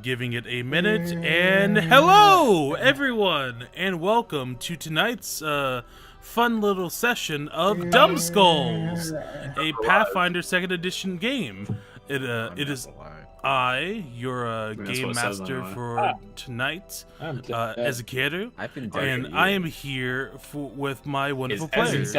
Giving it a minute, and hello everyone, and welcome to tonight's fun little session of Dumbskulls, a Pathfinder 2nd Edition game. It is I, your game master for tonight, Ezekiel, and I am here with my wonderful players.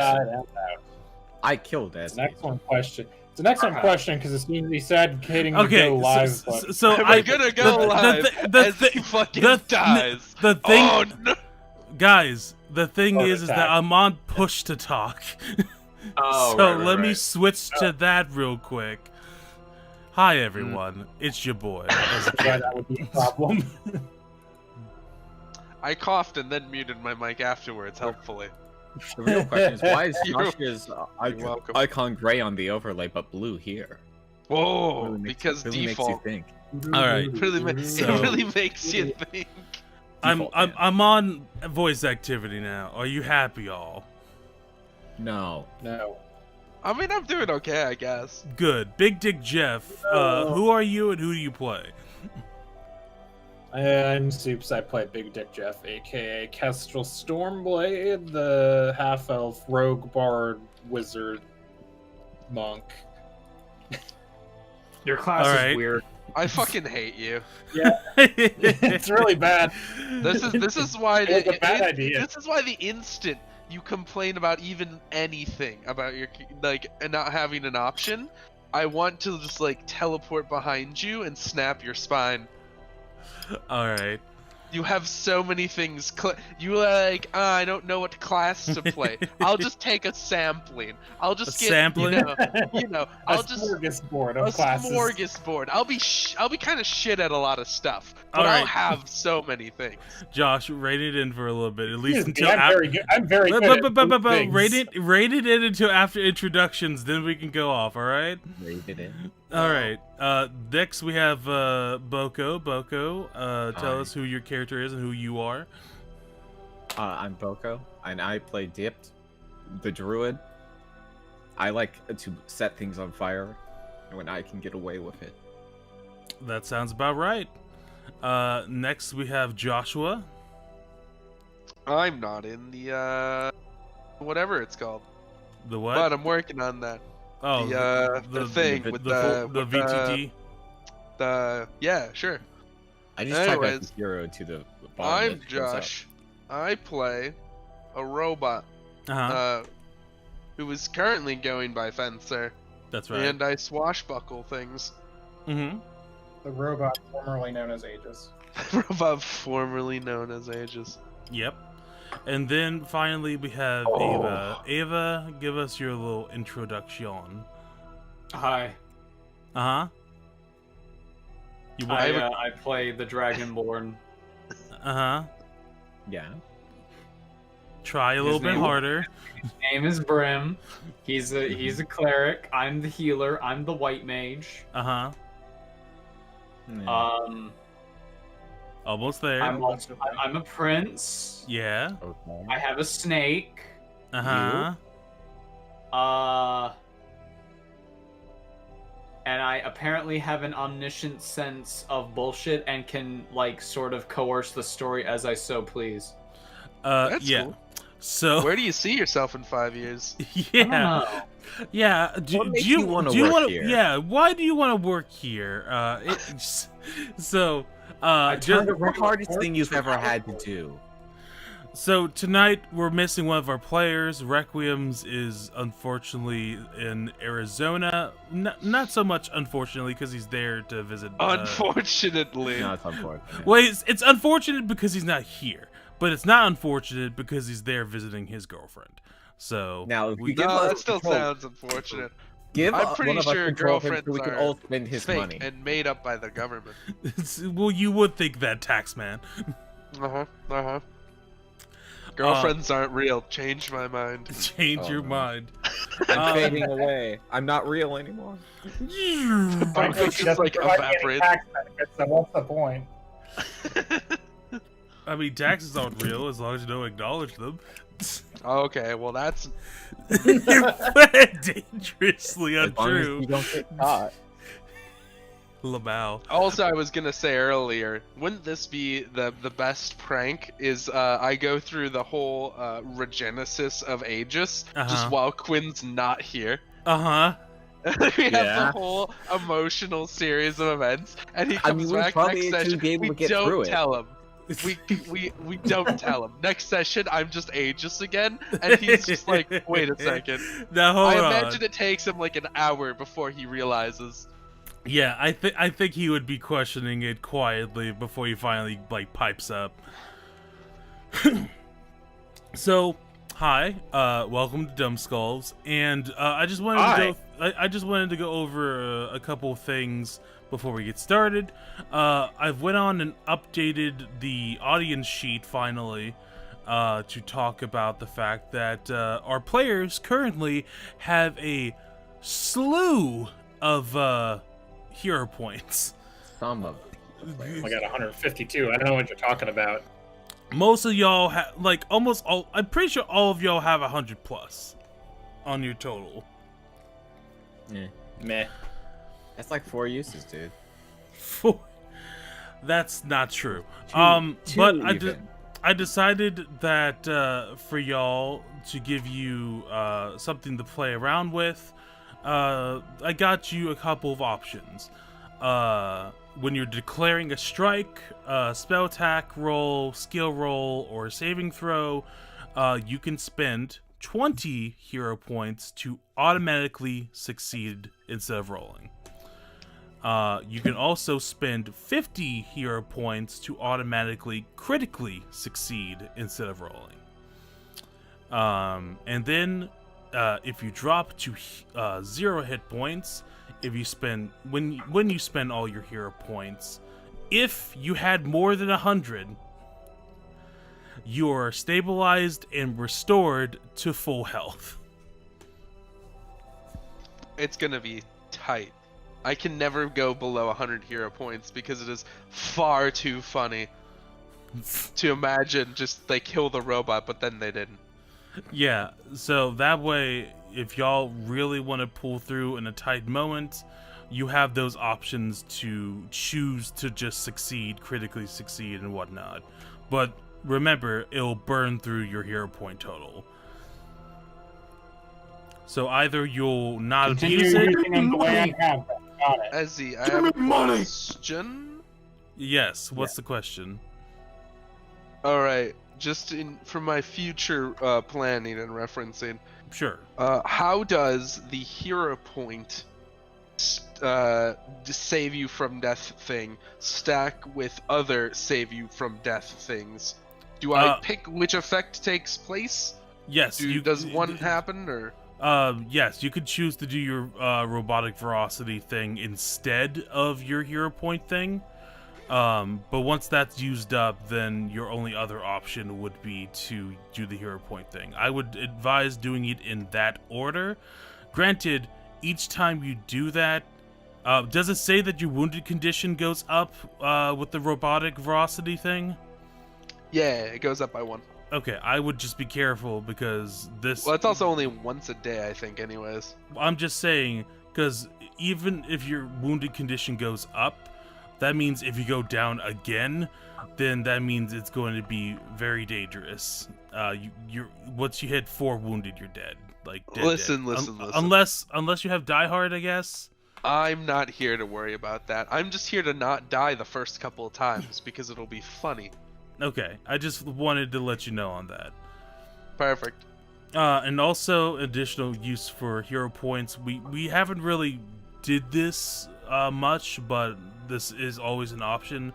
I killed Ezzy. It's an excellent question. It's an excellent question because as soon as he said hitting to go live, so I'm gonna go live as he fucking dies. The thing, oh, no. Guys, the thing is that I'm on push to talk. So let me switch to that real quick. Hi everyone, it's your boy. Yeah, that would be a problem. I coughed and then muted my mic afterwards, helpfully. The real question is, why is Josh's welcome. icon gray on the overlay but blue here? Whoa, Really because really default. Makes you think. All right, It really makes you think. I'm on voice activity now. Are you happy, all? No. I mean, I'm doing okay, I guess. Good. Big Dick Jeff. Who are you and who do you play? I'm Soups. I play Big Dick Jeff, aka Kestrel Stormblade, the half-elf rogue bard wizard monk. Your class is weird. I fucking hate you. Yeah, it's really bad. This is why It was a bad idea. This is why the instant you complain about even anything about your and not having an option, I want to just teleport behind you and snap your spine. All right. You have so many things. You I don't know what class to play. I'll just take a sampling. I'll just get sampling. I'll just smorgasbord of classes. Smorgasbord. I'll be kind of shit at a lot of stuff, but All right. I'll have so many things. Josh, rate it in for a little bit, at least until I'm very good. I'm very good. Rate it in until after introductions, then we can go off. All right. Rate it in. All right. Next we have Boko. Boko, tell us who your character is and who you are. I'm Boko, and I play Dipped, the druid. I like to set things on fire when I can get away with it. That sounds about right. Next we have Joshua. I'm not in the whatever it's called. The what? But I'm working on that. Oh, the thing with the VTT. Yeah, sure. I just type out the hero to the bottom. I'm Josh. I play a robot who is currently going by Fencer. That's right. And I swashbuckle things. Mm-hmm. The robot formerly known as Aegis. Robot formerly known as Aegis. Yep. And then finally we have Ava. Ava, give us your little introduction. Hi. Uh-huh. I play the Dragonborn. Uh-huh. Yeah. Try a little bit harder. His name is Brim. He's a cleric. I'm the healer. I'm the white mage. Uh-huh. Almost there. I'm a prince. Yeah. Okay. I have a snake. Uh-huh. And I apparently have an omniscient sense of bullshit and can sort of coerce the story as I so please. That's yeah. cool. So where do you see yourself in 5 years? Yeah. Yeah. Do you want to work here? Yeah. Why do you want to work here? The hardest thing you've ever had to do. So tonight we're missing one of our players. Requiem's is unfortunately in Arizona. Not so much unfortunately because he's there to visit. Unfortunately. No, it's unfortunate. Well, it's unfortunate because he's not here, but it's not unfortunate because he's there visiting his girlfriend. So now that still sounds unfortunate. I'm pretty sure girlfriends so we can all spend his fake money and made up by the government. Well, you would think that, tax man. Girlfriends aren't real. Change my mind. Change your mind. I'm fading away. I'm not real anymore. It's just evaporate. So what's the point? I mean, taxes aren't real as long as you don't acknowledge them. Okay, well that's dangerously untrue. You don't get caught. Lamau. Also, I was gonna say earlier, wouldn't this be the best prank? Is I go through the whole regenesis of Aegis just while Quinn's not here. We have the whole emotional series of events, and he comes back next session. We don't tell him. We don't tell him. Next session, I'm just Aegis again, and he's just like, wait a second. Now hold on. I imagine it takes him like an hour before he realizes. Yeah, I think he would be questioning it quietly before he finally like pipes up. So, hi, welcome to Dumbskulls, and I just wanted to go over a couple of things before we get started. I've went on and updated the audience sheet finally to talk about the fact that our players currently have a slew of hero points. Some of I got 152. I don't know what you're talking about. Most of y'all have, like, almost all. I'm pretty sure all of y'all have 100+ on your total. Yeah. Meh. That's like 4 uses, dude. That's not true. Two But even. I decided that for y'all to give you something to play around with, I got you a couple of options. When you're declaring a strike, spell attack roll, skill roll, or saving throw, you can spend 20 hero points to automatically succeed instead of rolling. You can also spend 50 hero points to automatically critically succeed instead of rolling. And then if you drop to 0 hit points, if you spend when you spend all your hero points, if you had more than 100, you are stabilized and restored to full health. It's gonna be tight. I can never go below 100 hero points because it is far too funny to imagine just they kill the robot, but then they didn't. Yeah, so that way, if y'all really want to pull through in a tight moment, you have those options to choose to just succeed, critically succeed, and whatnot. But remember, it'll burn through your hero point total. So either you'll not abuse it. The way I have them. Got it. Ezzy, I have a question. Yes, what's the question? Alright, just for my future planning and referencing, Sure. how does the hero point save you from death thing stack with other save you from death things? Do I pick which effect takes place? Yes. Does one happen, or? Yes, you could choose to do your robotic ferocity thing instead of your hero point thing. But once that's used up, then your only other option would be to do the hero point thing. I would advise doing it in that order. Granted, each time you do that, does it say that your wounded condition goes up with the robotic ferocity thing? Yeah, it goes up by 1. Okay, I would just be careful because this... Well, it's also only once a day, I think, anyways. I'm just saying, because even if your wounded condition goes up, that means if you go down again, then that means it's going to be very dangerous. You're once you hit 4 wounded, you're dead. Like dead, listen. Unless you have Die Hard, I guess. I'm not here to worry about that. I'm just here to not die the first couple of times because it'll be funny. Okay, I just wanted to let you know on that. Perfect. And also additional use for hero points. We haven't really did this much, but this is always an option,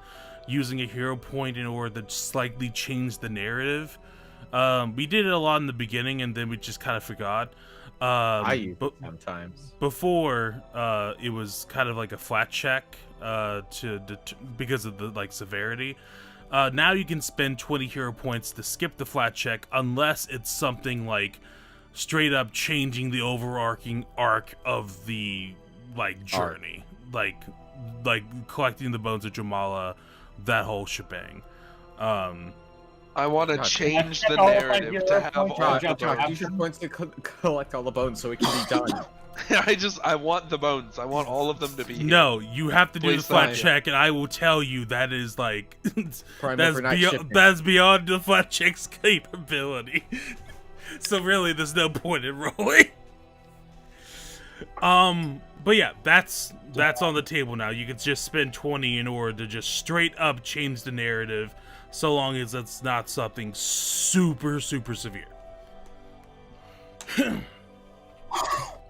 using a hero point in order to slightly change the narrative. We did it a lot in the beginning, and then we just kind of forgot. I use it sometimes. Before, it was kind of like a flat check because of the severity. Now you can spend 20 hero points to skip the flat check unless it's something like straight up changing the overarching arc of the journey, like collecting the bones of Jamala, that whole shebang. I want to God. change the Oh, narrative thank to you. have Oh, all God, the John, John, bones. use your points to collect all the bones so it can be done. I want the bones. I want all of them to be here. No, you have to do Please, the flat thank you. check, and I will tell you that is like Prime that's overnight beyond shipping. the flat check's capability. So really, there's no point in rolling. But yeah, that's on the table now. You can just spend 20 in order to just straight up change the narrative, so long as it's not something super severe.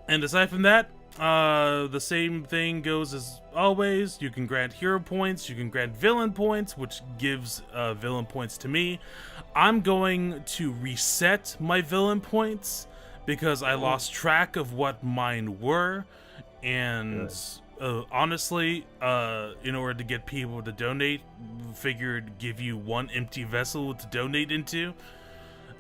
And aside from that, the same thing goes as always. You can grant hero points, you can grant villain points, which gives villain points to me. I'm going to reset my villain points because I lost track of what mine were, and honestly, in order to get people to donate, figured give you one empty vessel to donate into.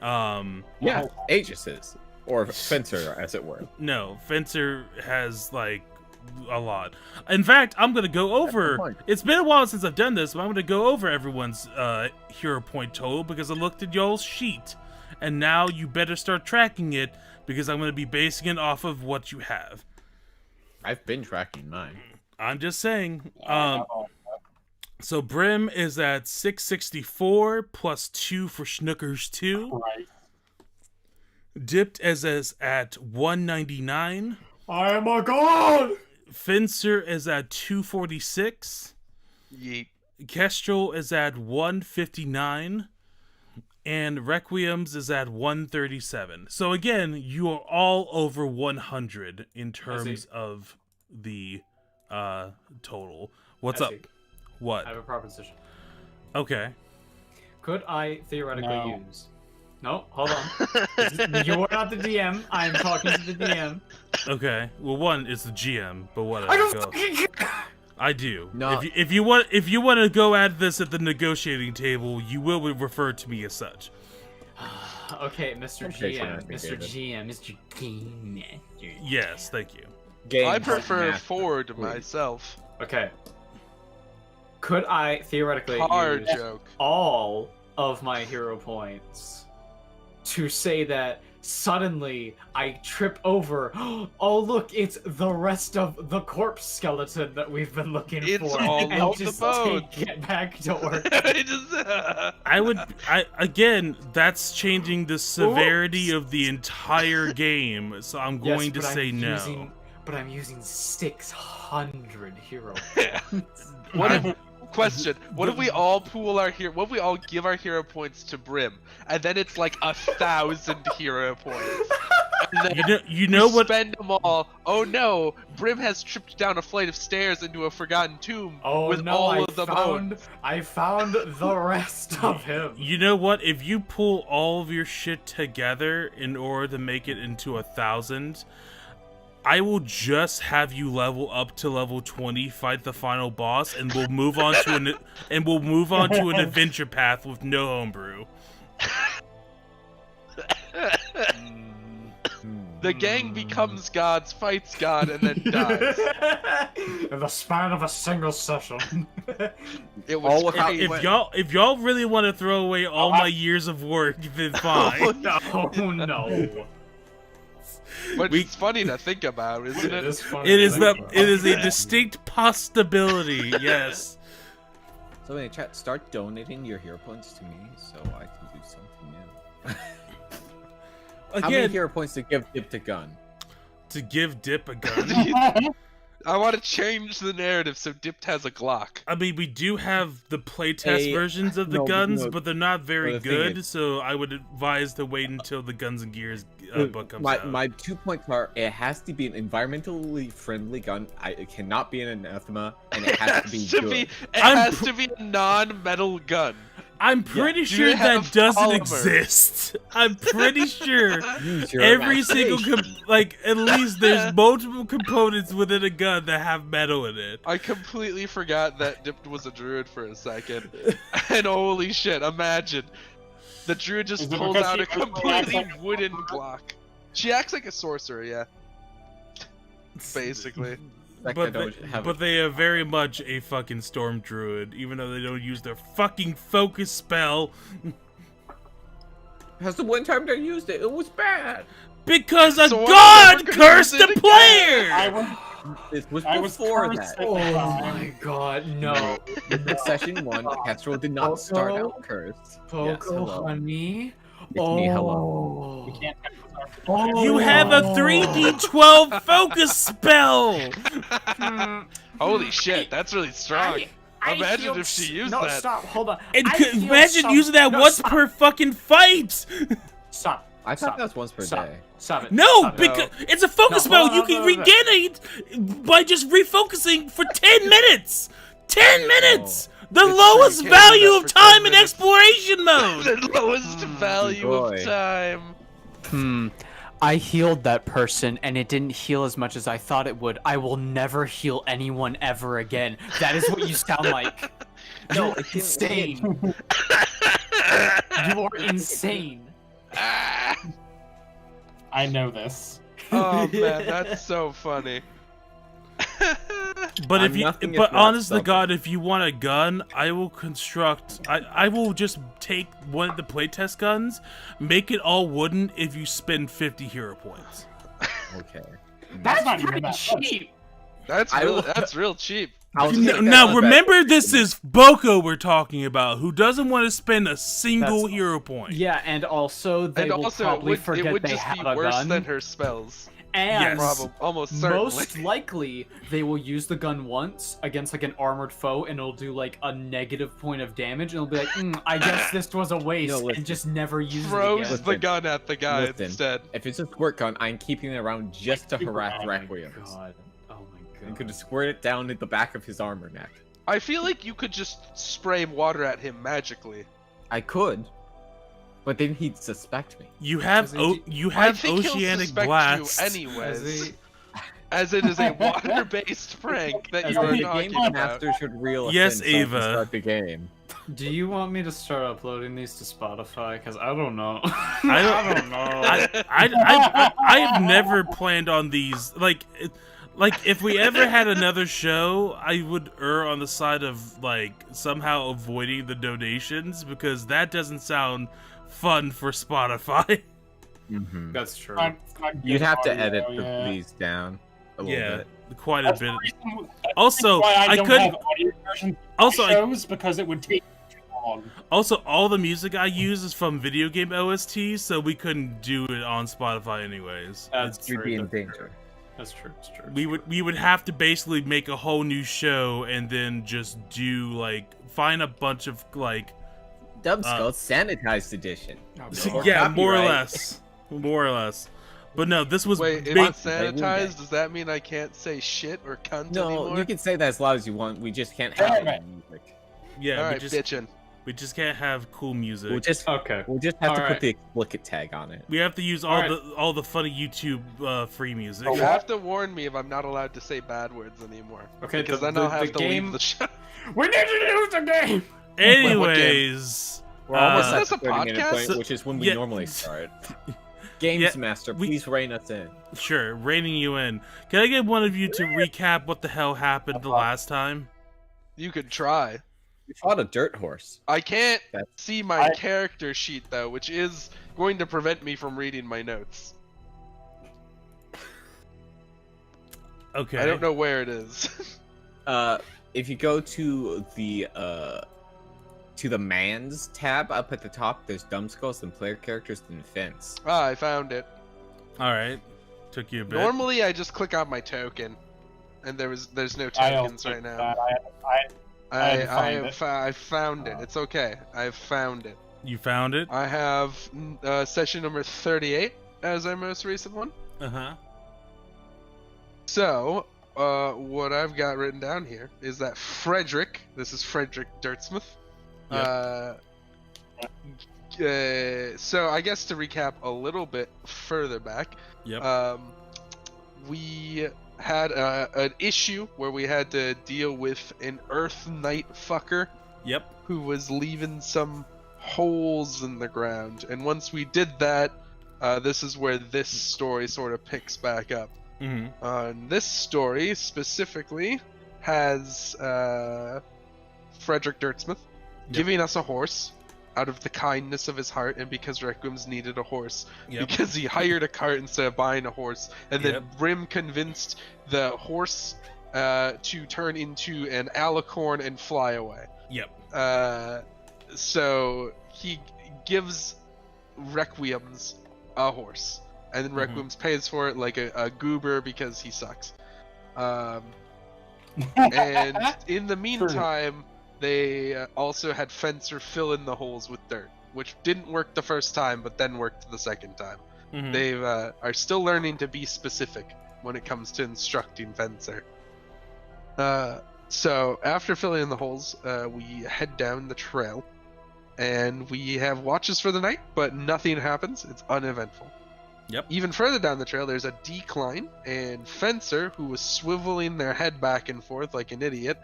Yeah, Aegis's. Or Fencer, as it were. No, Fencer has, like, a lot. In fact, I'm going to go over... It's been a while since I've done this, but I'm going to go over everyone's hero point total because I looked at y'all's sheet. And now you better start tracking it because I'm going to be basing it off of what you have. I've been tracking mine. I'm just saying. So Brim is at 664 plus 2 for Schnookers 2. Right. Dipped is at 199. I am a god! Fencer is at 246. Yeet. Kestrel is at 159. And Requiem's is at 137. So again, you are all over 100 in terms of the total. What's up? What? I have a proposition. Okay. Could I theoretically No. use... No, hold on. You are not the DM. I am talking to the DM. Okay. Well, one is the GM, but whatever. I don't Go. fucking care! I do. No. If you want to go at this at the negotiating table, you will refer to me as such. Okay, Mr. I'm patronizing, GM. Mr. David. GM. Mr. Game Master. Yes, thank you. Game I prefer master. Ford Please. myself. Okay. Could I theoretically Hard use joke. all of my hero points to say that suddenly I trip over, oh look, it's the rest of the corpse skeleton that we've been looking It's for, all and of the just bones. get back to work. Again, that's changing the severity of the entire game, so I'm going to say no. But I'm using 600 hero points. What if, question, what if we all pool our hero, what if we all give our hero points to Brim, and then it's like 1,000 hero points? And then You know we what? spend them all. Oh no, Brim has tripped down a flight of stairs into a forgotten tomb Oh with no, all of the bones. I found the rest of him. You know what? If you pull all of your shit together in order to make it into 1,000, I will just have you level up to level 20, fight the final boss, and we'll move on to an adventure path with no homebrew. The gang becomes gods, fights God, and then dies. In the span of a single session. It was All great. If y'all really want to throw away all my years of work, then fine. Oh no. But it's funny to think about, isn't It it? is funny. It is a distinct possibility. Yes. So in the chat, start donating your hero points to me so I can do something new. How many Again, hero points to give Dip to gun? to give Dip a gun. I want to change the narrative so Dipped has a Glock. I mean, we do have the playtest versions of the guns, but they're not very the thing good. is- So I would advise to wait until the Guns and Gears book comes out. My 2 points are: it has to be an environmentally friendly gun. It cannot be an anathema, and it has to be good. It I'm has pr- to be a non-metal gun. I'm pretty Do sure they have that doesn't polymer? exist. I'm pretty sure Use your every single imagination. at least there's multiple components within a gun that have metal in it. I completely forgot that Dipped was a druid for a second. And holy shit, imagine. The druid just Is it pulls because out she a acts completely like a wooden sorcerer? Glock. She acts like a sorcerer, yeah. Basically. Like, I But don't have but they are very much a fucking storm druid, even though they don't use their fucking focus spell. That's the one time they used it. It was bad. Because a So god we're gonna cursed use it the again. player! This was I was before cursed that. at Oh the time. my god, no. In session 1, Kestrel did not start out cursed. Yes, Boko, hello. honey. It's me, hello. We can't You have a 3d12 focus spell! Holy shit, that's really strong. Imagine if she used no, that. stop, hold on. And I feel imagine some- using that no, once stop. per fucking fight! Stop. I thought Stop. that was once per Stop. day. Stop it. No, Stop it. because it's a focus No, spell. hold on, You can hold on. regain it by just refocusing for 10 minutes! 10 minutes! The It's lowest true, you can't do value that of for 10 time in minutes. exploration mode! The lowest value boy. of time. I healed that person and it didn't heal as much as I thought it would. I will never heal anyone ever again. That is what you sound like. No, You're it didn't insane. You are insane. I know this. Oh man, that's so funny. But if I'm you, nothing if but not honest to stubborn. God, if you want a gun, I will construct. I will just take one of the playtest guns, make it all wooden. If you spend 50 hero points. Okay. That's not That's even pretty that cheap. That's real cheap. I'll take that Now on remember, this is Boko we're talking about, who doesn't want to spend a single That's- hero point. Yeah, and also they And will also, probably it forget would they just have be a worse gun. than her spells. And Yes. Probably, almost certainly. most likely they will use the gun once against like an armored foe and it'll do like a negative point of damage and it'll be like, I guess this was a waste, No, listen. and just never use it Throws again. the gun at the guy Listen. instead. If it's a squirt gun, I'm keeping it around just to Super harass bad. Requiem. God. Oh my I'm god. gonna squirt it down at the back of his armor neck. I feel like you could just spray water at him magically. I could, but then he'd suspect me. You have you I have think he'll oceanic suspect blast. you anyways. As he- As it is a water-based prank that As you are The talking game about. master should reel us Yes, in so I can Ava. start the game. Do you want me to start uploading these to Spotify? Because I don't know. I don't know. I have never planned on these. Like if we ever had another show, I would err on the side of like somehow avoiding the donations because that doesn't sound fun for Spotify. Mm-hmm. That's true. You'd have to edit yeah. these down a little Yeah, bit. quite a That's bit. the reason- that's Also, why I don't couldn't- have audio versions of Also, my shows because it would take too long. Also, all the music I use is from video game OSTs, so we couldn't do it on Spotify anyways. That's You'd true. be in That's danger. true. That's true. That's true. We would have to basically make a whole new show and then just do like find a bunch of like DUMBSKULLS sanitized edition. Or yeah, more or copyright. less. But no, this was Wait, big. it's They wouldn't sanitized? get- Does that mean I can't say shit or cunt No, anymore? you can say that as loud as you want. We just can't have Damn it it. in music. Yeah, Alright, we bitchin'. just can't have cool music. We'll just Okay. we'll just have to Alright. put the explicit tag on it. We have to use Alright. all the funny YouTube free music. Oh, You have to warn me if I'm not allowed to say bad words anymore. Okay, Because the- then I'll the- have the to game- leave the show. We need to use the game. Anyways, We're almost Uh, at Is this the a 30-minute podcast? point, which is when we Yeah. normally start. Games Yeah, Master, we- please rein us in. sure, reining you in. Can I get one of you to recap what the hell happened the last time? You could try. We fought a dirt horse. I can't That's- see my character sheet though, which is going to prevent me from reading my notes. Okay. I don't know where it is. If you go to the Mans tab up at the top, there's DUMBSKULLS and player characters and fence. I found it. All right. Took you a bit. Normally I just click on my token, and there's no I tokens also right now. that. I had to find it. I found it. It's okay. I found it. You found it? I have session number 38 as our most recent one. Uh-huh. So, what I've got written down here is that Frederick, this is Frederick Dirtsmith. So I guess to recap a little bit further back, Yep. we had an issue where we had to deal with an Earth Knight fucker Yep. who was leaving some holes in the ground. And once we did that, this is where this story sort of picks back up. Mm-hmm. This story specifically has Frederick Dirtsmith giving us a horse out of the kindness of his heart and because Requiem's needed a horse. Yep. Because he hired a cart instead of buying a horse. And then Yep. Brim convinced the horse to turn into an alicorn and fly away. Yep. So he gives Requiem's a horse. And then Requiem's pays for it like a goober because he sucks. And in the meantime, they also had Fencer fill in the holes with dirt, which didn't work the first time, but then worked the second time. Mhm. They are still learning to be specific when it comes to instructing Fencer. So after filling in the holes, we head down the trail, and we have watches for the night, but nothing happens. It's uneventful. Yep. Even further down the trail, there's a decline, and Fencer, who was swiveling their head back and forth like an idiot,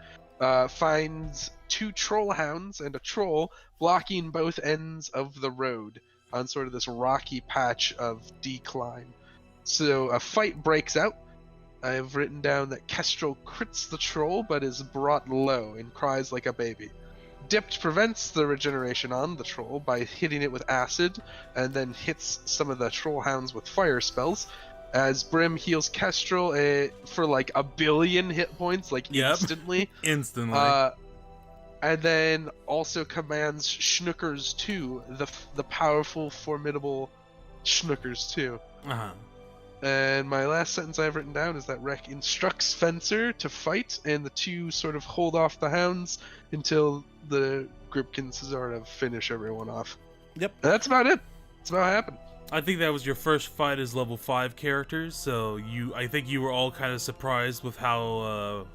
finds 2 troll hounds and a troll blocking both ends of the road on sort of this rocky patch of decline. So a fight breaks out. I've written down that Kestrel crits the troll but is brought low and cries like a baby. Dipped prevents the regeneration on the troll by hitting it with acid, and then hits some of the troll hounds with fire spells, as Brim heals Kestrel for like 1 billion hit points, like Yep. instantly. Instantly. And then also commands Schnookers 2, the powerful, formidable Schnookers 2. Uh-huh. And my last sentence I've written down is that Rek instructs Fencer to fight, and the 2 sort of hold off the hounds until the group can sort of finish everyone off. Yep. And that's about it. That's about what happened. I think that was your first fight as level 5 characters, so I think you were all kind of surprised with how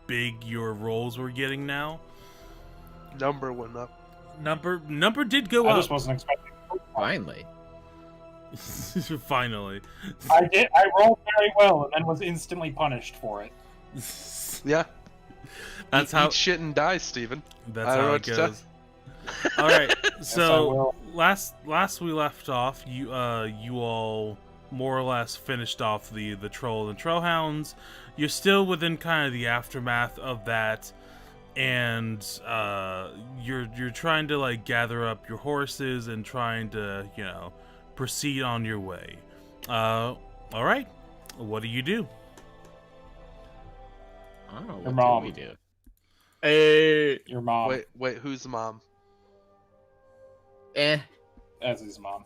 big your roles were getting now. Number went up. Number did go I up. just wasn't expecting. Finally. Finally. I rolled very well and then was instantly punished for it. Yeah. That's how Eat shit and die, Steven. that's I don't how know it what to tell goes. All right. So will. last we left off, you all more or less finished off the troll and troll hounds. You're still within kind of the aftermath of that, and you're trying to like gather up your horses and trying to proceed on your way. All right. What do you do? I don't know. Your What mom. do we do? Hey. Your mom, Wait, who's the mom? as his mom.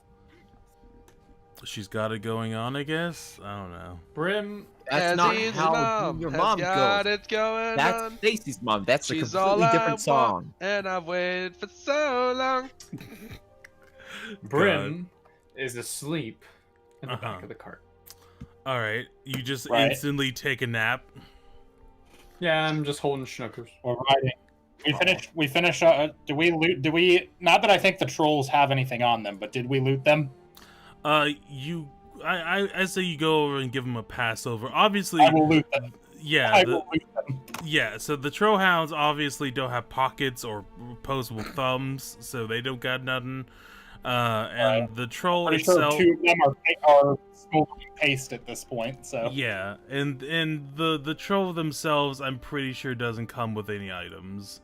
She's got it going on, I guess. I don't know. Brim, That's not His how your has mom got goes. it going That's on. Stacy's mom. That's a She's all completely I different want, song. and I've waited for so long. Brim is asleep in the back Uh-huh. of the cart. All right. You just Right. instantly take a nap. Yeah, I'm just holding Schnookers. We're riding. We finish. Do we loot? Do we? Not that I think the trolls have anything on them, but did we loot them? I say you go over and give them a pass over. Obviously, I will loot them. yeah, I will loot them. yeah. So the troll hounds obviously don't have pockets or opposable thumbs, so they don't got nothing. And Right. the troll Pretty itself, sure 2 of them are smoking paste at this point. So yeah, and the troll themselves, I'm pretty sure doesn't come with any items.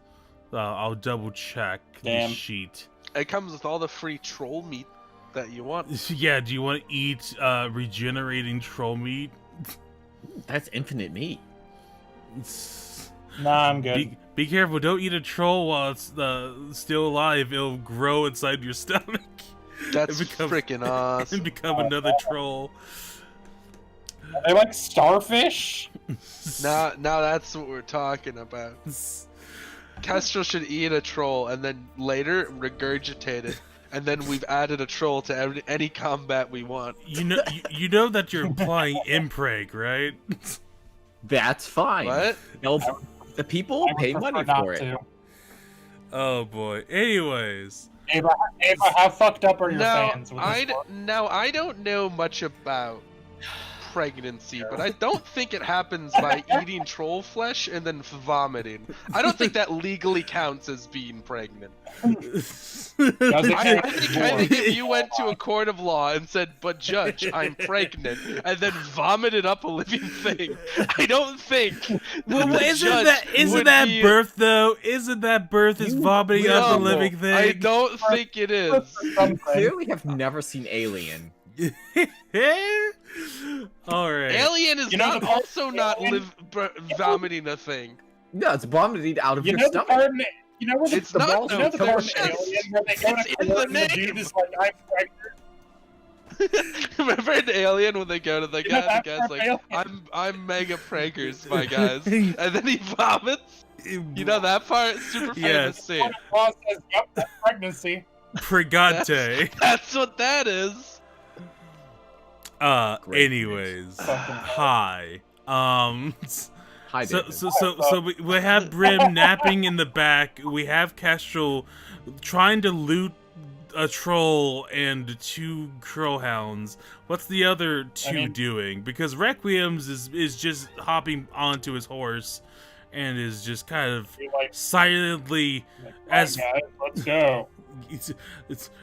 I'll double check Damn. the sheet. It comes with all the free troll meat that you want. Yeah, do you want to eat regenerating troll meat? That's infinite meat. nah, I'm good. Be careful! Don't eat a troll while it's still alive. It'll grow inside your stomach. That's It becomes- freaking awesome. And become another troll. Are they like starfish? Now that's what we're talking about. Kestrel should eat a troll and then later regurgitate it, and then we've added a troll to any combat we want. You know that you're implying impreg, right? That's fine. What? The people will I would pay prefer money not for it. to. Oh boy. Anyways, Ava, how fucked up are your Now fans? With this one? I don't know much about pregnancy, but I don't think it happens by eating troll flesh and then vomiting. I don't think that legally counts as being pregnant. I think if you went to a court of law and said, "But judge, I'm pregnant," and then vomited up a living thing, I don't think. Well, isn't that birth though? Isn't that birth is vomiting up a living thing? I don't think it is. You clearly have never seen Alien. All right. Alien is also not vomiting a thing. No, it's vomiting out of your stomach. You know where it's the part in Alien where they go to in the the dude is like, I'm pregnant. Remember in Alien when they go to the guy, the guy's like, I'm mega prankers, my guys, and then he vomits. You know that part? Super famous scene. Law says, yep, that's pregnancy. Pregante. That's what that is. Anyways, hi. Hi, David. So we have Brim napping in the back. We have Kestrel trying to loot a troll and 2 crowhounds. What's the other 2 doing? Because Requiem's is just hopping onto his horse and is just kind of silently guys, let's go. It's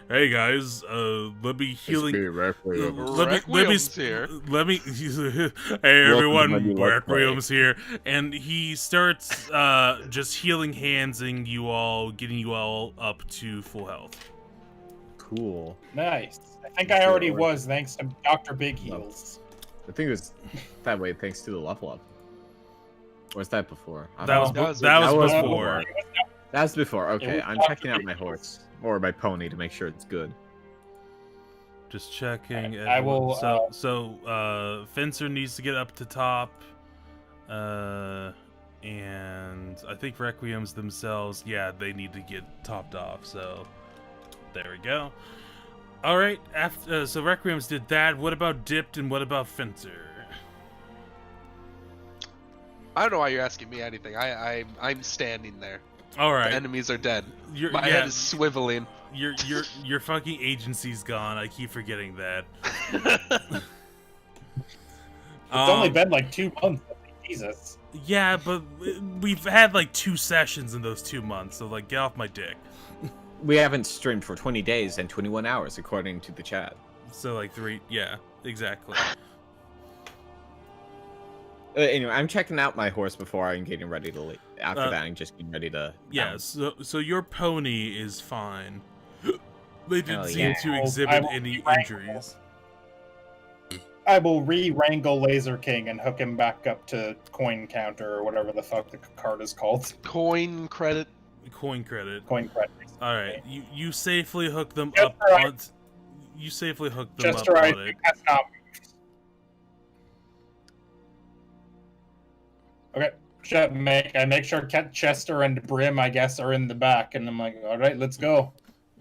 hey guys, let me healing. Requiem's here. Let me. Hey everyone, Requiem's here, and he starts just healing handsing you all, getting you all up to full health. Cool. Nice. I think I already was, thanks to Dr. Big Heels. I think it was that way thanks to the level up. Or was that before? That was before. That was before. Okay, I'm checking out my horse. Or my pony to make sure it's good. Just checking. I will. So Fencer needs to get up to top. And I think Requiems themselves, yeah, they need to get topped off. So there we go. All right. After so Requiems did that. What about Dipped and what about Fencer? I don't know why you're asking me anything. I'm standing there. All right. The enemies are dead. My head is swiveling. Your fucking agency's gone. I keep forgetting that. It's only been like 2 months. Jesus. Yeah, but we've had like 2 sessions in those 2 months, so like get off my dick. We haven't streamed for 20 days and 21 hours, according to the chat. So like 3, yeah, exactly. Anyway, I'm checking out my horse before I'm getting ready to leave. After that, I'm just getting ready to... Yeah, so your pony is fine. They didn't seem to exhibit any injuries. I will re-wrangle Laser King and hook him back up to coin counter or whatever the fuck the card is called. Coin credit. Coin credit. Coin credit. All right, you safely hook them up on... You safely hook them up on it. That's not... Okay, I make sure Chester and Brim, I guess, are in the back, and I'm like, all right, let's go.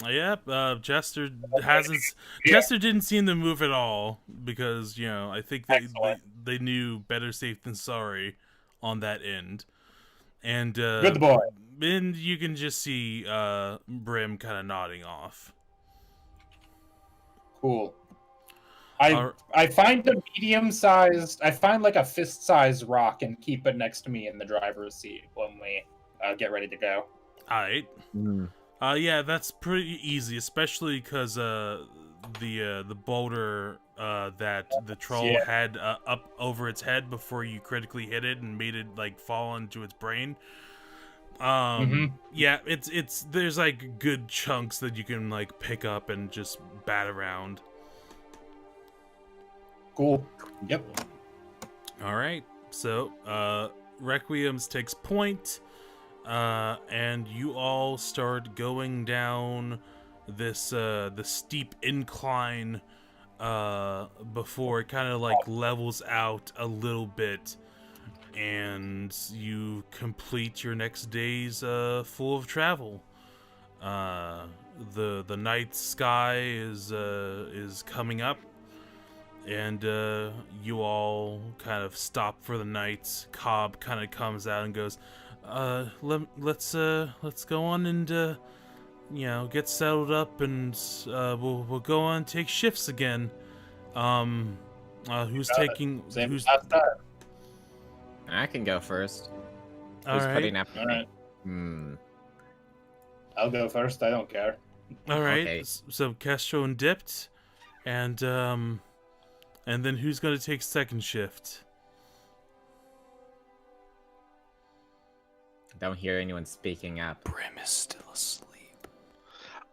Yep, Chester hasn't. Chester didn't seem to move at all because I think they knew better safe than sorry on that end, and good boy. And you can just see Brim kind of nodding off. Cool. I find a medium-sized, I find like a fist-sized rock and keep it next to me in the driver's seat when we get ready to go. Alright. Yeah, that's pretty easy, especially because the boulder that the troll had up over its head before you critically hit it and made it like fall into its brain. Yeah, it's there's like good chunks that you can like pick up and just bat around. Cool. Yep. All right. So, Requiems takes point, and you all start going down this the steep incline before it kind of like levels out a little bit, and you complete your next day's full of travel. The night sky is coming up. And you all kind of stop for the night. Cobb kind of comes out and goes, let's go on and get settled up, and we'll go on and take shifts again. Who's Got it. taking? Same Who's? last time. I can go first. All Who's right. putting up? All right. Hmm. I'll go first. I don't care. All right. Okay. So Castro and Dipped, and then who's gonna take second shift? Don't hear anyone speaking up. Brim is still asleep.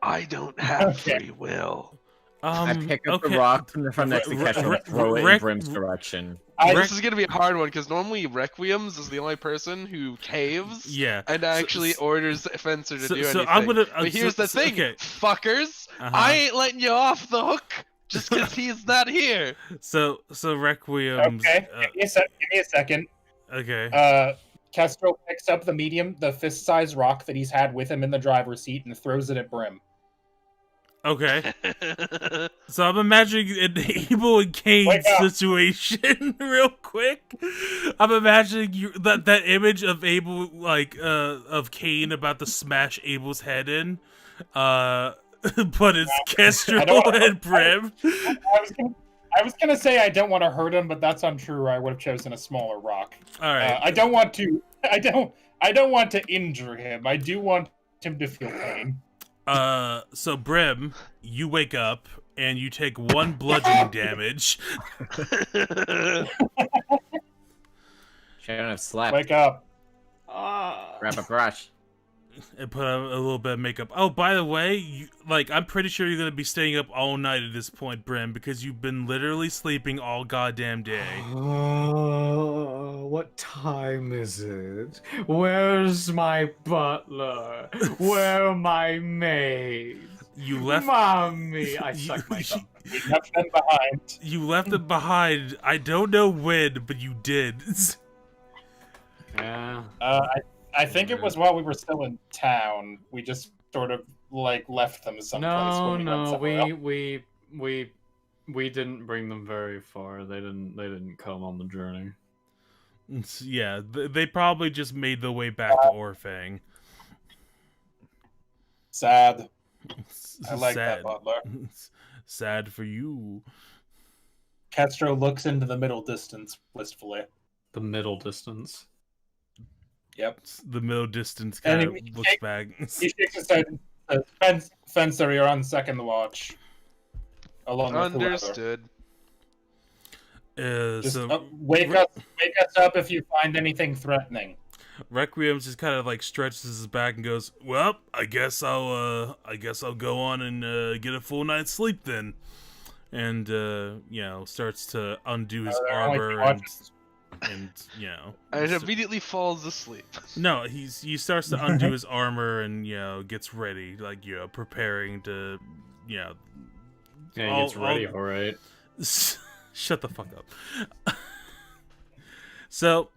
I don't have Okay. free will. I pick up okay. the rock from next to Castro and throw it in Brim's direction. This is gonna be a hard one because normally Requiems is the only person who caves Yeah. and actually orders Fencer to do so anything. I'm gonna. But here's the thing, Okay. fuckers! Uh-huh. I ain't letting you off the hook just because he's not here. So Requiem. Okay. Give me a second. Okay. Kestrel picks up the fist-sized rock that he's had with him in the driver's seat and throws it at Brim. Okay. So I'm imagining an Abel and Cain Wake up. situation real quick. I'm imagining that image of Abel, like of Cain about to smash Abel's head in, but it's Kestrel and Brim. I was gonna say I don't want to hurt him, but that's untrue. I would have chosen a smaller rock. All right. I don't want to. I don't want to injure him. I do want him to feel pain. So Brim, you wake up and you take 1 bludgeoning damage. Shouldn't have slept. Wake up. Grab a brush. And put on a little bit of makeup. Oh, by the way, I'm pretty sure you're gonna be staying up all night at this point, Brim, because you've been literally sleeping all goddamn day. What time is it? Where's my butler? Where are my maids? You left. Mommy! I suck my thumb. We left them behind. You left it behind. I don't know when, but you did. Yeah. I think it was while we were still in town. We just sort of left them someplace. No, when we went no, somewhere else. we didn't bring them very far. They didn't come on the journey. Yeah, they probably just made their way back to Orfang. Sad. I like Sad. that butler. Sad for you. Castro looks into the middle distance wistfully. The middle distance. Yep. The middle distance And kind of he looks back. He shakes his head and says, Fencer, you're on second watch. Along with whoever. Understood. Just So wake us up if you find anything threatening. Requiem just kind of stretches his back and goes, "Well, I guess I'll go on and get a full night's sleep then." And starts to undo his armor and And immediately falls asleep. No, he starts to undo his armor and gets ready, preparing to Yeah, he gets ready for it. Shut the fuck up. So,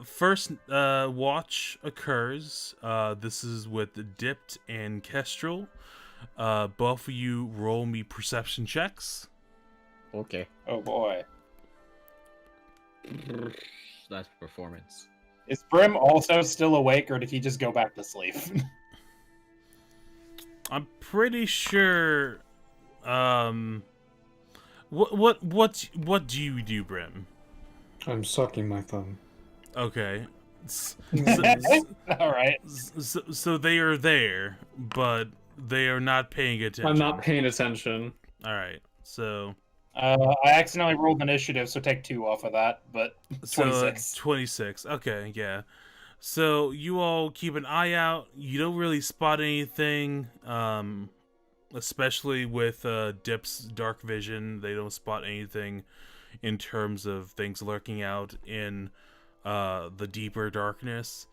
first watch occurs. This is with Dipped and Kestrel. Both of you roll me perception checks. Okay. Oh boy. That's performance. Is Brim also still awake, or did he just go back to sleep? I'm pretty sure. What do you do, Brim? I'm sucking my thumb. Okay. All right. So they are there, but they are not paying attention. I'm not paying attention. All right. So. I accidentally rolled initiative, so take 2 off of that. But 26. 26. Okay, yeah. So you all keep an eye out. You don't really spot anything, especially with Dip's dark vision. They don't spot anything in terms of things lurking out in the deeper darkness.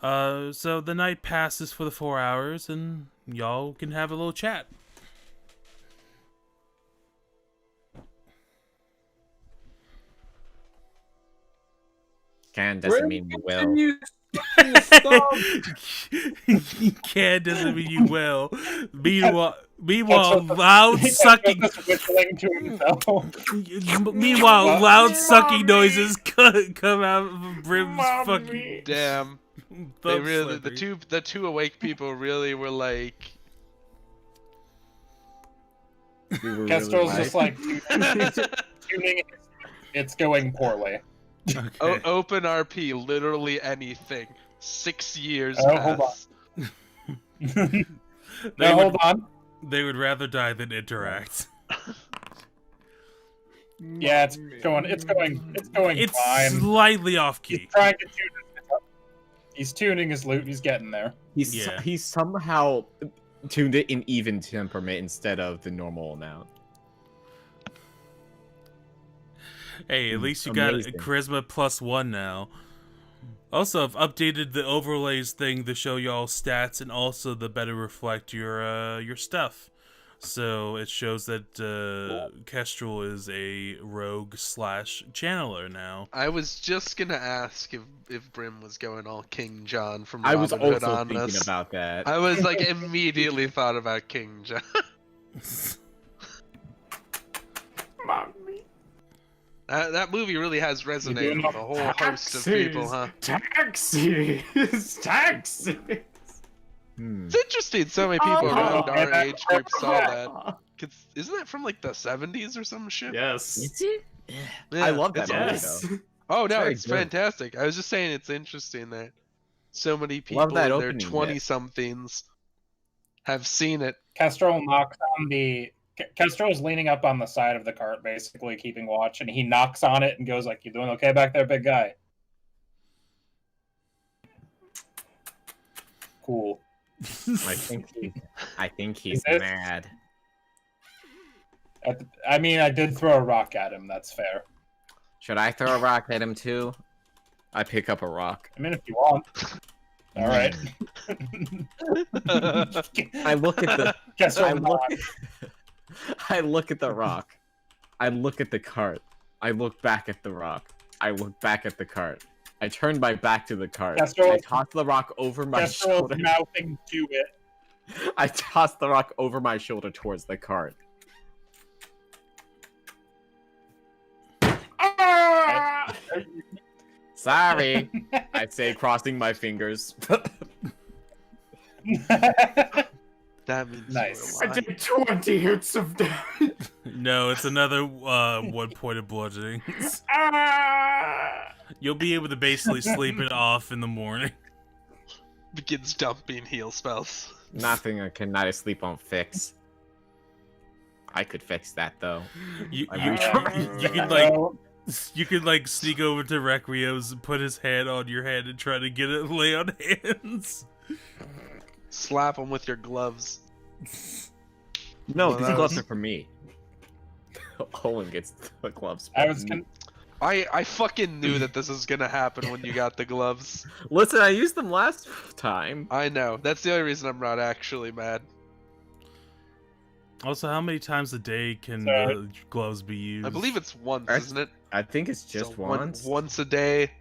So the night passes for the 4 hours, and y'all can have a little chat. Can doesn't mean you will. Can doesn't mean you will. Meanwhile, loud sucking. Meanwhile, loud sucking noises come out of Brim's fucking. Damn. They really, the two awake people really were like. Kestrel's just tuning his It's going poorly. Okay. Open RP, literally anything. 6 years Oh, hold pass. They Hold on. They would rather die than interact. Yeah, it's going It's fine. slightly off key. He's trying to tune it up. He's tuning his loot. He's getting there. He's somehow tuned it in even temperament instead of the normal amount. Hey, at least you got Amazing. charisma +1 now. Also, I've updated the overlays thing to show y'all stats and also to better reflect your stuff. So it shows that Kestrel is a rogue / channeler now. I was just gonna ask if Brim was going all King John from I was Robin Hood also on thinking us. about that. I was like immediately thought about King John. That movie really has resonated with a whole host of people, huh? Taxis! Taxis! It's interesting so many people around our yeah. age group saw that. 'Cause isn't that from like the 70s or some shit? Yes. Is it? Yeah, I love that it's movie, Yes. though. Oh no, very it's good. fantastic. I was just saying it's interesting that so many people Love that in their opening bit. 20-somethings have seen it. Kestrel knocks on the. Kestrel's leaning up on the side of the cart, basically keeping watch, and he knocks on it and goes like, "You doing okay back there, big guy?" Cool. I think he's Is this- mad. I mean, I did throw a rock at him. That's fair. Should I throw a rock at him too? I pick up a rock. I mean, if you want. All right. I look at the. Kestrel I look, nods. I look at the rock. I look at the cart. I look back at the rock. I look back at the cart. I turn my back to the cart. Kestrel- I toss the rock over my Kestrel's shoulder. mouthing to it. I toss the rock over my shoulder towards the cart. Sorry, I'd say, crossing my fingers. That means Nice. you I were lying. did 20 hits of damage. No, it's another 1 point of bludgeoning. You'll be able to basically sleep it off in the morning. Begins dumping heal spells. Nothing I cannot sleep on fix. I could fix that though. You No. could like sneak over to Requiem's, put his hand on your hand, and try to get it lay on hands. Slap him with your gloves. No, Well, these that gloves was- are for me. Owen gets the gloves. I was con- I fucking knew that this was gonna happen when you got the gloves. Listen, I used them last time. I know. That's the only reason I'm not actually mad. Also, how many times a day can So- the gloves be used? I believe it's once, That's- isn't it? I think it's just So once. Once a day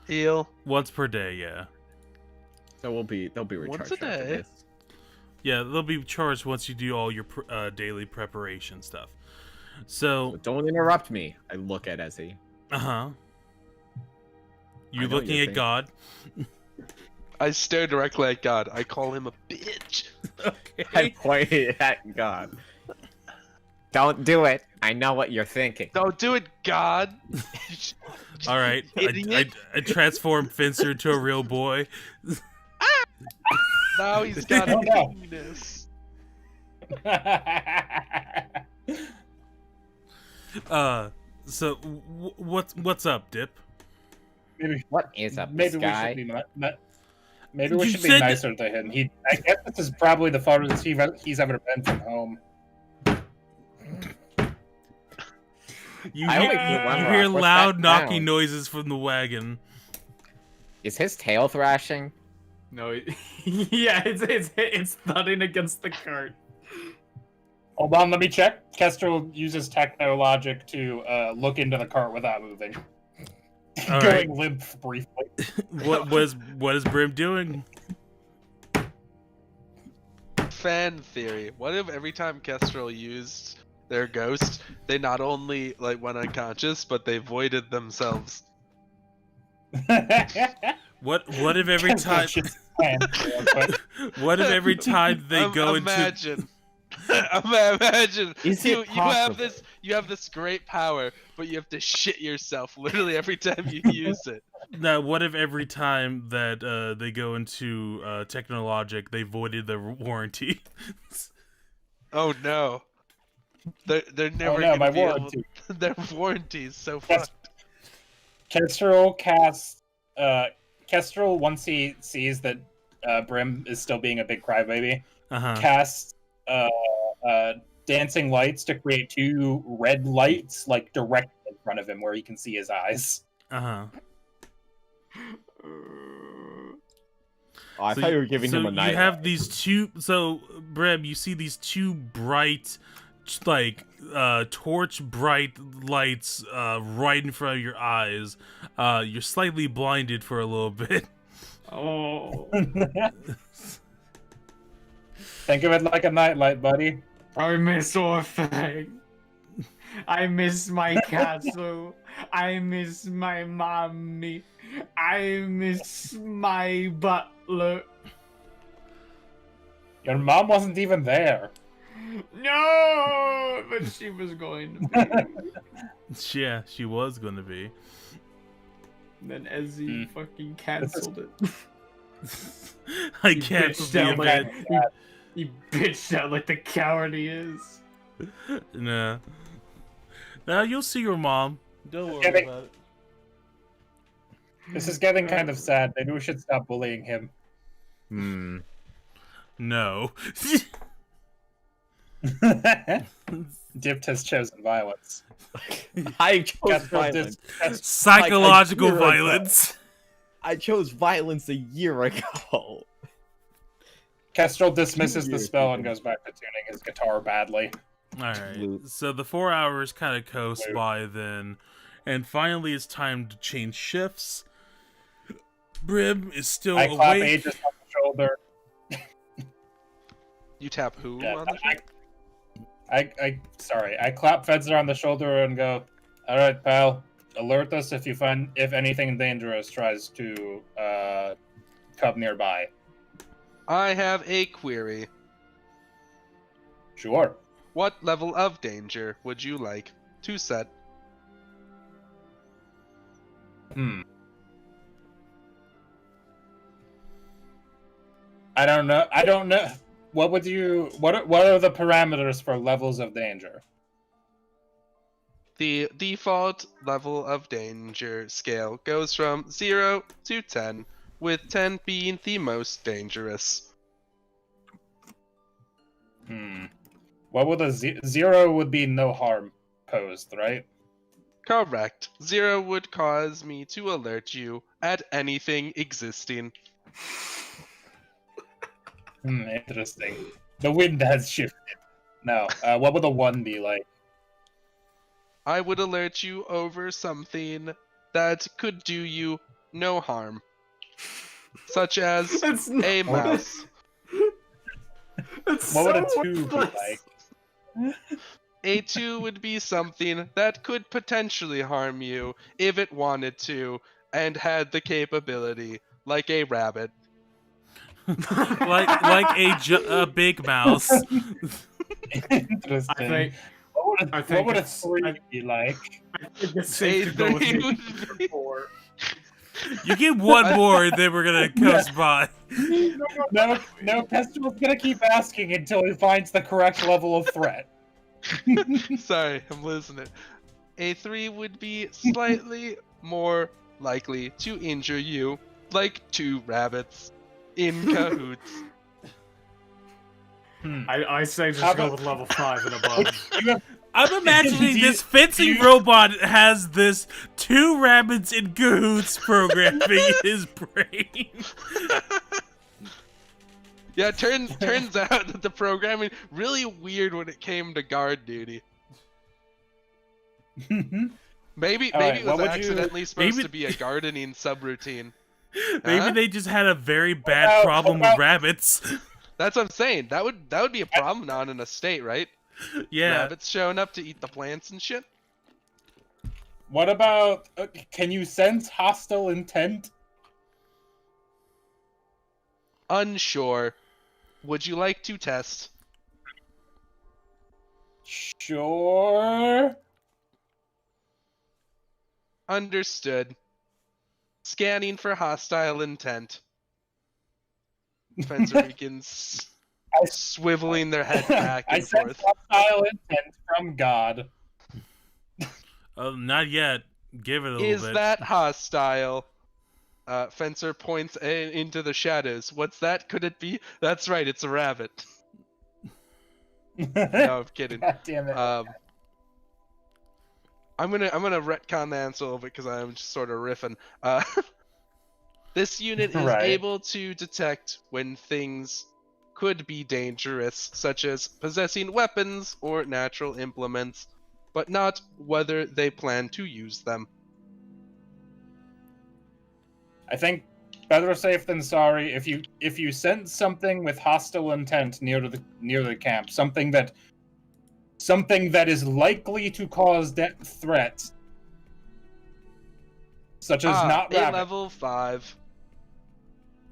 heal. once per day. Yeah, So they'll be recharged Once a after day. this. yeah, they'll be charged once you do all your daily preparation stuff. So, Don't interrupt me. I look at Ezzy. You I know looking you're at God? I stare directly at God. I call him a bitch. I Okay. pointed at God. Don't do it. I know what you're thinking. Don't do it, God. All right. Idiot. I transformed Finster into a real boy. Now he's got a Oh, no. penis. So what's up, Dip? maybe What is up, maybe this we guy? should be maybe we You should be said- nicer to him. I guess this is probably the farthest he's ever been from home. You I hear, only put one you rock. hear What's loud that knocking sound? noises from the wagon. Is his tail thrashing? No, yeah, it's thudding against the cart. Hold on, let me check. Kestrel uses techno logic to look into the cart without moving. All Going limp briefly. What is Brim doing? Fan theory. What if every time Kestrel used their ghost, they not only like went unconscious, but they voided themselves? What if every time what if every time they go into imagine. Imagine Is you it have possible? You have this great power, but you have to shit yourself literally every time you use it. Now, what if every time that they go into Technologic, they voided their warranty? Oh no. They're never no, my gonna be warranty. able. Their warranty is so Yes. fucked. Kestrel casts. Kestrel, once he sees that Brim is still being a big crybaby, casts dancing lights to create 2 red lights, like directly in front of him, where he can see his eyes. Oh, I thought you were giving him a night. You have these 2. So, Brim, you see these 2 bright, like torch bright lights right in front of your eyes. You're slightly blinded for a little bit. Oh. Think of it like a nightlight, buddy. I miss Orphan. I miss my castle. I miss my mommy. I miss my butler. Your mom wasn't even there. No, but she was going to be. Yeah, she was going to be. And then Ezzy fucking canceled it. I canceled the event. He bitched out like the coward he is. Nah. Now you'll see your mom. Don't worry about it. This is getting kind of sad. Maybe we should stop bullying him. No. Dipped has chosen violence. I chose violence. Psychological violence. I chose violence a year ago. Kestrel dismisses the spell and goes back to tuning his guitar badly. Alright, so the 4 hours kind of coast by then, and finally it's time to change shifts. Brim is still I clap awake. Aegis on the shoulder. You tap who Yeah, on the shoulder? I clap Fedzer on the shoulder and go, "Alright, pal, alert us if anything dangerous tries to come nearby." I have a query. Sure. What level of danger would you like to set? I don't know. What would you? What are the parameters for levels of danger? The default level of danger scale goes from 0 to 10, with 10 being the most dangerous. What would a 0 would be no harm posed, right? Correct. 0 would cause me to alert you at anything existing. Interesting. The wind has shifted. No. What would a 1 be like? I would alert you over something that could do you no harm, such as a mouse. What would a 2 be like? A 2 would be something that could potentially harm you if it wanted to and had the capability, like a rabbit. like a big mouse. Interesting. What would a 3 be like? I think it's safe to go with A3 you. would be- You get one more, and then we're gonna coast by. No, Kestrel's gonna keep asking until he finds the correct level of threat. Sorry, I'm losing it. A 3 would be slightly more likely to injure you, like 2 rabbits in cahoots. I say just How go about- with level 5 and above. I'm imagining this fencing robot has this 2 rabbits in cahoots programming in his brain. Yeah, turns out that the programming really weird when it came to guard duty. Maybe All right, it what was would you- accidentally supposed maybe- to be a gardening subroutine. Maybe Huh? they just had a very bad about- problem what about- with rabbits. That's what I'm saying. That would be a problem on an estate, right? Yeah. Rabbits showing up to eat the plants and shit. What about? Can you sense hostile intent? Unsure. Would you like to test? Sure. Understood. Scanning for hostile intent. Fencer begins swiveling their head back I and sense forth. hostile intent from God. Not yet. Give it a little Is bit. that hostile? Fencer points into the shadows. What's that? Could it be? That's right, it's a rabbit. No, I'm kidding. God damn it. I'm gonna retcon the answer a little bit because I'm just sort of riffing. This unit is Right. able to detect when things could be dangerous, such as possessing weapons or natural implements, but not whether they plan to use them. I think better safe than sorry. If you sense something with hostile intent near the camp, something that is likely to cause death threats, such as not a rabbit. level 5.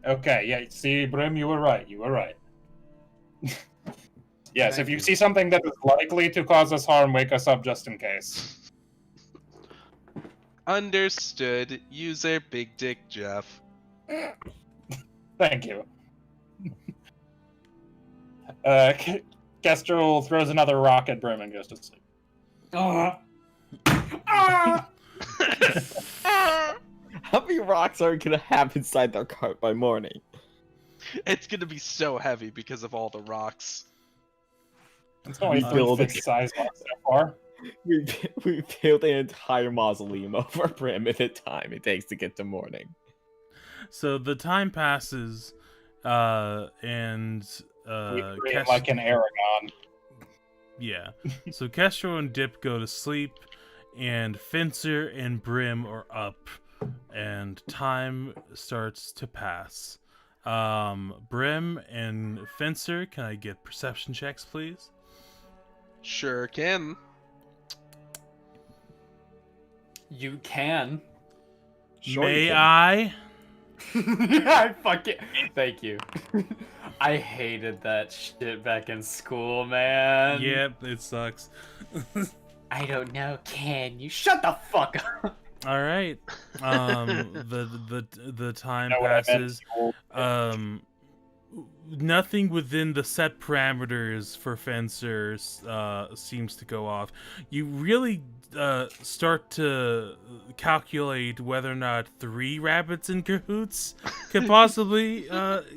Okay, yeah. See, Brim, you were right. You were right. Yes, Thank if you you. see something that is likely to cause us harm, wake us up just in case. Understood. User Big Dick Jeff. Thank you. Kestrel throws another rock at Brim and goes to sleep. How many rocks are we gonna have inside their cart by morning? It's gonna be so heavy because of all the rocks. It's only We build 3 size rocks so far. We built an entire mausoleum over Brim in the time it takes to get to morning. So the time passes, and We create Kest- like an Aragon. yeah. So Kestrel and Dip go to sleep, and Fencer and Brim are up, and time starts to pass. Brim and Fencer, can I get perception checks, please? Sure can. You can. Sure May you can. I? I fucking thank you. I hated that shit back in school, man. Yep, it sucks. I don't know. Can you shut the fuck up? All right. The time Know what I meant? passes. Nothing within the set parameters for fencers seems to go off. You really start to calculate whether or not 3 rabbits in cahoots could possibly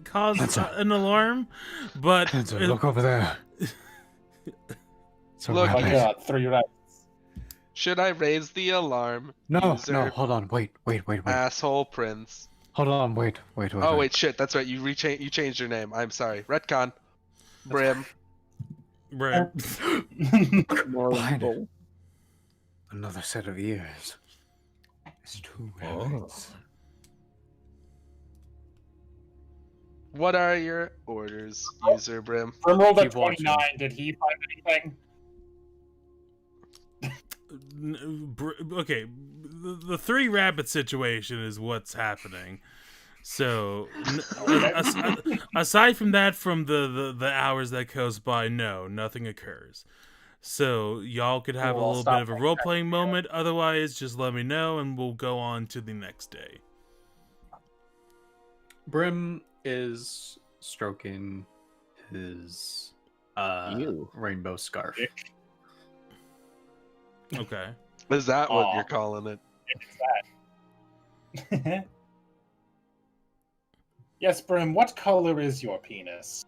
cause an alarm, but Fencer, look over there. It's a Look, Oh my rabbit. god, 3 rabbits. Should I raise the alarm? No, User no, hold on, wait. Asshole Prince. Hold on, wait. Oh wait, shit. That's right. You changed your name. I'm sorry. Retcon. Brim. Right. Behind it. Another set of ears. It's 2 rabbits. What are your orders, User Brim? Brim rolled a Keep watching. 29. Did he find anything? Okay, the 3 rabbit situation is what's happening. So, aside from that, from the hours that goes by, no, nothing occurs. So, y'all could have Cool, a I'll little stop bit of a right role-playing moment. Otherwise, just let me know, and we'll go on to the next day. Brim is stroking his rainbow scarf. Okay. Is that what Aw. you're calling it? It's that. Yes, Brim, what color is your penis?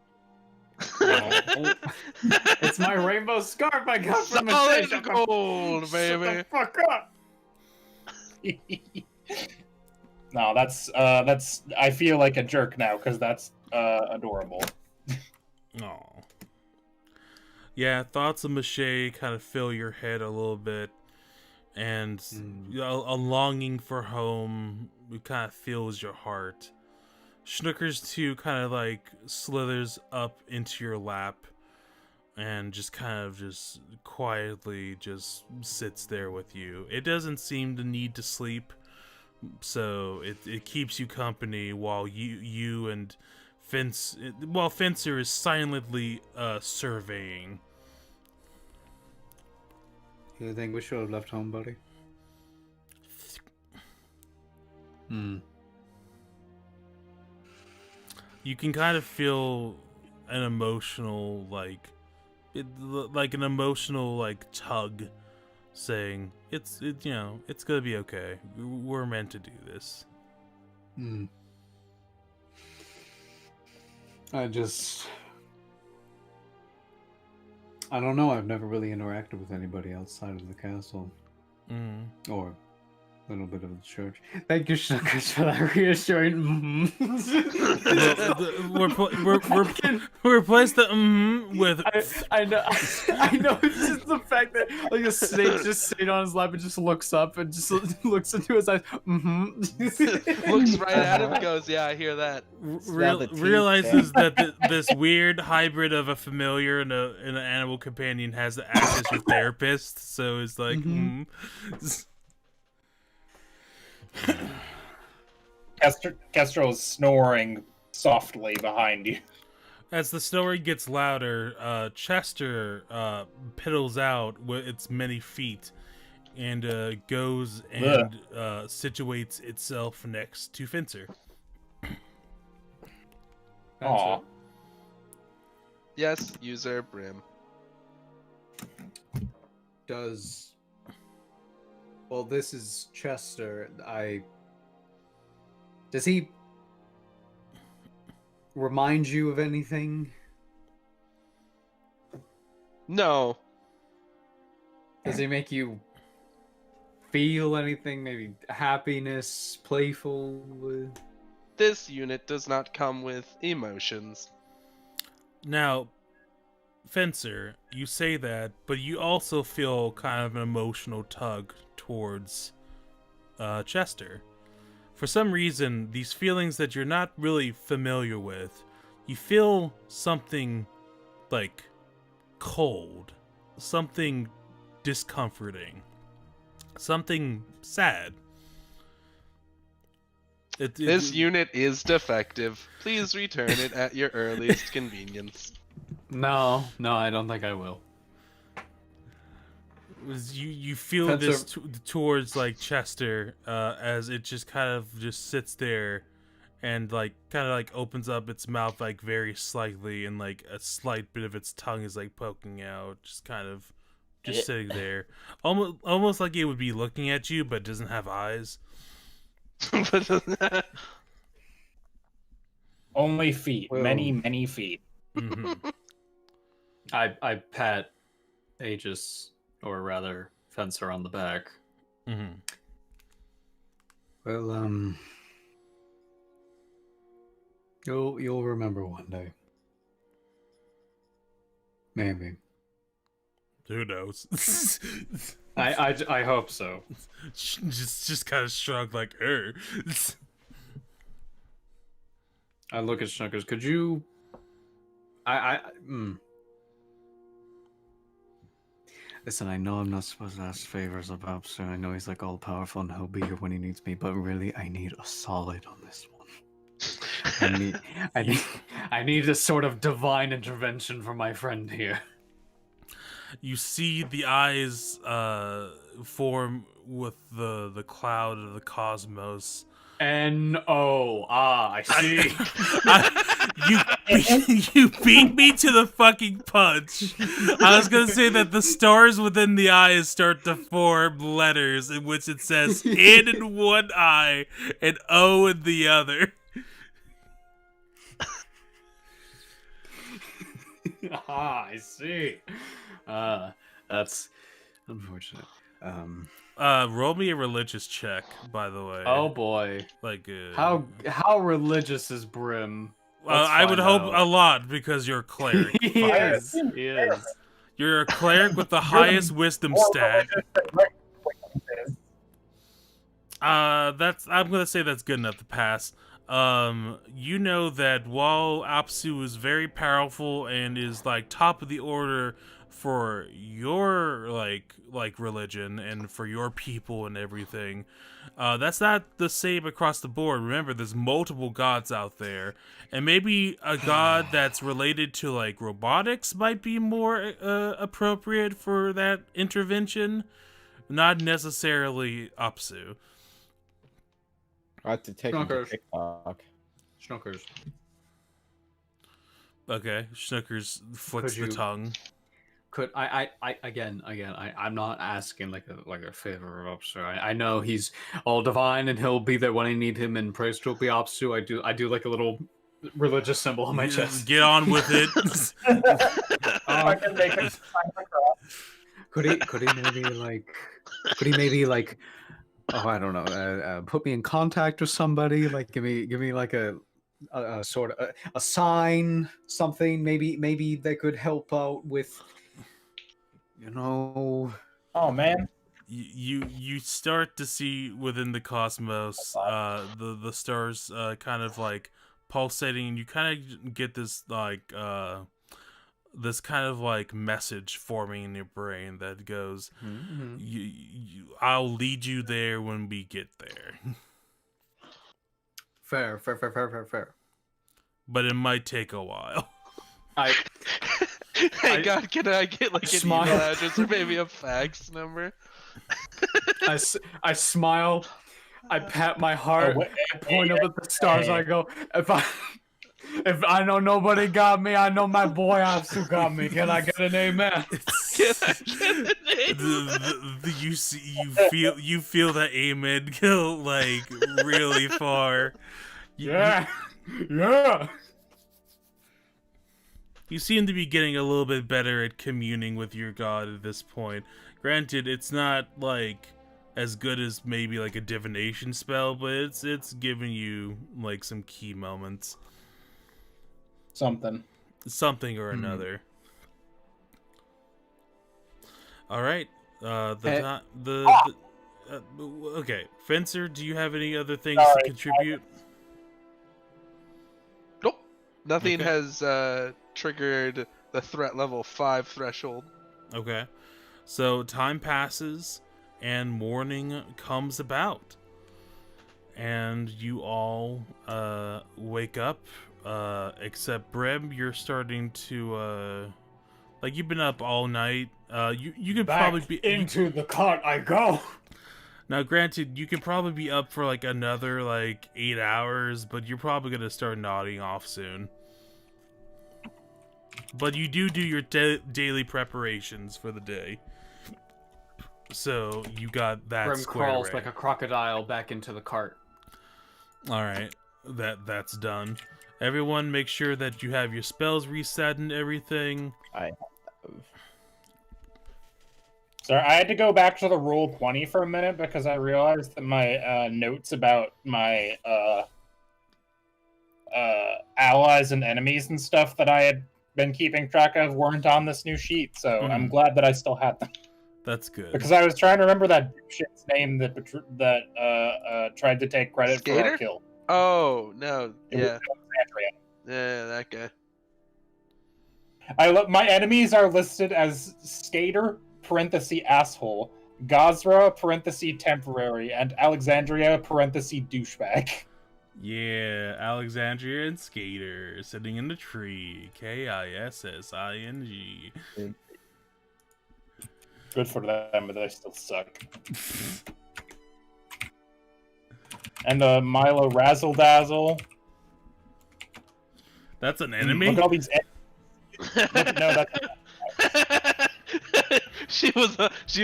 It's my rainbow scarf I got from the Solid station. gold, Shut baby. the fuck up. No, that's I feel like a jerk now because that's adorable. Oh. Yeah, thoughts of Mache kind of fill your head a little bit, and a longing for home kind of fills your heart. Schnookers too kind of like slithers up into your lap and just kind of just quietly just sits there with you. It doesn't seem to need to sleep, so it keeps you company while you and Fencer is silently surveying. Do you think we should have left home, buddy? You can kind of feel an emotional, like an emotional, like, tug saying, it's gonna be okay. We're meant to do this. I don't know. I've never really interacted with anybody outside of the castle. Or a little bit of the church. Thank you, Shuckers, for that reassuring. We're replaced the with. I know. I know. It's just the fact that like a snake just sitting on his lap and just looks up and just looks into his eyes. Looks right at him and goes, "Yeah, I hear that." Realizes that this weird hybrid of a familiar and an animal companion has to act as your therapist. So it's like. Kestrel is snoring softly behind you. As the snoring gets louder, Chester piddles out with its many feet and goes and situates itself next to Fencer. Aw. Yes, user Brim. Well, this is Chester. Does he remind you of anything? No. Does he make you feel anything? Maybe happiness, playful? This unit does not come with emotions. Now, Fencer, you say that, but you also feel kind of an emotional tug towards Chester. For some reason, these feelings that you're not really familiar with, you feel something like cold, something discomforting, something sad. This unit is defective. Please return it at your earliest convenience. No, I don't think I will. You feel this towards like Chester as it just kind of just sits there and like kind of like opens up its mouth like very slightly and like a slight bit of its tongue is like poking out, just kind of just sitting there, almost like it would be looking at you but doesn't have eyes. Only feet, many feet. I pat Aegis, or rather Fencer, on the back. Well, you'll remember one day. Maybe. Who knows? I hope so. just kind of shrug like, I look at Snuckers. Could you? Listen, I know I'm not supposed to ask favors of Bobster. I know he's like all powerful and he'll be here when he needs me, but really, I need a solid on this one. I need a sort of divine intervention from my friend here. You see the eyes form with the cloud of the cosmos. I see. You beat me to the fucking punch. I was gonna say that the stars within the eyes start to form letters in which it says N in one eye and O in the other. I see. That's unfortunate. Roll me a religious check, by the way. Oh boy. Like how religious is Brim? I would hope a lot because you're a cleric. He is. You're a cleric with the highest wisdom stat. I'm gonna say that's good enough to pass. You know that while Apsu is very powerful and is like top of the order for your like religion and for your people and everything, that's not the same across the board. Remember, there's multiple gods out there, and maybe a god that's related to like robotics might be more appropriate for that intervention, not necessarily Apsu. I have to take him to TikTok. Schnuckers. Okay, Schnuckers flicks the tongue. Could I'm not asking like a favor of Apsu. I know he's all divine and he'll be there when I need him, and praise to be Apsu. I do like a little religious symbol on my chest. Get on with it. I can make it. Could he maybe like oh, I don't know, put me in contact with somebody, like give me like a sort of a sign, something, maybe they could help out with, you know. Oh man, you start to see within the cosmos the stars kind of like pulsating, and you kind of get this like this kind of like message forming in your brain that goes, I'll lead you there when we get there. Fair. But it might take a while. Hey God, can I get like an email address or maybe a fax number? I smile, I pat my heart, I point up at the stars, I go, if I know nobody got me, I know my boy Apsu got me. Can I get an amen? Can I get an amen? You feel that amen go like really far. Yeah. You seem to be getting a little bit better at communing with your god at this point. Granted, it's not like as good as maybe like a divination spell, but it's giving you like some key moments. Something or another. All right. Okay, Fencer, do you have any other things to contribute? Nope. Nothing has triggered the threat level 5 threshold. Okay. So time passes and morning comes about. And you all wake up, except Brim, you're starting to like you've been up all night. You could probably be into the cart I go. Now, granted, you could probably be up for like another like 8 hours, but you're probably gonna start nodding off soon. But you do your daily preparations for the day, so you got that. Brim squared crawls away. like a crocodile back into the cart. All right, that's done. Everyone, make sure that you have your spells reset and everything. Sorry, I had to go back to the Roll20 for a minute because I realized that my notes about my allies and enemies and stuff that I had been keeping track of weren't on this new sheet, so I'm glad that I still had them. That's good. Because I was trying to remember that shit's name that tried to take credit for our kill. Oh, no. Yeah, that guy. My enemies are listed as Skater, (asshole), Gazra, (temporary), and Alexandria, (douchebag). Yeah, Alexandria and Skater sitting in the tree. KISSING. Good for them, but they still suck. And Milo Razzle Dazzle. That's an enemy? Look at all these no, that's She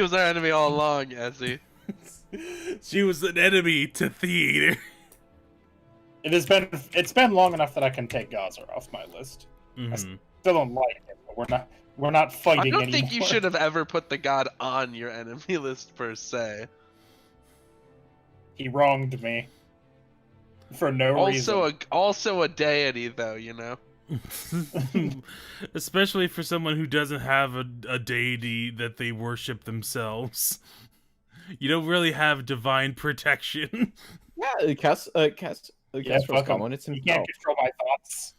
was our enemy all along, Essie. She was an enemy to theater. It's been long enough that I can take Gaza off my list. I still don't like it, but we're not fighting anymore. I don't think you should have ever put the god on your enemy list per se. He wronged me for no reason. Also a deity, though, you know. Especially for someone who doesn't have a deity that they worship themselves. You don't really have divine protection. Yeah, Cast fuck him. It's you can't control my thoughts.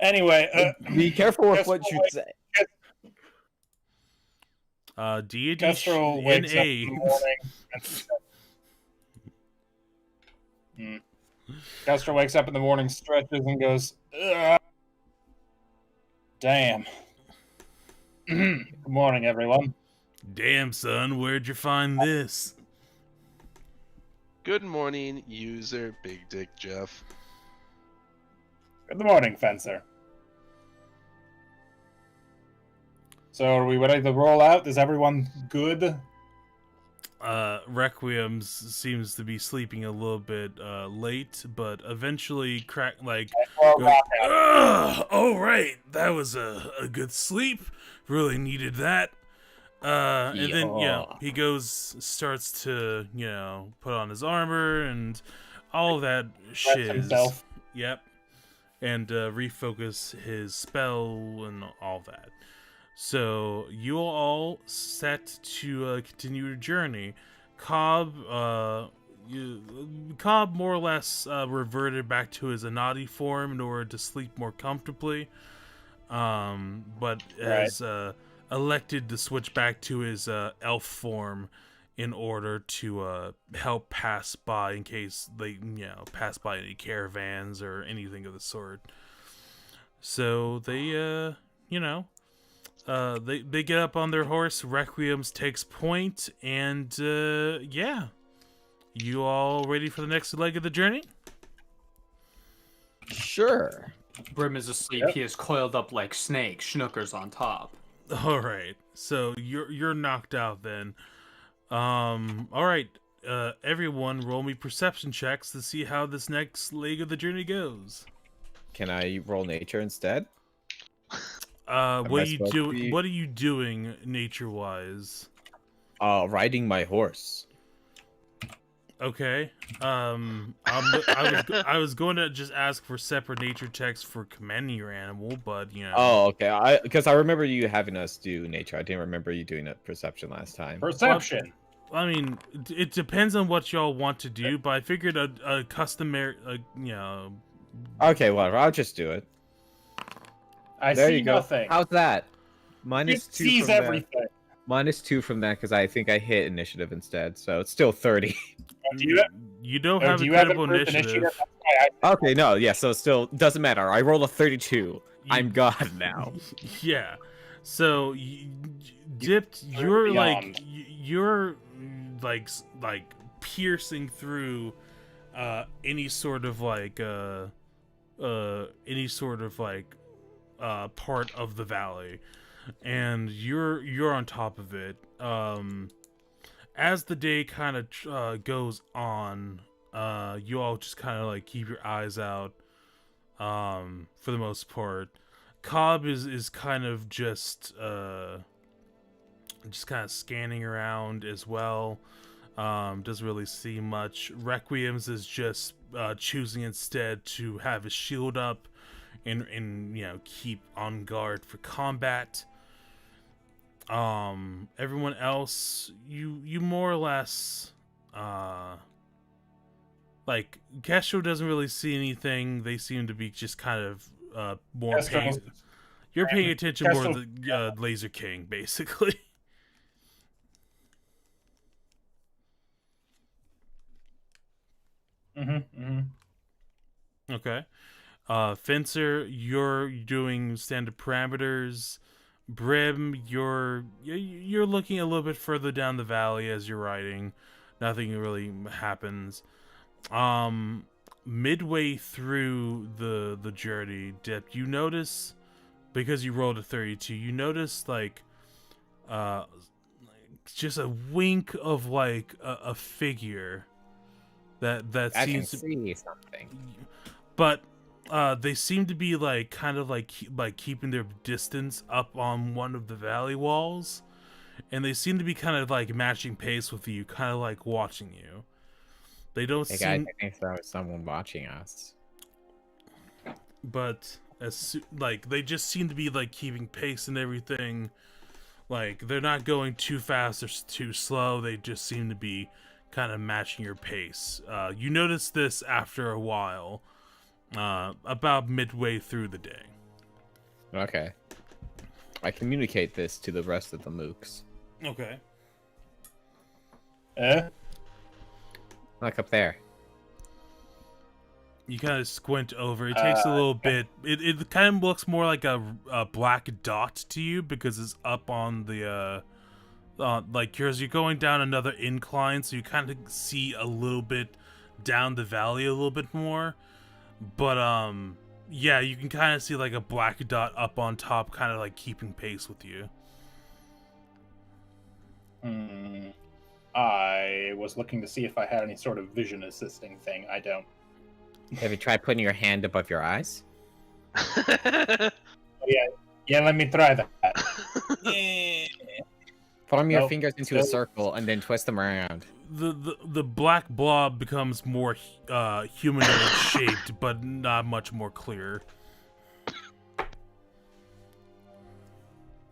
Anyway, Be careful with what you Kestrel say. Deity Kestrel wakes up in NA. the morning. Kestrel wakes up in the morning, stretches, and goes, "Ugh. Damn. Good morning, everyone. Damn, son, where'd you find this? Good morning, user Big Dick Jeff. Good morning, Fencer. So, are we ready to roll out? Is everyone good? Requiem seems to be sleeping a little bit late, but eventually oh right, that was a good sleep. Really needed that. And then he starts to put on his armor and all that shiz. Himself. Yep, and refocus his spell and all that. So you are all set to continue your journey. Cobb more or less reverted back to his Anati form in order to sleep more comfortably, but has elected to switch back to his elf form in order to help pass by in case they pass by any caravans or anything of the sort. So they they get up on their horse. Requiems takes point, and you all ready for the next leg of the journey? Sure. Brim is asleep. He is coiled up like snake. Schnooker's on top. All right, so you're knocked out then. All right, everyone, roll me perception checks to see how this next leg of the journey goes. Can I roll nature instead? What are you doing nature-wise? Riding my horse. Okay. I was going to just ask for separate nature checks for commanding your animal, but Oh, okay. Because I remember you having us do nature. I didn't remember you doing a perception last time. Perception. Well, I mean, it depends on what y'all want to do, but I figured a customary, Okay, whatever. I'll just do it. I There see you go. nothing. How's that? He -2 sees from everything. that. -2 from that because I think I hit initiative instead, so it's still 30. You don't have incredible initiative. That's why Okay, no, yeah, so it still doesn't matter. I rolled a 32. I'm God now. Yeah. So, Dipped, you're beyond. you're like piercing through any sort of part of the valley, and you're on top of it. As the day kind of goes on, you all just kind of keep your eyes out for the most part. Cobb is kind of just kind of scanning around as well. Doesn't really see much. Requiems is just choosing instead to have his shield up and keep on guard for combat. Everyone else, you more or less Castro doesn't really see anything. They seem to be just kind of more paying. You're paying attention more to the Laser King, basically. Okay. Fencer, you're doing standard parameters. Brim, you're looking a little bit further down the valley as you're riding. Nothing really happens. Midway through the journey, Dip, you notice, because you rolled a 32, you notice just a wink of a figure that I seems can see something. But they seem to be keeping their distance up on one of the valley walls, and they seem to be kind of matching pace with you, kind of watching you. They don't Hey seem, guys, I think there was someone watching us. but they just seem to be keeping pace and everything. They're not going too fast or too slow. They just seem to be kind of matching your pace. You notice this after a while, about midway through the day. Okay. I communicate this to the rest of the mooks. Okay. Look up there. You kind of squint over. It takes a little bit. It kind of looks more like a black dot to you because it's up on the like you're going down another incline, so you kind of see a little bit down the valley a little bit more. But yeah, you can kind of see like a black dot up on top, kind of like keeping pace with you. I was looking to see if I had any sort of vision assisting thing. I don't. Have you tried putting your hand above your eyes? Yeah, let me try that. Form your fingers into a circle and then twist them around. The black blob becomes more humanoid shaped, but not much more clear.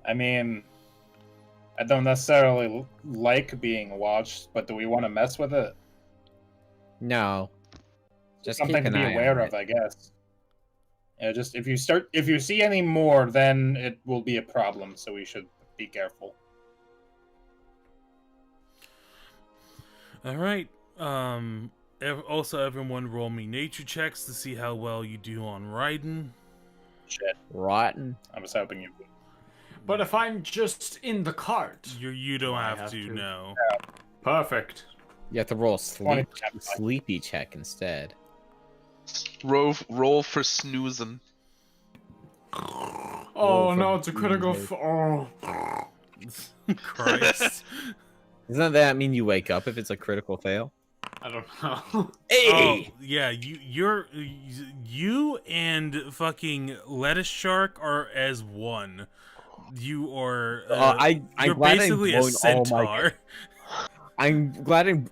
I mean, I don't necessarily like being watched, but do we want to mess with it? No. Just Something keep to an be eye aware on of, I guess. Yeah, just if you see any more, then it will be a problem. So we should be careful. All right. Also, everyone, roll me nature checks to see how well you do on riding. Shit, Rotten. I was hoping you would. But if I'm just in the cart, You don't I have have to. to. No. perfect. You have to roll a 20%. sleepy check instead. Roll for snoozing. Oh for no, it's a critical. music. Christ. Doesn't that mean you wake up if it's a critical fail? I don't know. Oh yeah, you and fucking lettuce shark are as one. You are. I'm you're glad basically I'm a blowing all my. centaur. I'm glad I'm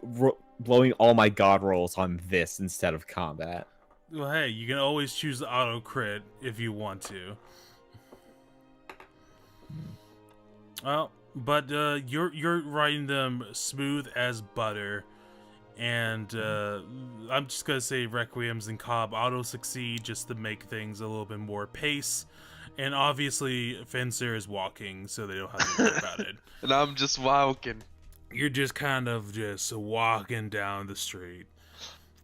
blowing all my god rolls on this instead of combat. Well, hey, you can always choose the auto crit if you want to. Well, but you're riding them smooth as butter, and I'm just gonna say Requiems and Cobb auto succeed just to make things a little bit more pace, and obviously Fencer is walking, so they don't have to worry about it. And I'm just walking. You're just kind of just walking down the street,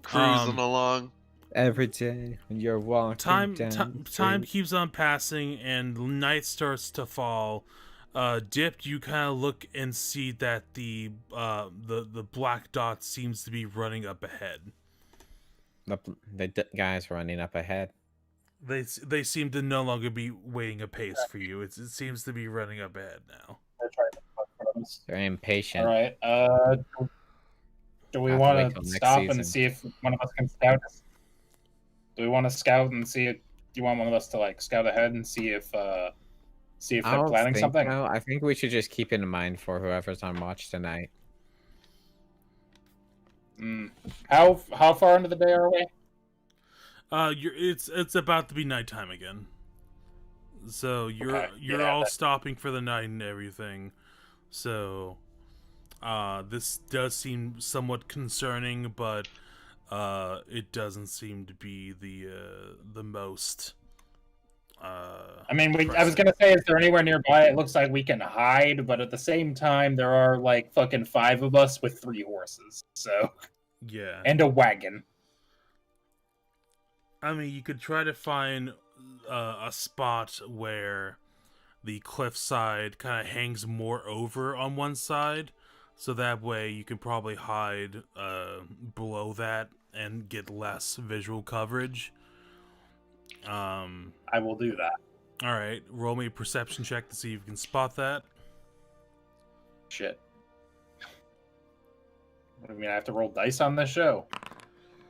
Cruising along. Every day when you're walking Time down time keeps on passing, and night starts to fall. Dipped, you kind of look and see that the black dot seems to be running up ahead. The guy's running up ahead. They seem to no longer be waiting a pace for you. It seems to be running up ahead now. They're impatient. All right. Do we Have to wait want till to next stop season. and see if one of us can scout? Do we want to scout and see if? Do you want one of us to like scout ahead and see if I they're don't planning think something? so. I think we should just keep it in mind for whoever's on watch tonight. How far into the day are we? It's about to be nighttime again. So you're Okay, you're yeah, all stopping for the night and everything. So this does seem somewhat concerning, but it doesn't seem to be the most I mean, I was gonna say, is there anywhere nearby? It looks like we can hide, but at the same time, there are like fucking 5 of us with 3 horses, so yeah. and a wagon. I mean, you could try to find a spot where the cliffside kind of hangs more over on one side, so that way you can probably hide below that and get less visual coverage. I will do that. All right, roll me a perception check to see if you can spot that. Shit. What do you mean? I have to roll dice on this show?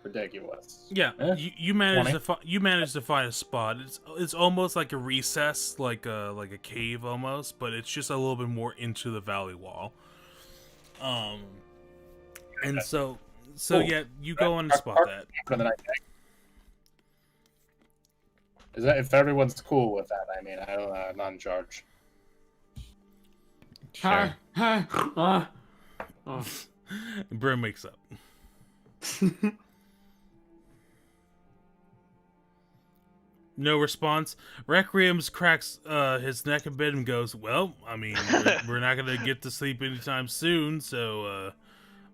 Ridiculous. Yeah, Eh? you managed 20? you managed to find a spot. It's almost like a recess, like a cave almost, but it's just a little bit more into the valley wall. And so Cool. yeah, you go on and spot that. For the night. Is that if everyone's cool with that? I mean, I don't know. I'm not in charge. Sure. Brim wakes up. No response. Requiem's cracks his neck a bit and goes, well, I mean, we're not going to get to sleep anytime soon, so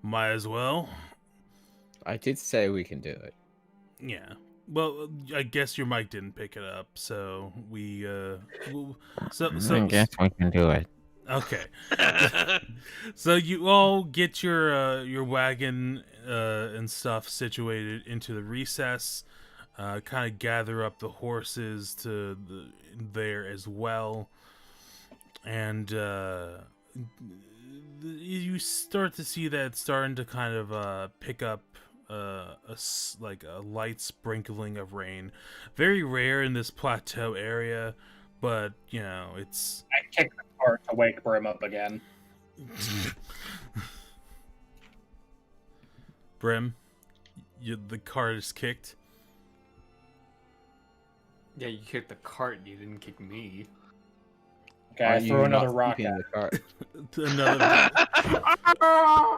might as well. I did say we can do it. Yeah. Well, I guess your mic didn't pick it up, so we I guess we can do it. Okay. So you all get your wagon and stuff situated into the recess. Kind of gather up the horses there as well, and you start to see that it's starting to kind of pick up a light sprinkling of rain. Very rare in this plateau area, but you know it's. I kick the cart to wake Brim up again. Brim, the cart is kicked. Yeah, you kicked the cart, you didn't kick me. Okay, I throw another rock at the cart?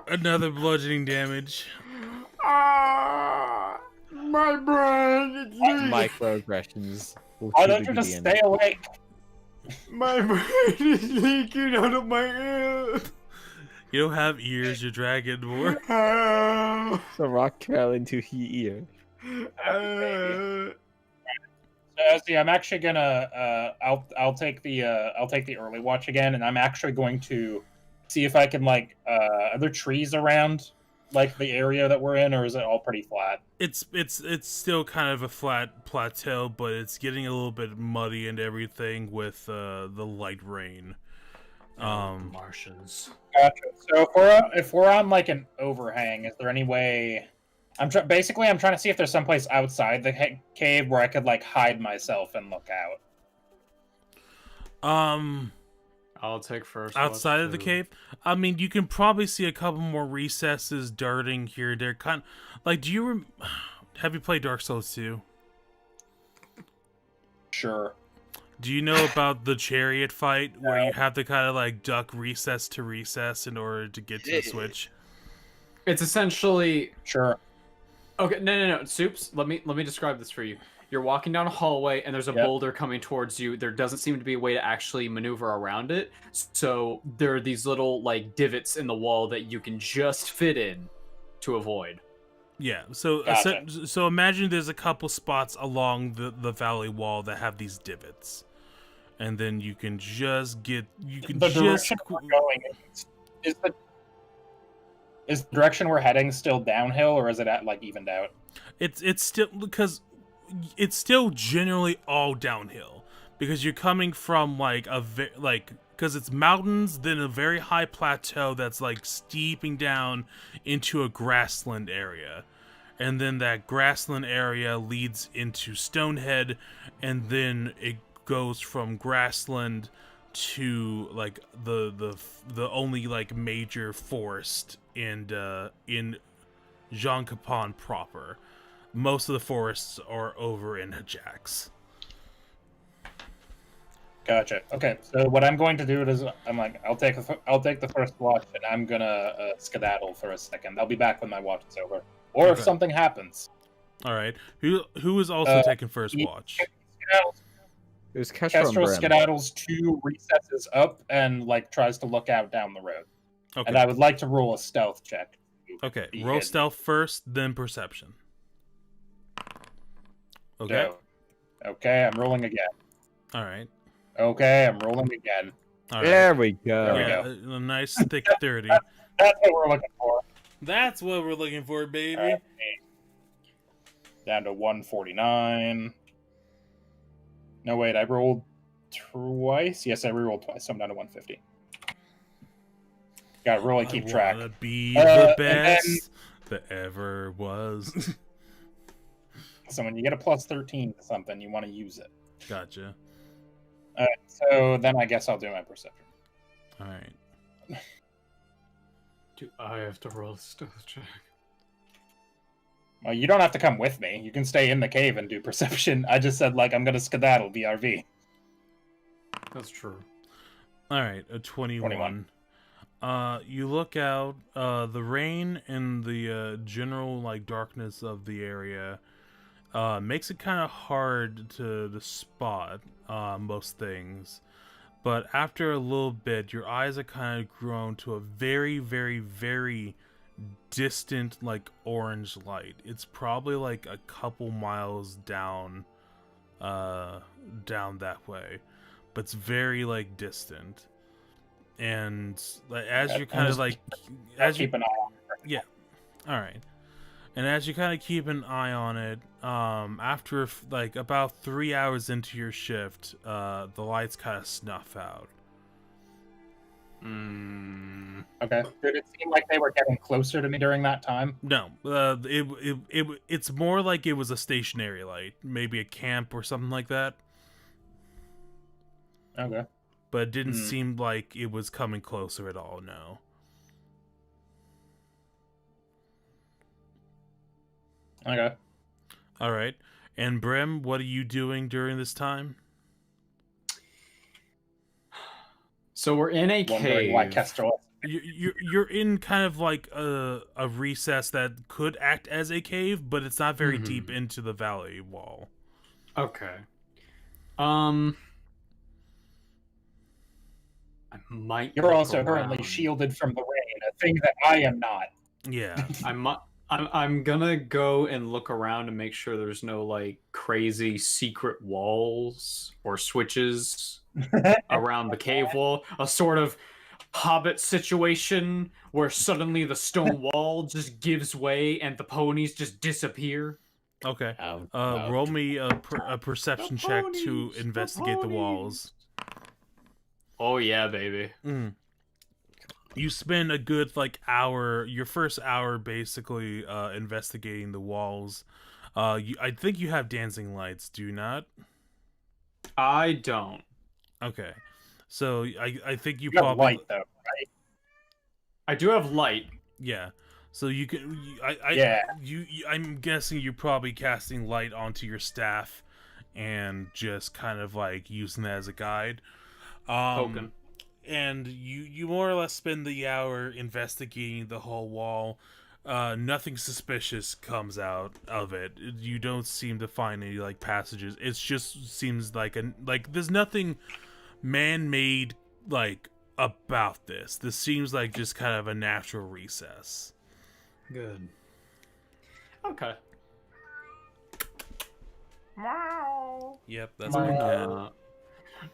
Another bludgeoning damage. My brain! Microaggressions. Why don't you just stay awake? My brain is leaking out of my ear! You don't have ears, you're dragging more. The rock fell into his ear. See, I'm actually gonna I'll take the early watch again, and I'm actually going to see if I can are there trees around like the area that we're in, or is it all pretty flat? It's still kind of a flat plateau, but it's getting a little bit muddy and everything with the light rain. Martians. Gotcha. So if we're on like an overhang, is there any way? I'm trying to see if there's someplace outside the cave where I could like hide myself and look out. I'll take first. Outside of the cave, I mean, you can probably see a couple more recesses darting here. They're kind of, like, have you played Dark Souls 2? Sure. Do you know about the chariot fight where you have to kind of like duck recess to recess in order to get to the switch? It's essentially sure. Okay, no. Soups, let me describe this for you. You're walking down a hallway and there's a boulder coming towards you. There doesn't seem to be a way to actually maneuver around it. So there are these little like divots in the wall that you can just fit in to avoid. Yeah, so Gotcha. So imagine there's a couple spots along the valley wall that have these divots. And then you can just get the direction we're going is the direction we're heading still downhill, or is it at like evened out? It's still because it's still generally all downhill because you're coming from like because it's mountains, then a very high plateau that's like steeping down into a grassland area, and then that grassland area leads into Stonehead, and then it goes from grassland to like the only like major forest in Jean Capon proper. Most of the forests are over in Hajax. Gotcha. Okay, so what I'm going to do is I'll take the first watch, and I'm gonna skedaddle for a second. I'll be back when my watch is over, or if something happens. All right. Who is also taking first watch? It was Kestrel skedaddles 2 recesses up and like tries to look out down the road. Okay. And I would like to roll a stealth check. Okay, roll stealth first, then perception. Okay. So, okay, I'm rolling again. All right. Okay, I'm rolling again. All right. There we go. There we go. A nice thick 30. That's what we're looking for. That's what we're looking for, baby. Right. Down to 149. No, wait, I rolled twice? Yes, I re-rolled twice, so I'm down to 150. Gotta really keep track. I wanna be the best that ever was. So when you get a plus 13 to something, you want to use it. Gotcha. Alright, so then I guess I'll do my perception. Alright. Do I have to roll a stealth check? Well, you don't have to come with me. You can stay in the cave and do perception. I just said, like, I'm gonna skedaddle BRV. That's true. Alright, a 21. You look out, the rain and the general, like, darkness of the area makes it kind of hard to spot most things. But after a little bit, your eyes are kind of grown to a very, very, very distant, like, orange light. It's probably like a couple miles down that way, but it's very, like, distant. And like, as you're kind of like, as you keep an eye on it. yeah, all right. And as you kind of keep an eye on it, after like about 3 hours into your shift, the lights kind of snuff out. Okay. Did it seem like they were getting closer to me during that time? No, it's more like it was a stationary light, maybe a camp or something like that. Okay. But it didn't seem like it was coming closer at all. No. Okay. All right. And Brim, what are you doing during this time? So we're in a Wondering why cave. Kestrel. You're in kind of like a recess that could act as a cave, but it's not very deep into the valley wall. Okay. I might. You're look also currently around. shielded from the rain, a thing that I am not. Yeah. I'm gonna go and look around and make sure there's no like crazy secret walls or switches around the cave wall. A sort of Hobbit situation where suddenly the stone wall just gives way and the ponies just disappear. Okay. Roll me a perception check to investigate the walls. Oh yeah, baby. You spend a good like hour, your first hour basically investigating the walls. I think you have dancing lights, do you not? I don't. Okay. So I think you You have probably light though, right? I do have light. Yeah. So you can Yeah. I'm guessing you're probably casting light onto your staff and just kind of like using that as a guide. Poking. And you more or less spend the hour investigating the whole wall. Nothing suspicious comes out of it. You don't seem to find any like passages. It just seems like there's nothing man-made like about this. This seems like just kind of a natural recess. Good. Okay. Yep, that's what we get.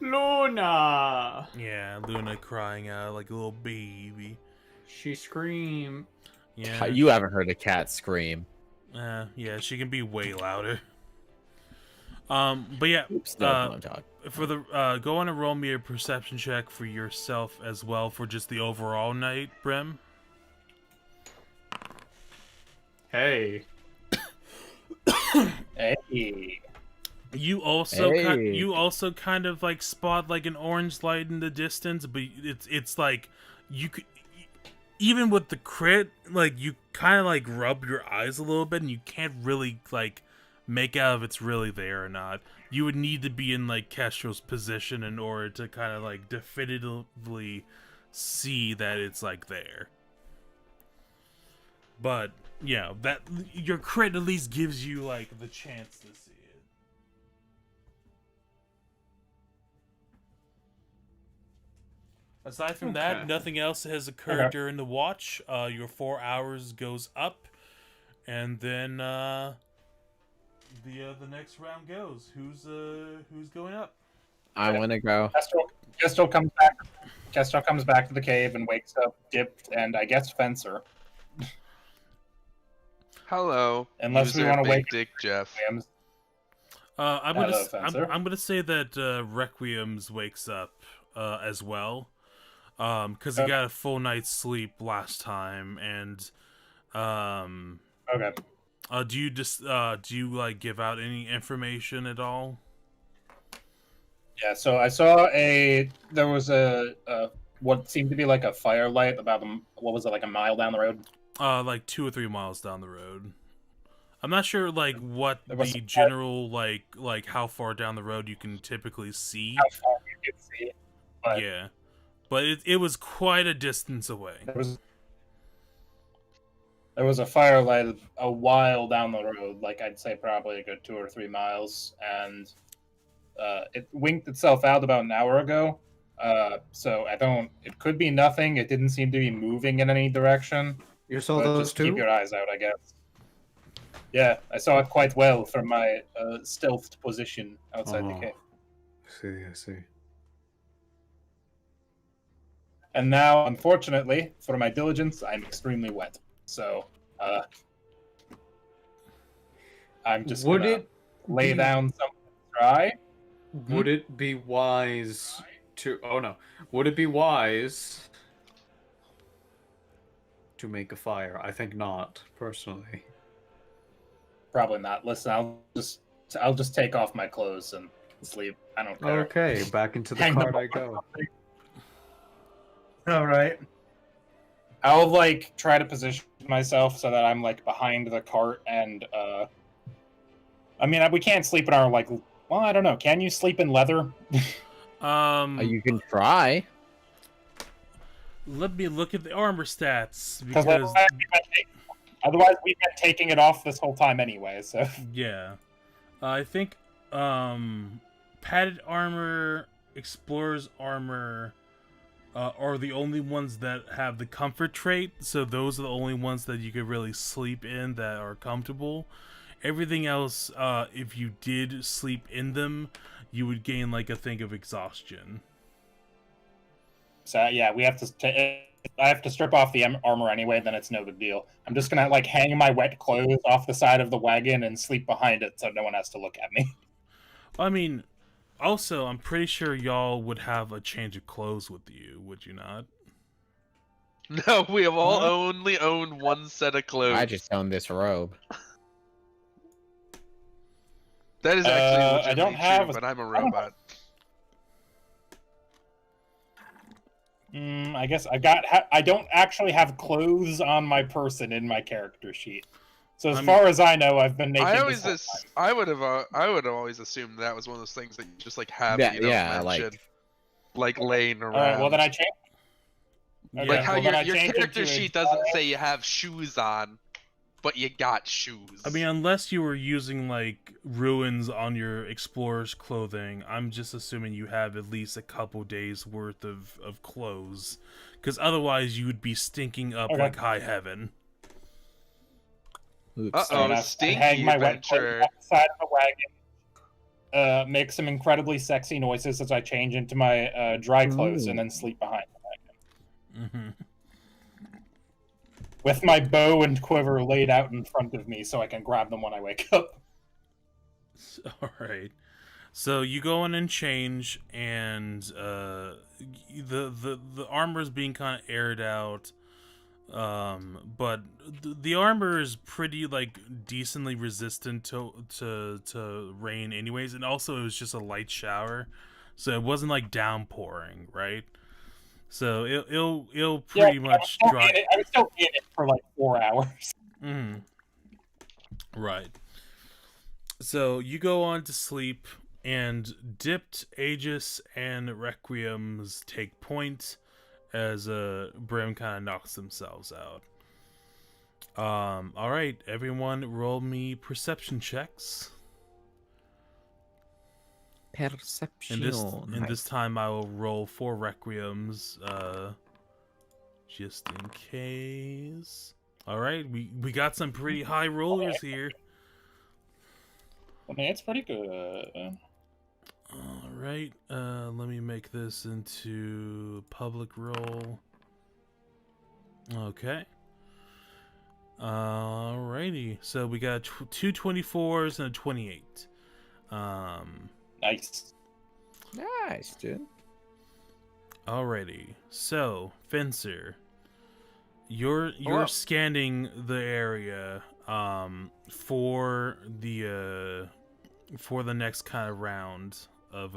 Luna. Yeah, Luna crying out like a little baby. She screamed. Yeah, You haven't heard a cat scream. yeah, she can be way louder. But yeah, Oops, no, no, dog. for the go on and roll me a perception check for yourself as well for just the overall night, Brim. Hey. Hey. You also Hey. you also kind of like spot like an orange light in the distance, but it's like you could even with the crit, like you kind of like rub your eyes a little bit and you can't really like make out if it's really there or not. You would need to be in like Kestrel's position in order to kind of like definitively see that it's like there. But yeah, that your crit at least gives you like the chance to see it. Aside from that, nothing else has occurred during the watch. Your 4 hours goes up, and then the next round goes. Who's going up? I want to go. Kestrel comes back. Kestrel comes back to the cave and wakes up Dipped and I guess Fencer. Hello. Unless we user wanna Big wake- Dick Jeff. Williams. I'm Hello, Fencer. gonna say that Requiem's wakes up as well, because he got a full night's sleep last time, and Okay. do you like give out any information at all? Yeah, so I saw there was a what seemed to be like a firelight about what was it, like a mile down the road? Like 2 or 3 miles down the road. I'm not sure like what There was the some- general like how far down the road you can typically see. How far you could see. But Yeah, but it was quite a distance away. there was There was a fire light a while down the road, like I'd say probably a good 2 or 3 miles, and it winked itself out about an hour ago. So I don't. It could be nothing. It didn't seem to be moving in any direction. You saw But those just keep two? your eyes out, I guess. Yeah, I saw it quite well from my stealthed position outside the Oh. cave. I see. And now, unfortunately, for my diligence, I'm extremely wet. So, I'm just Would gonna it lay be- down something dry. Would it be wise to... Oh no. Would it be wise to make a fire? I think not, personally. Probably not. Listen, I'll just take off my clothes and sleep. I don't care. Okay, back into the Hang cart them I up or go. something. All right. I'll like try to position myself so that I'm like behind the cart and I mean we can't sleep in our like well I don't know. Can you sleep in leather? You can try. Let me look at the armor stats Because because otherwise we've been taking it off this whole time anyway. So yeah, I think padded armor, explorer's armor are the only ones that have the comfort trait. So those are the only ones that you could really sleep in that are comfortable. Everything else, if you did sleep in them, you would gain like a thing of exhaustion. So yeah, we have to. I have to strip off the armor anyway. Then it's no big deal. I'm just gonna like hang my wet clothes off the side of the wagon and sleep behind it, so no one has to look at me. I mean, also, I'm pretty sure y'all would have a change of clothes with you, would you not? No, we have all only owned one set of clothes. I just own this robe. That is actually I legitimately don't have true, a- but I'm a robot. I guess I don't actually have clothes on my person in my character sheet. So as far as I know, I've been naked. I this always, whole time. I would have always assumed that was one of those things that you just like have, Yeah, you don't yeah, mention, like laying around. All right. Well, then I change. Okay, like how well, then I your change character into a sheet doesn't say you have shoes on, but you got shoes. I mean, unless you were using like ruins on your explorer's clothing, I'm just assuming you have at least a couple days worth of clothes, because otherwise you would be stinking up Okay. like high heaven. Oops. Uh-oh, I stinky hang my wet clothes adventure. off the side of the wagon. Make some incredibly sexy noises as I change into my dry clothes and then sleep behind the wagon. With my bow and quiver laid out in front of me so I can grab them when I wake up. All right. So you go in and change, and the armor is being kind of aired out, but the armor is pretty like decently resistant to rain, anyways, and also it was just a light shower, so it wasn't like downpouring, right? So it'll pretty much dry. I was still in it for like 4 hours. Right. So you go on to sleep, and Dipped, Aegis, and Requiems take point as Brim kind of knocks themselves out. All right, everyone, roll me perception checks. Perception. And this time I will roll 4 Requiems, just in case. All right, we got some pretty high rollers here. I mean, it's pretty good. All right, let me make this into public roll. Okay. Alrighty, so we got 2 24s and a 28. Nice. Nice, dude. Alrighty, so Fencer, you're scanning the area for the next kind of round of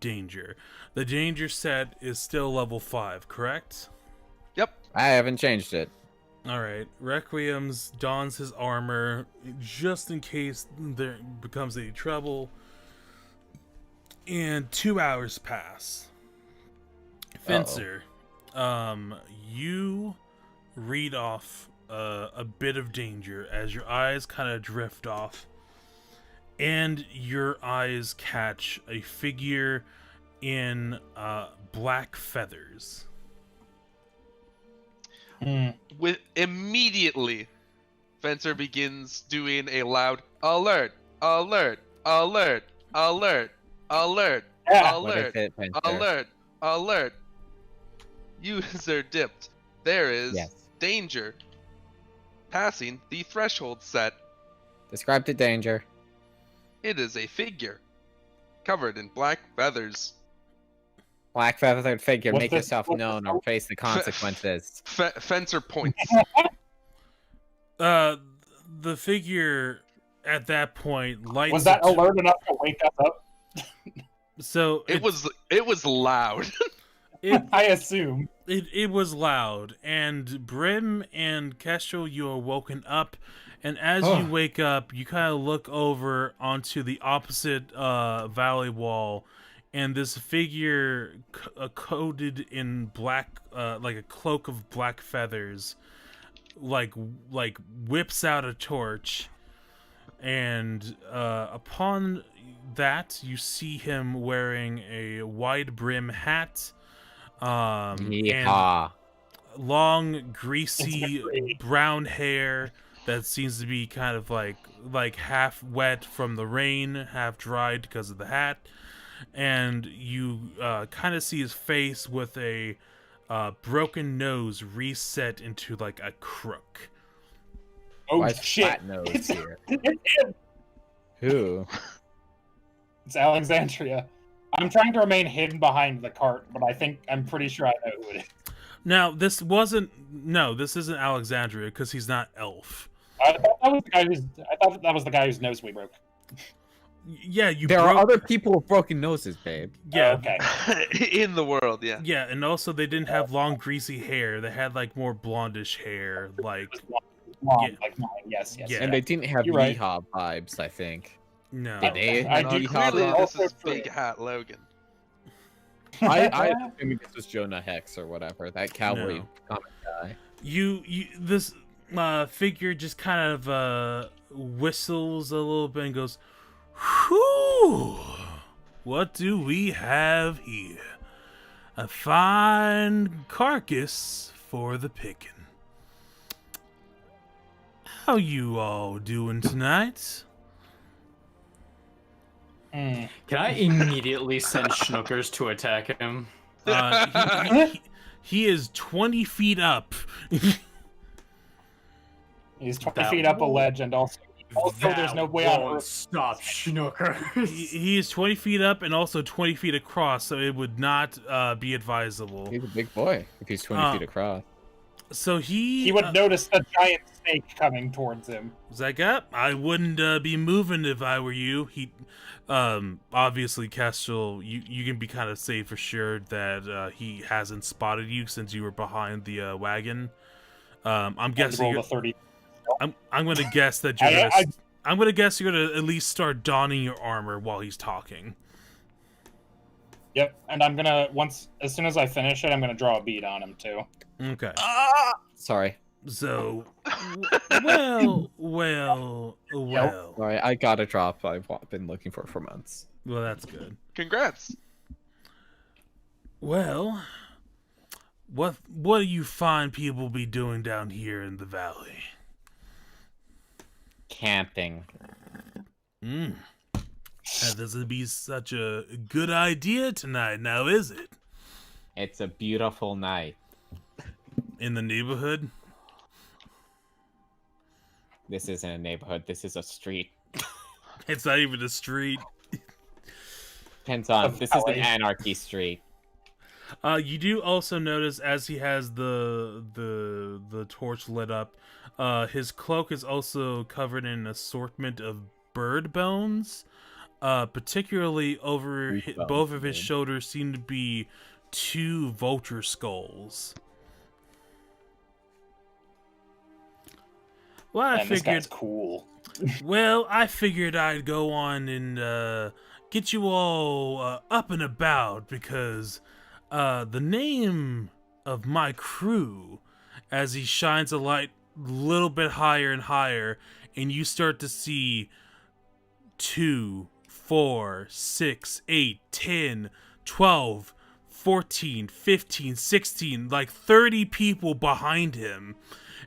danger. The danger set is still level 5, correct? Yep. I haven't changed it. Alright, Requiems dons his armor just in case there becomes any trouble. And 2 hours pass. Fencer, you read off a bit of danger as your eyes kind of drift off, and your eyes catch a figure in black feathers. With immediately, Fencer begins doing a loud alert, alert, alert, alert, alert, Yeah. What is alert, it, Fencer? alert, alert. User dipped. There is Yes. danger. Passing the threshold set. Describe the danger. It is a figure covered in black feathers. Black feathered figure, What's make this- yourself what's known this- or face the consequences. Fencer points. The figure at that point lights. Was that alert enough to wake us up? So It was loud. I assume. It was loud, and Brim and Kestrel, you are woken up, and as you wake up, you kind of look over onto the opposite valley wall, and this figure coated in black, like a cloak of black feathers, like whips out a torch, and upon that, you see him wearing a wide brim hat. And Yeehaw. long, greasy It's brown hair that seems to be kind of like half wet from the rain, half dried because of the hat. And you kind of see his face with a broken nose reset into like a crook. Oh Why is shit! Flat Nose It's, here? it's him. Who? It's Alexandria. I'm trying to remain hidden behind the cart, but I'm pretty sure I know who it is. Now, this isn't Alexandria because he's not elf. I thought that was the guy whose nose we broke. Yeah, There are other people with broken noses, babe. Yeah, Oh, okay. In the world, yeah. yeah, and also they didn't have long, greasy hair. They had like more blondish hair, like Long, Yeah. like mine. Yes. Yeah. And they didn't have You're right. yeehaw vibes, I think. no. Did they I have do yeehaw Clearly, vibes? this Also is true. Big Hat Logan. I assumed this was Jonah Hex or whatever, that cowboy No. comic guy. This figure just kind of whistles a little bit and goes, "Whew! What do we have here? A fine carcass for the picking. How you all doing tonight?" Hmm. Can I immediately send Schnookers to attack him? He is 20 feet up. He's 20 That feet up a won't- ledge, and also there's no way on won't earth. stop Schnookers. He is 20 feet up and also 20 feet across, so it would not be advisable. He's a big boy if he's 20 feet across. So He would notice a giant snake coming towards him. was like, I wouldn't be moving if I were you. He, obviously, Kestrel, you can be kind of safe assured that he hasn't spotted you since you were behind the wagon. I'm guessing. Roll a 30. I'm going to guess that you're. I'm going to guess you're going to at least start donning your armor while he's talking. Yep, and I'm gonna as soon as I finish it, I'm gonna draw a bead on him too. Okay. Sorry. So, well. Sorry, I got a drop I've been looking for months. Well, that's good. Congrats. Well, what do you find people be doing down here in the valley? Camping. That doesn't be such a good idea tonight, now is it? It's a beautiful night. In the neighborhood? This isn't a neighborhood, this is a street. It's not even a street. Depends on, this is an valley. anarchy street. You do also notice as he has the torch lit up, his cloak is also covered in an assortment of bird bones. Particularly over both of his shoulders seem to be 2 vulture skulls. Well, Man, this guy's cool. Well, I figured I'd go on and get you all up and about because the name of my crew, as he shines a light a little bit higher and higher, and you start to see 2, 4, 6, 8, 10, 12, 14, 15, 16, like 30 people behind him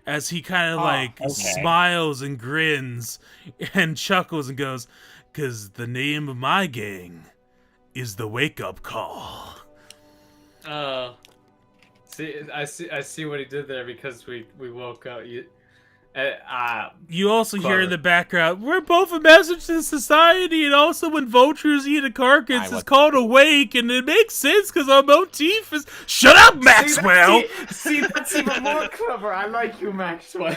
as he kind of smiles and grins and chuckles and goes, "'Cause the name of my gang is the Wake Up Call." I see what he did there because we woke up. You also hear in the background, "We're both a message to society, and also when vultures eat a carcass, it's called awake, and it makes sense because our motif is..." Shut up, Maxwell! See, that's even more clever. I like you, Maxwell.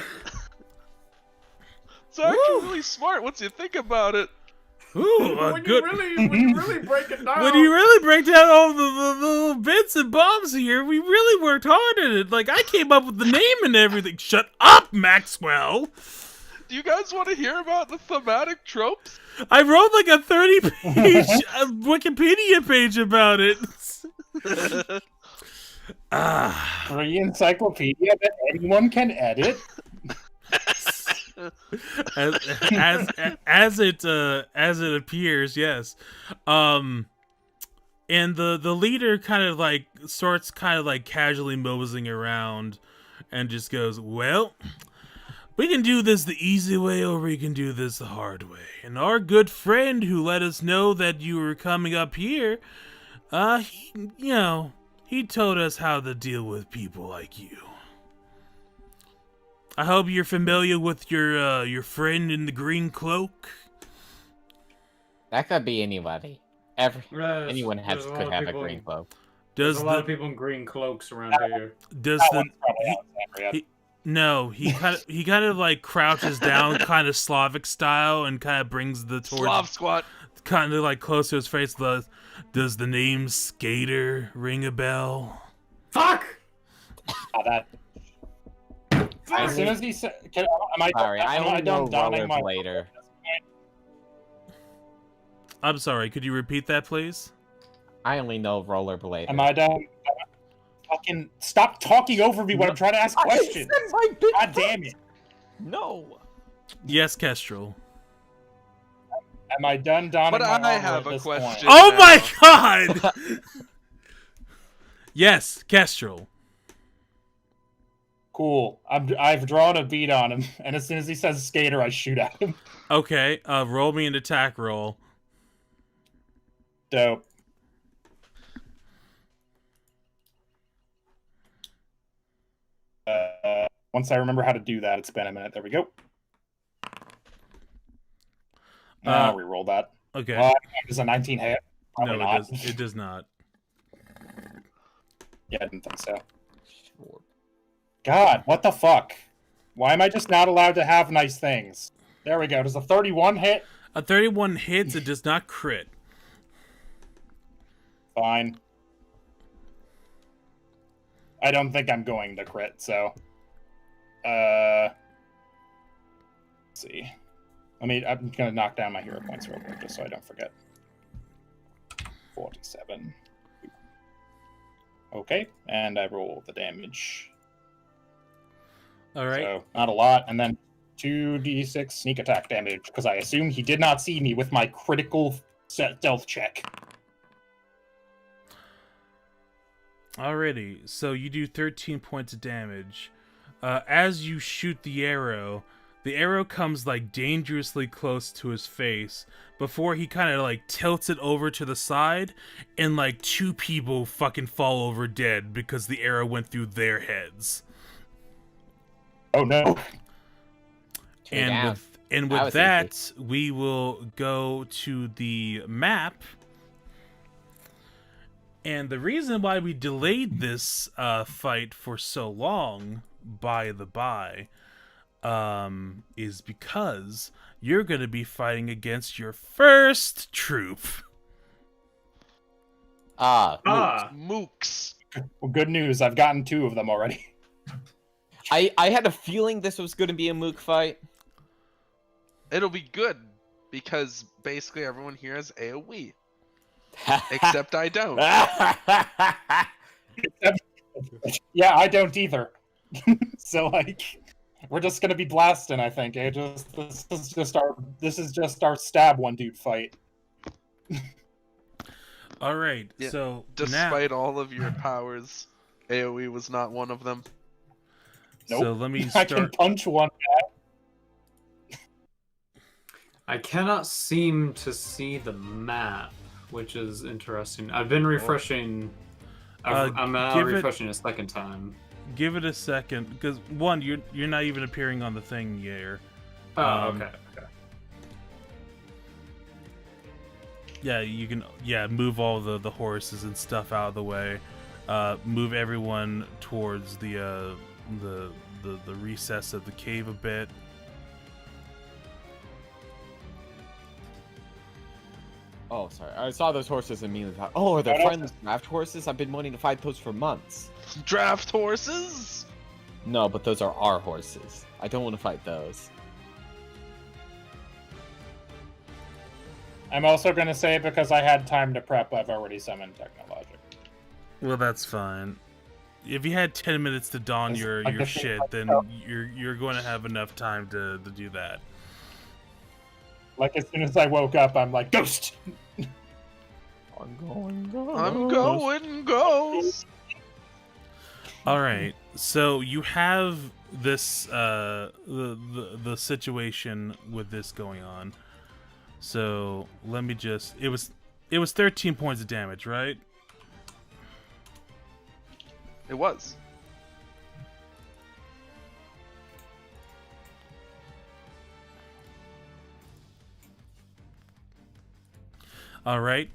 It's actually really smart once you think about it. Ooh, when you really break it down. When you really break down all the little bits and bobs here, we really worked hard at it. Like, I came up with the name and everything. Shut up, Maxwell! Do you guys want to hear about the thematic tropes? I wrote like a 30-page Wikipedia page about it. Free encyclopedia that anyone can edit. as it appears, yes. And the leader kind of like starts casually moseying around and just goes, "Well, we can do this the easy way or we can do this the hard way. And our good friend who let us know that you were coming up here, he told us how to deal with people like you. I hope you're familiar with your friend in the green cloak." That could be anybody. Anyone could have a green cloak. There's a lot of people in green cloaks around here. He kind of like crouches down, kind of Slavic style, and kind of brings the torch Slav squat. kind of like close to his face. Does the name Skater ring a bell? Fuck! As soon as he said, I don't know later. I'm sorry, could you repeat that, please? I only know rollerblader. Am I done? Fucking stop talking over me when I'm trying to ask questions. God damn it. No. Yes, Kestrel. Am I done donning But my armor I have at a this question. point? Oh my god! Yes, Kestrel. Cool. I've drawn a beat on him, and as soon as he says skater, I shoot at him. Okay, roll me an attack roll. Dope. Once I remember how to do that, it's been a minute. There we go. I'll re-roll that. Okay. Does a 19 hit? Probably No, not. it does not. Yeah, I didn't think so. God, what the fuck? Why am I just not allowed to have nice things? There we go. Does a 31 hit? A 31 hits, it does not crit. Fine. I don't think I'm going to crit, so... let's see. I'm gonna knock down my hero points real quick, just so I don't forget. 47. Okay, and I roll the damage. Alright. So, not a lot, and then 2d6 sneak attack damage, because I assume he did not see me with my critical stealth check. Alrighty, so you do 13 points of damage. As you shoot the arrow comes like dangerously close to his face before he kind of like tilts it over to the side, and like 2 people fucking fall over dead because the arrow went through their heads. Oh no. And with that, we will go to the map. And the reason why we delayed this fight for so long, by the by, is because you're going to be fighting against your first troop. Mooks. Well, good news. I've gotten 2 of them already. I had a feeling this was going to be a mook fight. It'll be good, because basically everyone here has AoE. Except I don't. Yeah, I don't either. So like, we're just gonna be blasting. I think. This is just our stab one dude fight. All right. Yeah, So despite all of your powers, AoE was not one of them. Nope. So let me I start. can punch one guy. I cannot seem to see the map, which is interesting. I've been refreshing. I'm refreshing a second time. Give it a second, because one, you're not even appearing on the thing here. Okay. Yeah, you can. Yeah, move all the horses and stuff out of the way. Move everyone towards the recess of the cave a bit. Oh, sorry. I saw those horses and immediately thought, oh, are they finally draft horses? I've been wanting to fight those for months. Draft horses? No, but those are our horses. I don't want to fight those. I'm also gonna say because I had time to prep, I've already summoned Technologic. Well, that's fine. If you had 10 minutes to don your shit, then you're going to have enough time to do that. Like as soon as I woke up, I'm like, ghost. I'm going ghost. All right. So you have this the situation with this going on. So let me just it was 13 points of damage, right? It was. All right.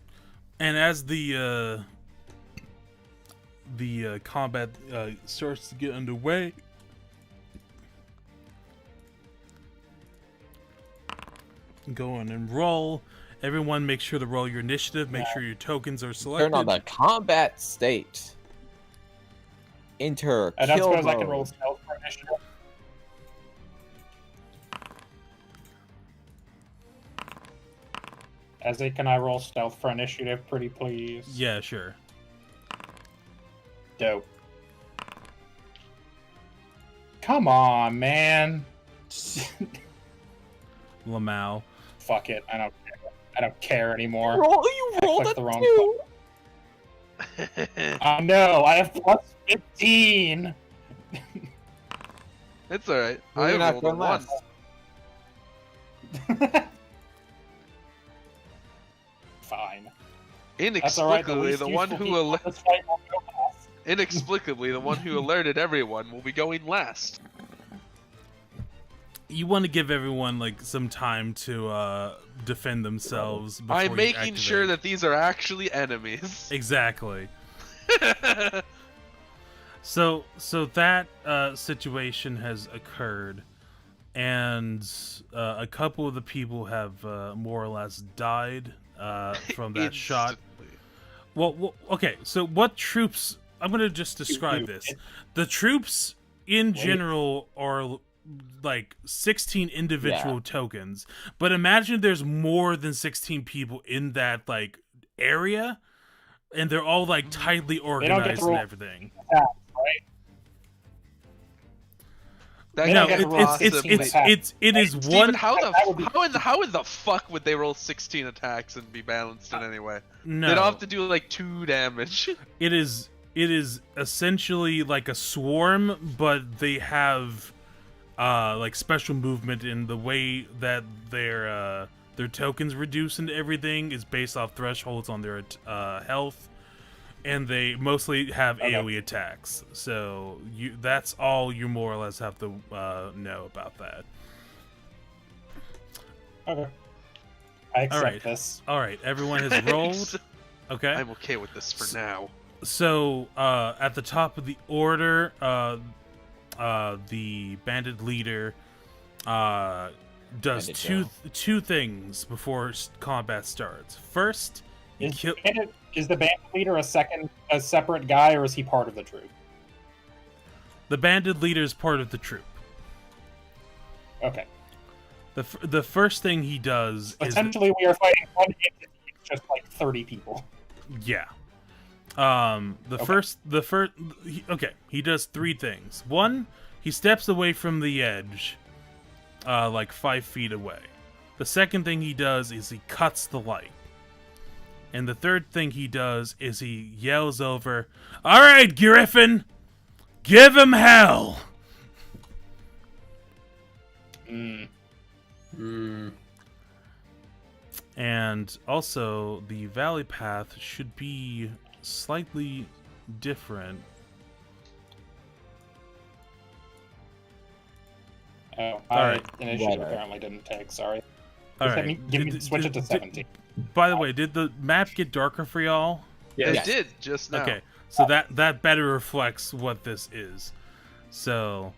And as the combat starts to get underway, go on and roll. Everyone, make sure to roll your initiative. Make sure your tokens are selected. Turn on the combat state. Enter And I kill suppose mode. I can roll stealth for initiative. Can I roll stealth for initiative, pretty please? Yeah, sure. Dope. Come on, man. Lamau. Fuck it. I don't care anymore. You rolled clicked a the wrong 2. I know. I have plus 15. It's alright. Well, I you're not rolled a going 1. last. Fine. That's all right. Inexplicably, the one who alerted everyone will be going last. You want to give everyone like some time to defend themselves. Before I'm you making activate. sure that these are actually enemies. Exactly. So that situation has occurred, and a couple of the people have more or less died from that shot. Well, okay. So what troops? I'm gonna just describe this. The troops in general are like 16 individual tokens, but imagine there's more than 16 people in that like area, and they're all like tightly organized and everything. That No, can it is Steven, one. how in the fuck would they roll 16 attacks and be balanced in any way? No, They'd have to do like 2 damage. It is essentially like a swarm, but they have like special movement in the way that their tokens reduce into everything is based off thresholds on their health, and they mostly have AoE attacks. So that's all you more or less have to know about that. Okay. I accept this. All right, everyone has rolled. Okay. I'm okay with this for now. So at the top of the order, the bandit leader does two things before combat starts. First, Is the bandit leader a separate guy, or is he part of the troop? The bandit leader is part of the troop. Okay. The first thing he does essentially we are fighting one entity, just like 30 people. Yeah. He does 3 things. One, He steps away from the edge, like 5 feet away. The second thing he does is he cuts the light. And the third thing he does is he yells over, "All right, Griffin, give him hell!" And also, the valley path should be slightly different. Oh, Alright. initiative apparently didn't take. Sorry. All Just right. Give me switch it to 17. By the way, did the map get darker for y'all? It did just now. Okay, so that better reflects what this is. So,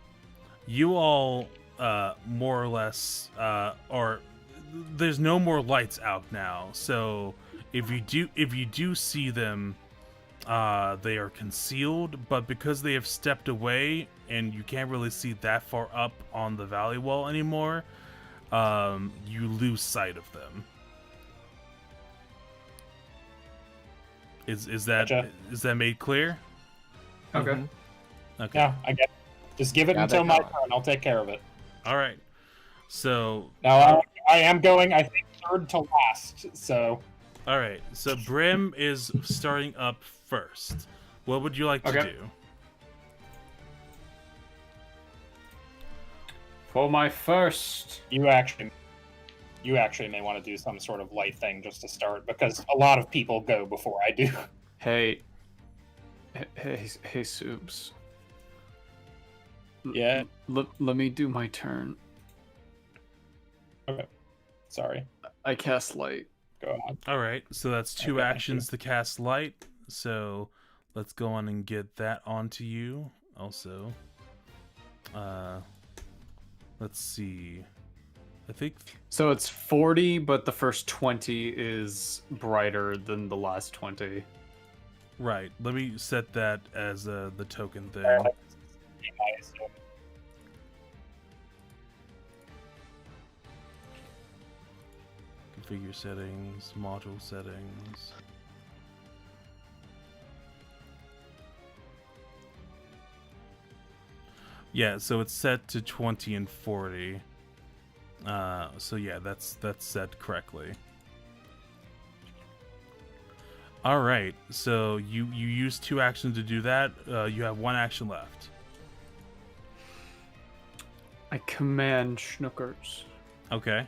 you all more or less are. There's no more lights out now. So if you do see them, they are concealed. But because they have stepped away and you can't really see that far up on the valley wall anymore, you lose sight of them. Is that Gotcha. is that made clear? Okay. Okay. Yeah, I get it. Just give it Yeah, until they're my gone. turn. I'll take care of it. All right. So Now, I am going, I think, third to last, so... all right. So Brim is starting up first. What would you like to Okay. do? For my first. You actually may want to do some sort of light thing just to start, because a lot of people go before I do. Hey, Soups. Yeah. Let me do my turn. Okay. Sorry. I cast light. Go on. All right. So that's 2 Okay, thank actions to cast light. So let's go on and get that onto you. Also, let's see. I think So it's 40, but the first 20 is brighter than the last 20. right. Let me set that as the token thing. I assume. Configure settings, module settings. Yeah, so it's set to 20 and 40. So yeah, that's set correctly. All right, so you use 2 actions to do that. You have 1 action left. I command Schnookers. Okay.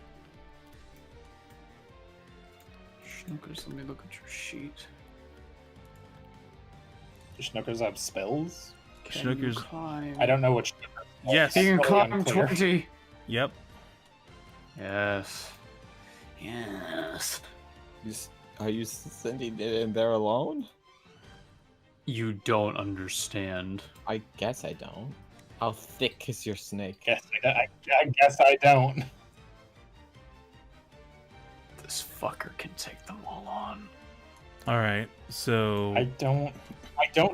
Schnookers, let me look at your sheet. Do Schnookers have spells? Can you Schnookers- climb? I don't know which. Yes. You can Really climb unclear. 20. Yep. Yes. Yes. Are you sending it in there alone? You don't understand. I guess I don't. How thick is your snake? I guess I don't. This fucker can take them all on. All right. So I don't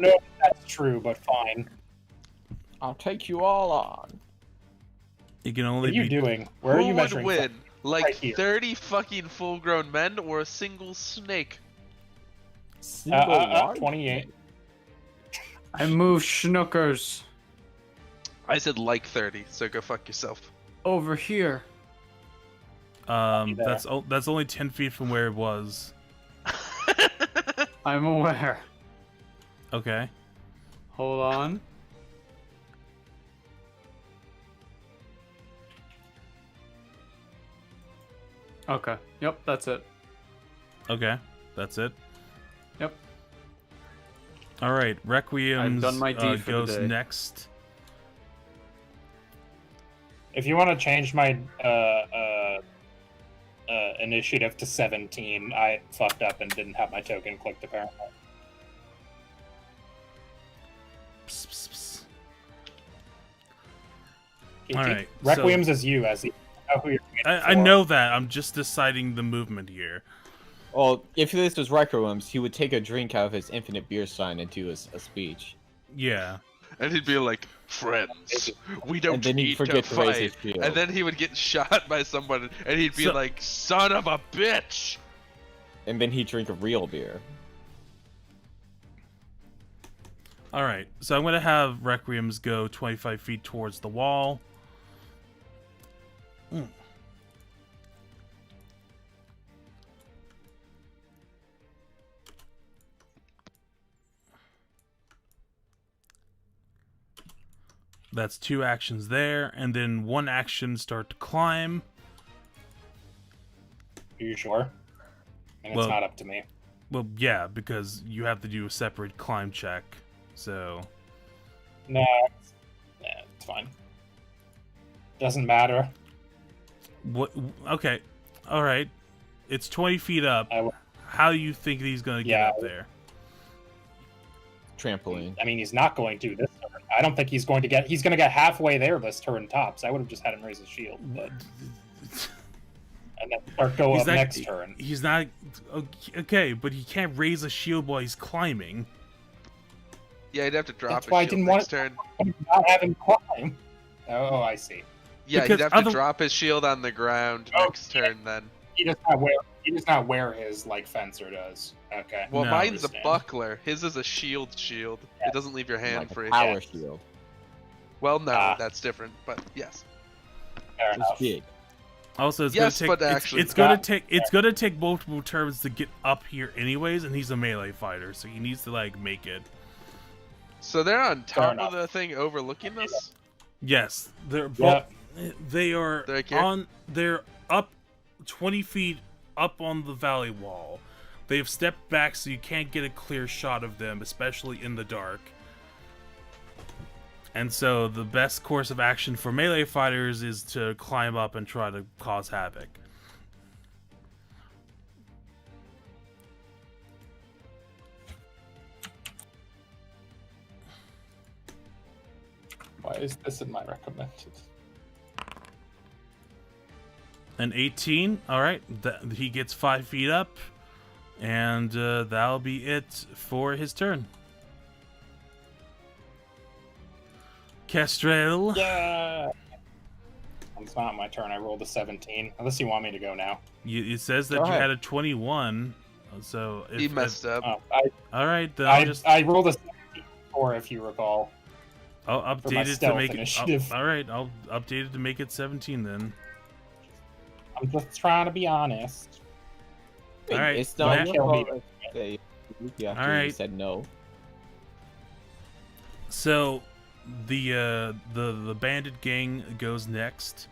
know if that's true, but fine. I'll take you all on. it can What only are you be doing? Where are Who you would measuring win? from? Like Right here. 30 fucking full-grown men or a single snake? Single large 28. I move Schnookers I said like 30, so go fuck yourself. over here. there. that's only 10 feet from where it was. I'm aware. Okay. Hold on. Okay. Yep, that's it. Okay. That's it. Yep. All right. Requiem I've done my deed for the goes day. next. If you want to change my initiative to 17, I fucked up and didn't have my token clicked apparently. Psst, psst, psst. KT, Alright, Requiem's is you, as you know who you're I know that. I'm just deciding the movement here. Well, if this was Requiems, he would take a drink out of his infinite beer stein and do a speech. Yeah. And he'd be like, friends, we don't And then he'd need to forget to raise his fight. shield. And then he would get shot by someone, and he'd be So- like, son of a bitch! And then he'd drink a real beer. All right, so I'm gonna have Requiems go 25 feet towards the wall. That's 2 actions there, and then 1 action start to climb. Are you sure? And Well- it's not up to me. Well, yeah, because you have to do a separate climb check. So, No, it's fine. Doesn't matter. what? Okay, all right. It's 20 feet up. How do you think he's gonna get Yeah. up there? Trampoline. I mean, he's not going to this turn. I don't think he's going to get. He's going to get halfway there this turn tops. I would have just had him raise his shield, but and then start go He's up not- next turn. He's not okay, but he can't raise a shield while he's climbing. Yeah, he'd have to drop That's his why I shield didn't next want turn. Not have him climb. Oh, I see. Yeah, Because he'd have to other- drop his shield on the ground Oh, next turn then. He does not wear. He does not wear his like fencer does. Okay. Well, No. mine's a Understand. buckler. His is a shield. Yeah. It doesn't leave your hand Like a free. power Yeah. shield. Well, no, Ah. that's different. But yes. Fair It's enough. big. Also, it's Yes, gonna take. but actually it's gonna not. take. It's gonna take multiple turns to get up here, anyways. And he's a melee fighter, so he needs to like make it. So they're on top enough. of the thing overlooking us? Yes, they're both. Yeah. They are They're here? on. They're up 20 feet up on the valley wall. They've stepped back so you can't get a clear shot of them, especially in the dark. And so the best course of action for melee fighters is to climb up and try to cause havoc. Why is this in my recommended? An 18. All right, he gets 5 feet up, and that'll be it for his turn. Kestrel. Yeah. It's not my turn. I rolled a 17. Unless you want me to go now. It says that Go you ahead. had a 21. So He messed up. Oh, all right, then I'll just I rolled a 17, if you recall. I'll for my update it to stealth make it. initiative. All right, I'll update it to make it 17 then. I'm just trying to be honest. All right, It's not Matt- your Kill me. fault if they moved you after All you right. said no. So the Bandit Gang goes next.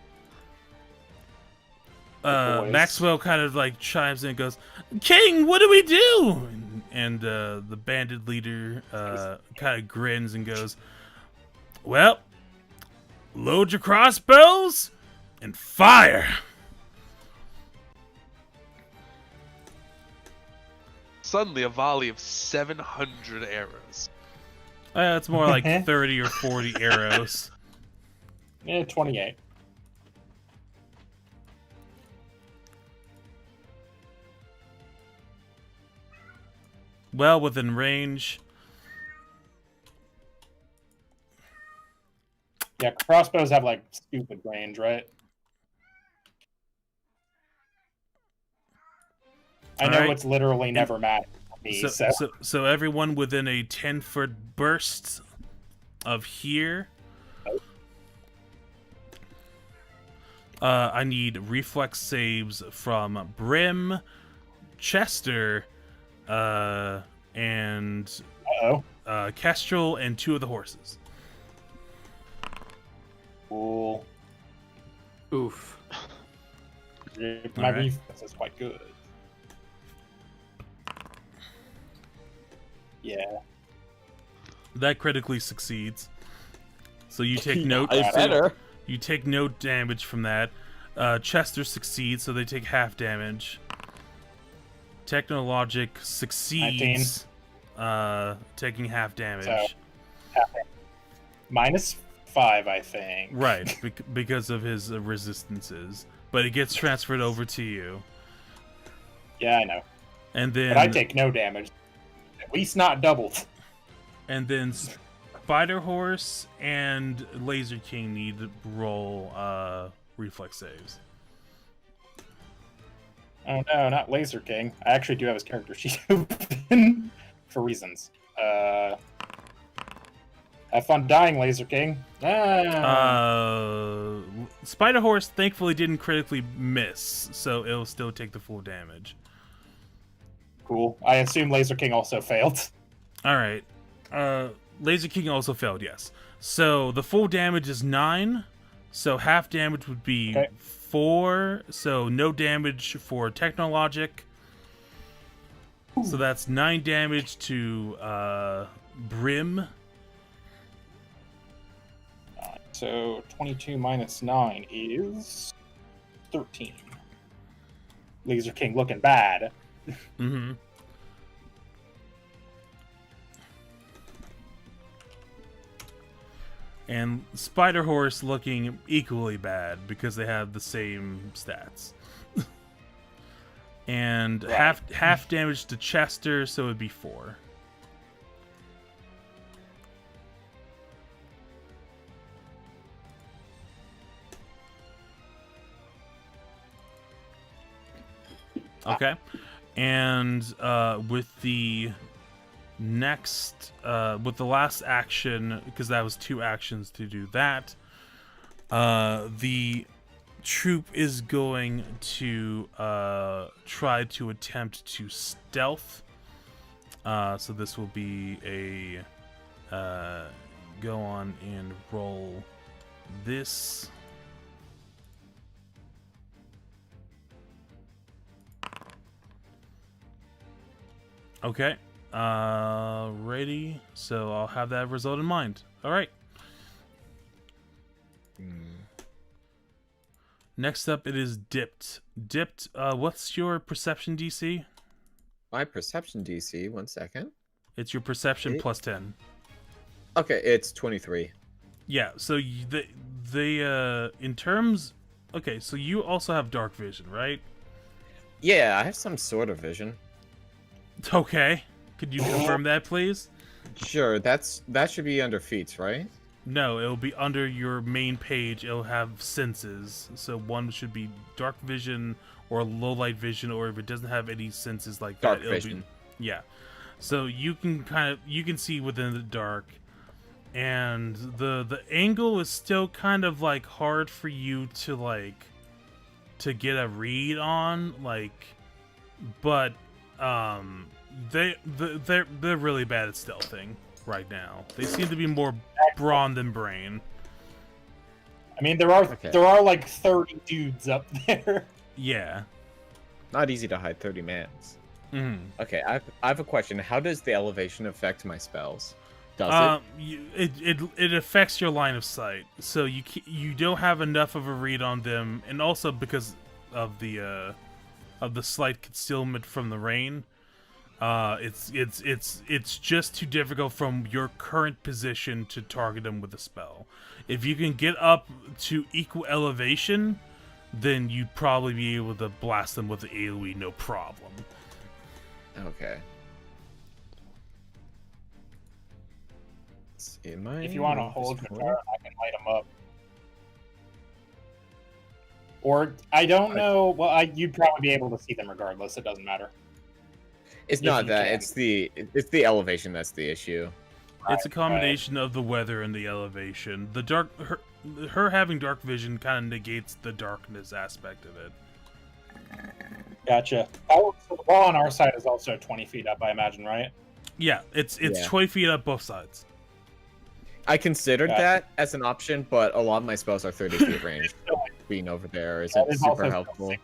boys. Maxwell kind of like chimes in and goes, "King, what do we do?" And the bandit leader kind of grins and goes, "Well, load your crossbows and fire." Suddenly, a volley of 700 arrows. It's more like 30 or 40 arrows. 28. Well within range. Yeah, crossbows have like stupid range, right? I know Alright. it's literally never mattered for me, So everyone within a 10-foot burst of here. I need reflex saves from Brim, Chester, and Uh-oh. Kestrel, and 2 of the horses. Cool. Oof. My Alright. reflex is quite good. Yeah. That critically succeeds. So you take no. I better. You take no damage from that. Chester succeeds, so they take half damage. Technologic succeeds, taking half damage. So- -5, I think. Right, because of his resistances. But it gets transferred over to you. Yeah, I know. And then But I take no damage. At least not doubled. And then Spider Horse and Laser King need to roll reflex saves. Oh no, not Laser King. I actually do have his character sheet open for reasons. Have fun dying, Laser King. Spider Horse thankfully didn't critically miss, so it'll still take the full damage. Cool. I assume Laser King also failed. All right. Laser King also failed, yes. So the full damage is 9. So half damage would be 4. So no damage for Technologic. So that's 9 damage to Brim. So 22 minus 9 is 13. Laser King looking bad. Mm-hmm. And Spider Horse looking equally bad because they have the same stats. And right. half damage to Chester, so it'd be 4. Okay. And with the next, with the last action, because that was 2 actions to do that, the troop is going to try to attempt to stealth. So this will be a go on and roll this. Okay. Ready. So I'll have that result in mind. All right. Next up, it is Dipped. Dipped, what's your perception DC? My perception DC, 1 second. It's your perception plus 10. Okay, it's 23. Yeah, so in terms... Okay, so you also have dark vision, right? Yeah, I have some sort of vision. Okay. Could you confirm that, please? Sure, that should be under feats, right? No, it'll be under your main page. It'll have senses. So one should be dark vision or low light vision, or if it doesn't have any senses like that, Dark vision. Yeah. So you can see within the dark, and the angle is still kind of like hard for you to get a read on, but they're really bad at stealthing right now. They seem to be more brawn than brain. I mean, there are like 30 dudes up there. Yeah. Not easy to hide 30 mans. Mm-hmm. Okay, I have a question. How does the elevation affect my spells? Does it affects your line of sight, so you don't have enough of a read on them, and also because of the slight concealment from the rain. It's just too difficult from your current position to target them with a spell. If you can get up to equal elevation, then you'd probably be able to blast them with the AoE no problem. Okay. If you want to hold Katara, I can light them up. Or I don't know. Well, you'd probably be able to see them regardless. It doesn't matter. It's not that. It's the elevation that's the issue. It's a combination of the weather and the elevation. The dark, her having dark vision kind of negates the darkness aspect of it. Gotcha. Oh, so the wall on our side is also 20 feet up, I imagine, right? Yeah, it's 20 feet up both sides. I considered that as an option, but a lot of my spells are 30 feet range. Being over there isn't super helpful. Feet,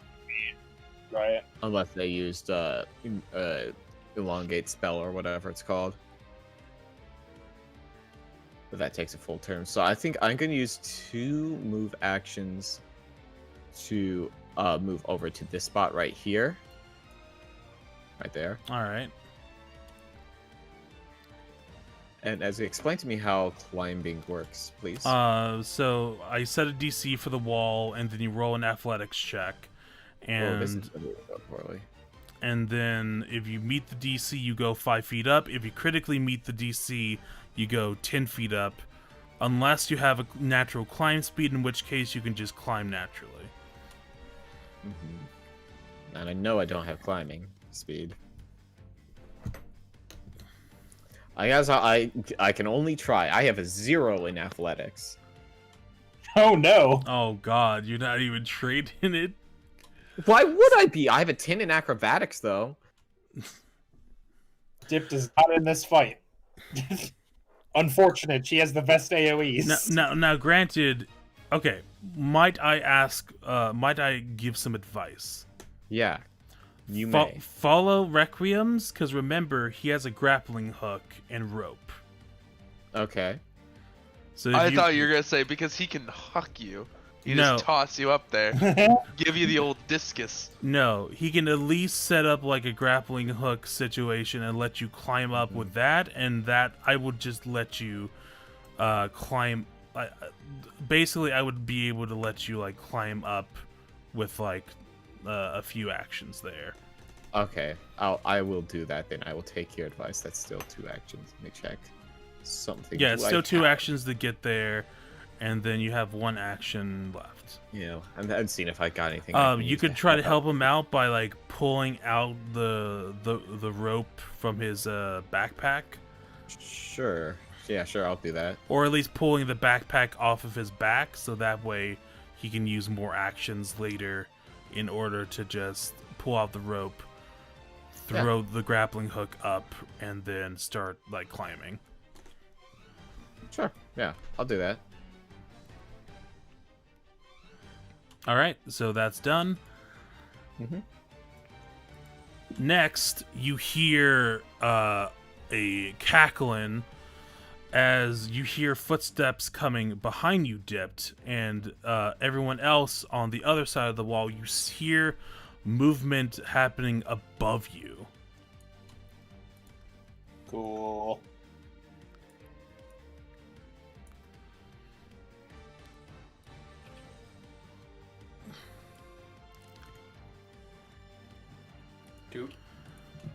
right. Unless they used elongate spell or whatever it's called. But that takes a full turn. So I think I'm going to use 2 move actions to move over to this spot right here. Right there. All right. And as explain to me how climbing works, please. So I set a DC for the wall, and then you roll an athletics check. And this is going to go poorly. And then if you meet the DC, you go 5 feet up. If you critically meet the DC, you go 10 feet up. Unless you have a natural climb speed, in which case you can just climb naturally. Mm-hmm. And I know I don't have climbing speed. I guess I can only try. I have a 0 in athletics. Oh no! Oh god, you're not even trained in it? Why would I be? I have a 10 in acrobatics, though. Dipped is not in this fight. Unfortunate, she has the best AoEs. Now, granted, okay, might I give some advice? Yeah, you may. Follow Requiem's, because remember, he has a grappling hook and rope. Okay. So I thought you were gonna say because he can huck you. He No. just toss you up there, give you the old discus. No, he can at least set up like a grappling hook situation and let you climb up with that, and that I would just let you climb. Basically, I would be able to let you like climb up with like a few actions there. Okay, I will do that then. I will take your advice. That's still 2 actions. Let me check. Something. Yeah, it's still 2 actions to get there, and then you have 1 action left. Yeah, and seeing if I got anything. You could try to help him out by like pulling out the rope from his backpack. Sure. Yeah, sure. I'll do that. Or at least pulling the backpack off of his back, so that way he can use more actions later in order to just pull out the rope, throw the grappling hook up, and then start like climbing. Sure. Yeah, I'll do that. All right, so that's done. Mm-hmm. Next, you hear a cackling as you hear footsteps coming behind you, Dipped, and everyone else on the other side of the wall. You hear movement happening above you. Cool.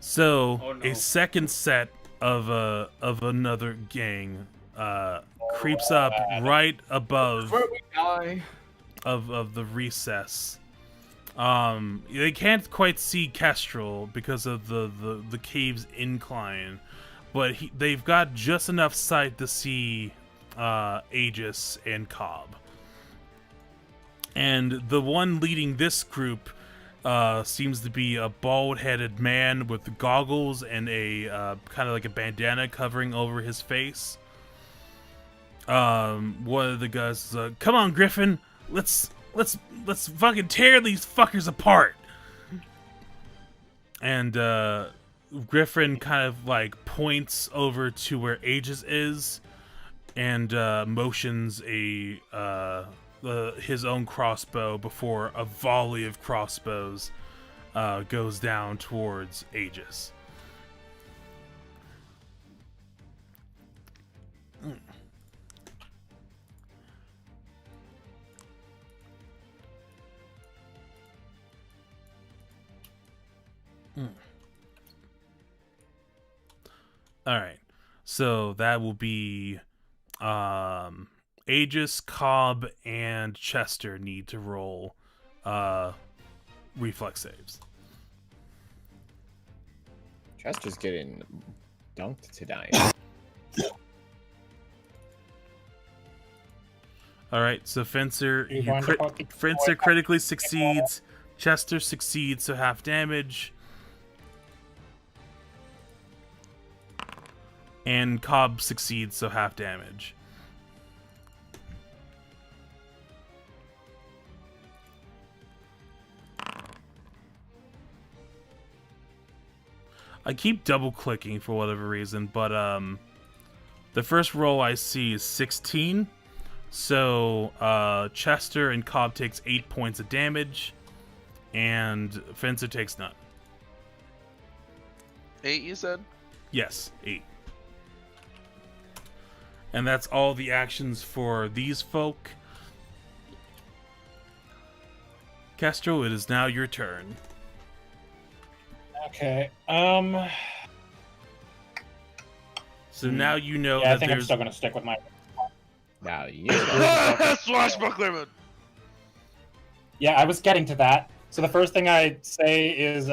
So Oh, no. a second set of another gang creeps up right above Where we die. of the recess. They can't quite see Kestrel because of the cave's incline, but they've got just enough sight to see Aegis and Cobb. And the one leading this group seems to be a bald-headed man with goggles and a kind of like a bandana covering over his face. One of the guys is "Come on, Griffin, let's fucking tear these fuckers apart." And Griffin kind of like points over to where Aegis is and motions his own crossbow before a volley of crossbows goes down towards Aegis. All right, so that will be Aegis, Cobb, and Chester need to roll reflex saves. Chester's getting dunked tonight. All right, so Fencer, You want to fucking- Fencer critically succeeds. Chester succeeds, so half damage. And Cobb succeeds, so half damage. I keep double clicking for whatever reason, but the first roll I see is 16. So Chester and Cobb takes 8 points of damage, and Fencer takes none. 8, you said? Yes, 8. And that's all the actions for these folk. Castro, it is now your turn. Okay. So now you know Yeah, I that think I'm there's still gonna stick with my. Now you. Swashbuckler! Yeah, I was getting to that. So the first thing I say is,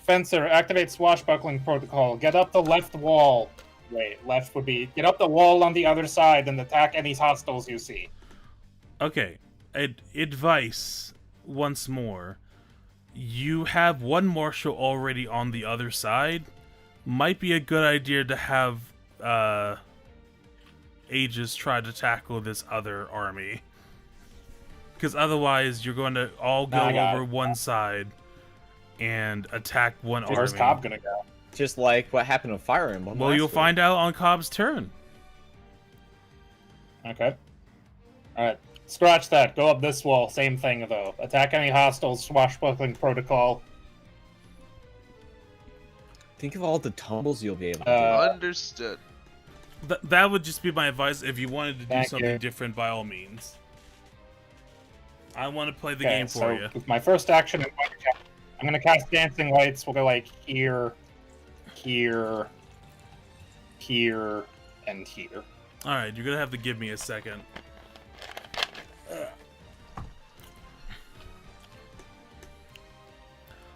Fencer, activate swashbuckling protocol. Get up the left wall. Wait, left would be... Get up the wall on the other side and attack any hostiles you see. Okay. Advice, once more. You have one marshal already on the other side. Might be a good idea to have Aegis try to tackle this other army. Because otherwise, you're going to all go over one side and attack one army. Where's Cobb gonna go? Just like what happened with Fire Emblem. Well, you'll find out on Cobb's turn. Okay. Alright. Scratch that. Go up this wall. Same thing, though. Attack any hostiles. Swashbuckling protocol. Think of all the tumbles you'll be able to do. Understood. That would just be my advice. If you wanted to do Thank something you. different, by all means. I want to play the game for you. With my first action, I'm gonna cast Dancing Lights. We'll go like here, here, here, and here. Alright, you're going to have to give me a second.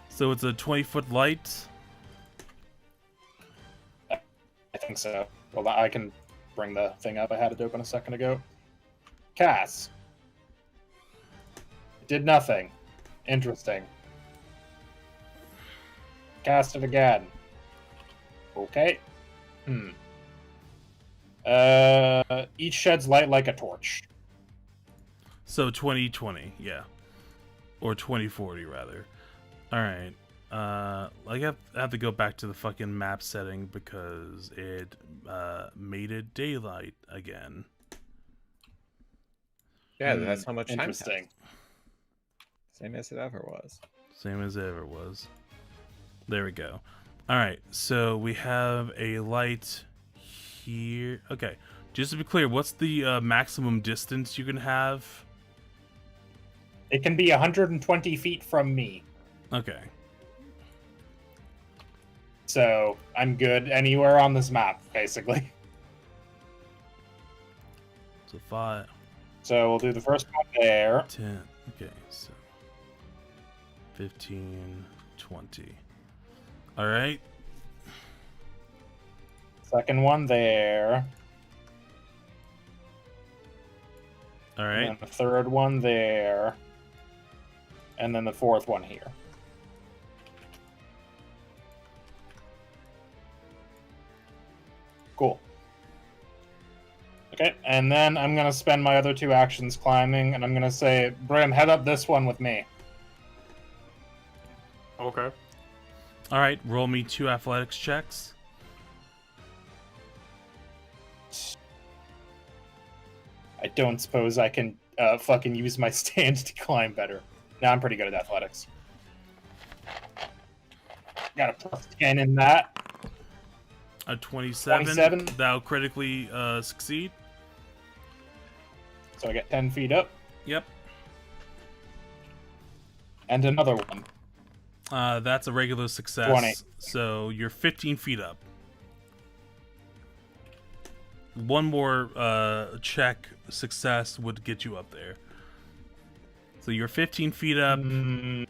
So it's a 20-foot light. I think so. Well, I can bring the thing up. I had it open a second ago. Cast. Did nothing. Interesting. Cast it again. Okay. Each sheds light like a torch. So 2020, yeah. Or 2040, rather. Alright. I have to go back to the fucking map setting because it made it daylight again. Yeah, that's how much time Interesting. passed. Same as it ever was. Same as it ever was. There we go. Alright, so we have a light here. Okay, just to be clear, what's the maximum distance you can have? It can be 120 feet from me. Okay. So I'm good anywhere on this map, basically. So 5, So we'll do the first one there. 10, okay, so 15, 20. Alright. Second one there. Alright. And the third one there. And then the fourth one here. Cool. Okay, and then I'm going to spend my other 2 actions climbing, and I'm going to say, Brim, head up this one with me. Okay. Alright, roll me 2 athletics checks. I don't suppose I can fucking use my stand to climb better. No, I'm pretty good at athletics. Got a plus 10 in that. A 27. 27. That'll critically succeed. So I get 10 feet up. Yep. And another one. That's a regular success. 20. So you're 15 feet up. One more check success would get you up there. So you're 15 feet up. I'm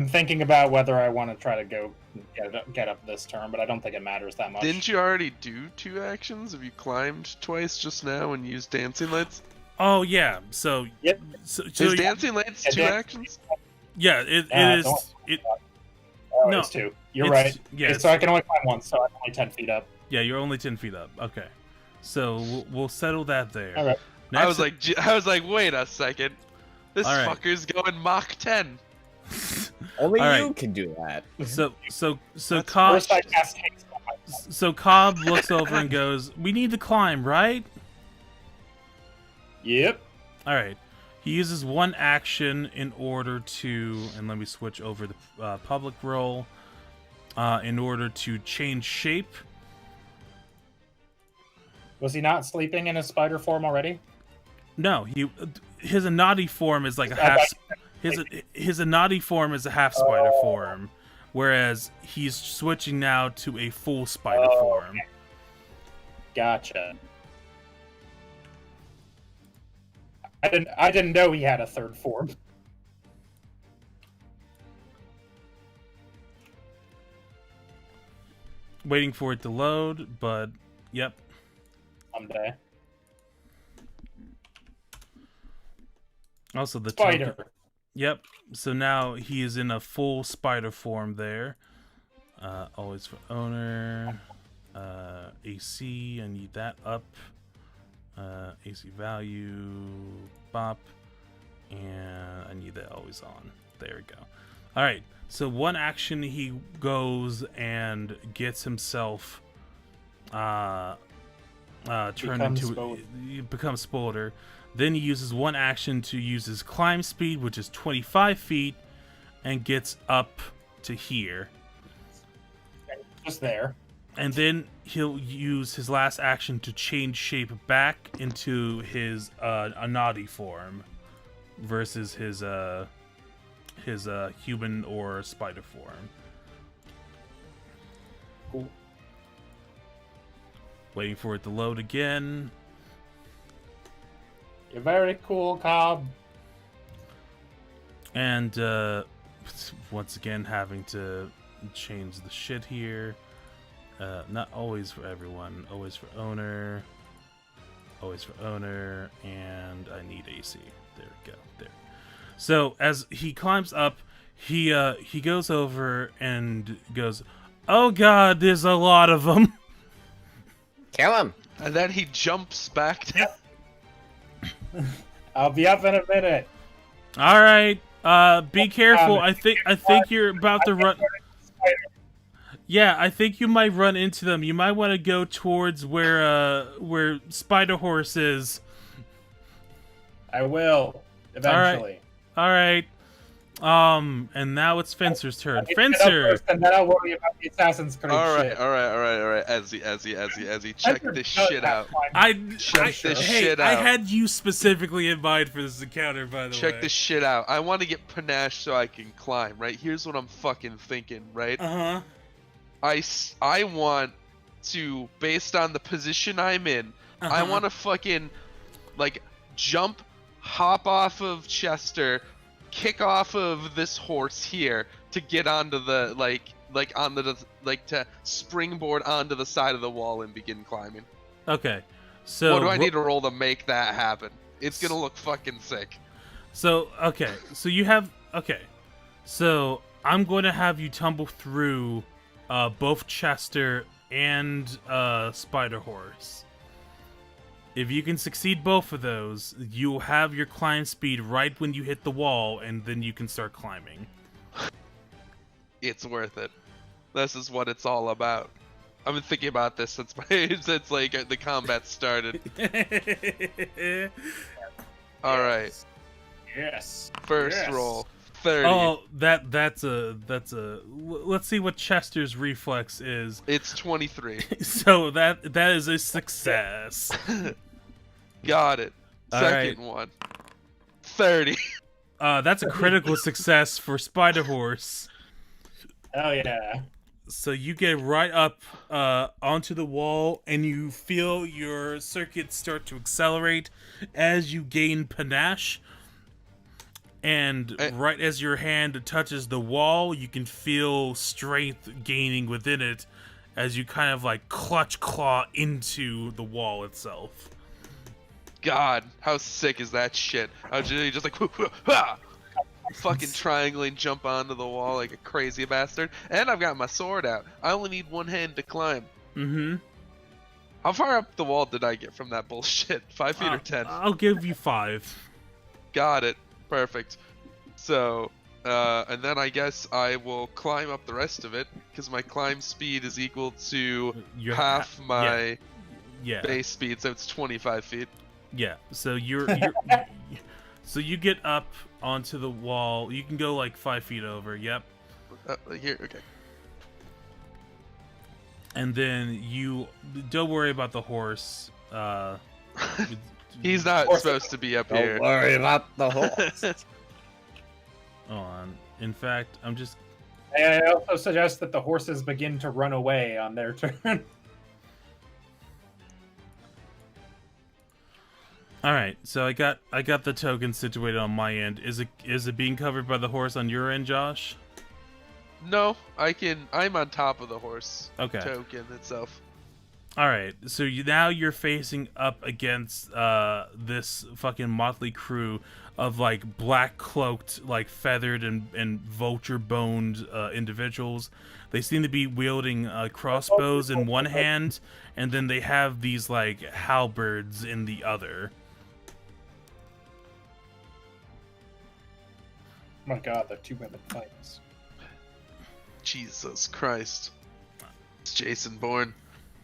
thinking about whether I want to try to go get up this turn, but I don't think it matters that much. Didn't you already do 2 actions? Have you climbed twice just now and used dancing lights? Oh yeah. So Yep. So Is dancing lights 2 actions? yeah, it is. It Oh, no, it's 2. You're it's- right. yeah, So I can only climb once, so I'm only 10 feet up. yeah, you're only 10 feet up. Okay. So we'll settle that there. All right. I was like, wait a second. This All right. fucker's going Mach 10. Only All you right. can do that. So Cobb. First I cast haste on myself. So Cobb looks over and goes, "We need to climb, right?" Yep. All right. He uses one action in order to, and let me switch over the public role, in order to change shape. Was he not sleeping in his spider form already? No, his Anati form is like a half. His Anati form is a half spider form, whereas he's switching now to a full spider form. Okay. Gotcha. I didn't know he had a third form. Waiting for it to load, but yep. Someday. Also the Spider. token. Yep. So now he is in a full spider form there. Always for owner. AC, I need that up. AC value, bop, and I need that always on. There we go. All right. So one action he goes and gets himself turned into becomes Spolder. Then he uses one action to use his climb speed, which is 25 feet, and gets up to here. Just there. And then he'll use his last action to change shape back into his Anadi form versus his human or spider form. Cool. Waiting for it to load again. You're very cool, Cobb. And once again having to change the shit here. Not always for everyone. Always for owner. Always for owner. And I need AC. There we go. There. So as he climbs up, he goes over and goes, "Oh God, there's a lot of them." Kill him. And then he jumps back down. I'll be up in a minute. All right. Be careful. I think you're about to run. Yeah, I think you might run into them. You might want to go towards where Spider Horse is. I will eventually. All right. And now it's Fencer's turn. I'll get Fencer. up first, and then I'll worry about the Assassin's Creed shit. All right. Ezzy, check Fencer this does shit have out. climb. I had you specifically in mind for this encounter, by the way. Check this shit out. I want to get panache so I can climb, right? Here's what I'm fucking thinking, right? Uh-huh. I want to, based on the position I'm in, I want to fucking, like, jump, hop off of Chester, kick off of this horse here to get onto the, to springboard onto the side of the wall and begin climbing. Okay. So what do I need to roll to make that happen? It's gonna look fucking sick. So, okay. So you have... Okay. So I'm going to have you tumble through both Chester and Spider Horse. If you can succeed both of those, you'll have your climb speed right when you hit the wall, and then you can start climbing. It's worth it. This is what it's all about. I've been thinking about this since like the combat started. All right. Yes. First roll. 30. Oh, that's a. Let's see what Chester's reflex is. It's 23. So that is a success. Got it. Second one. 30. That's a critical success for Spider Horse. Oh yeah. So you get right up onto the wall, and you feel your circuits start to accelerate as you gain panache. And right as your hand touches the wall, you can feel strength gaining within it as you kind of like clutch claw into the wall itself. God, how sick is that shit? I was just like, fucking triangling, jump onto the wall like a crazy bastard. And I've got my sword out. I only need one hand to climb. Mm-hmm. How far up the wall did I get from that bullshit? 5 feet or 10? I'll give you 5. Got it. Perfect. So, and then I guess I will climb up the rest of it, because my climb speed is equal to half my base speed, so it's 25 feet. Yeah, so you're so you get up onto the wall. You can go like 5 feet over, yep. Here, okay. And then you don't worry about the horse. He's not supposed to be up here. Don't worry about the horse. Hold on. In fact, I'm just... I also suggest that the horses begin to run away on their turn. All right, so I got the token situated on my end. Is it being covered by the horse on your end, Josh? No, I'm on top of the horse. Okay. Token itself. All right. So now you're facing up against this fucking motley crew of like black cloaked, like feathered and vulture boned individuals. They seem to be wielding crossbows in one hand, and then they have these like halberds in the other. Oh my god, they're 2 women fights. Jesus Christ. It's Jason Bourne.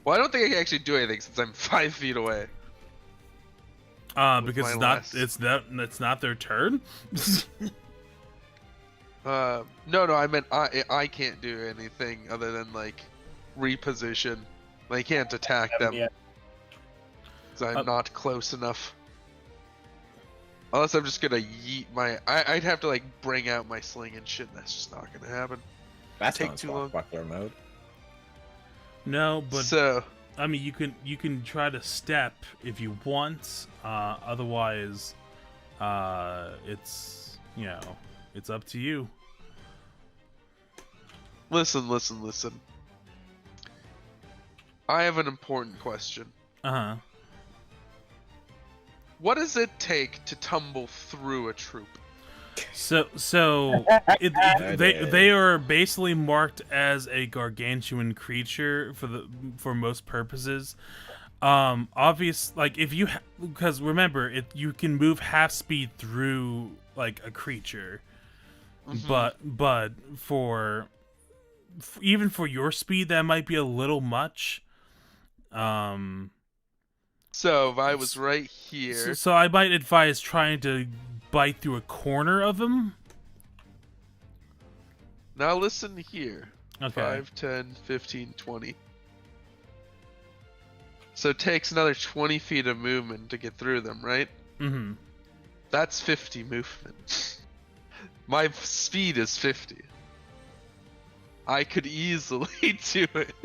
Well, I don't think I can actually do anything since I'm 5 feet away. Because it's not their turn. No, I meant I can't do anything other than like reposition. I can't attack them because I'm not close enough. Unless I'm just gonna yeet my. I'd have to like bring out my sling and shit. And that's just not gonna happen. That's Take not too long. Buckler mode. No, but So I mean, you can try to step if you want. Otherwise, it's it's up to you. listen. I have an important question. Uh-huh. What does it take to tumble through a troop? So they are basically marked as a gargantuan creature for most purposes. Obvious, like if you because remember you can move half speed through like a creature, but for even for your speed that might be a little much. So if I was right here, So I might advise trying to bite through a corner of them. now listen here. Okay. 5, 10, 15, 20. So it takes another 20 feet of movement to get through them, right? Mm-hmm. That's 50 movement. My speed is 50. I could easily do it.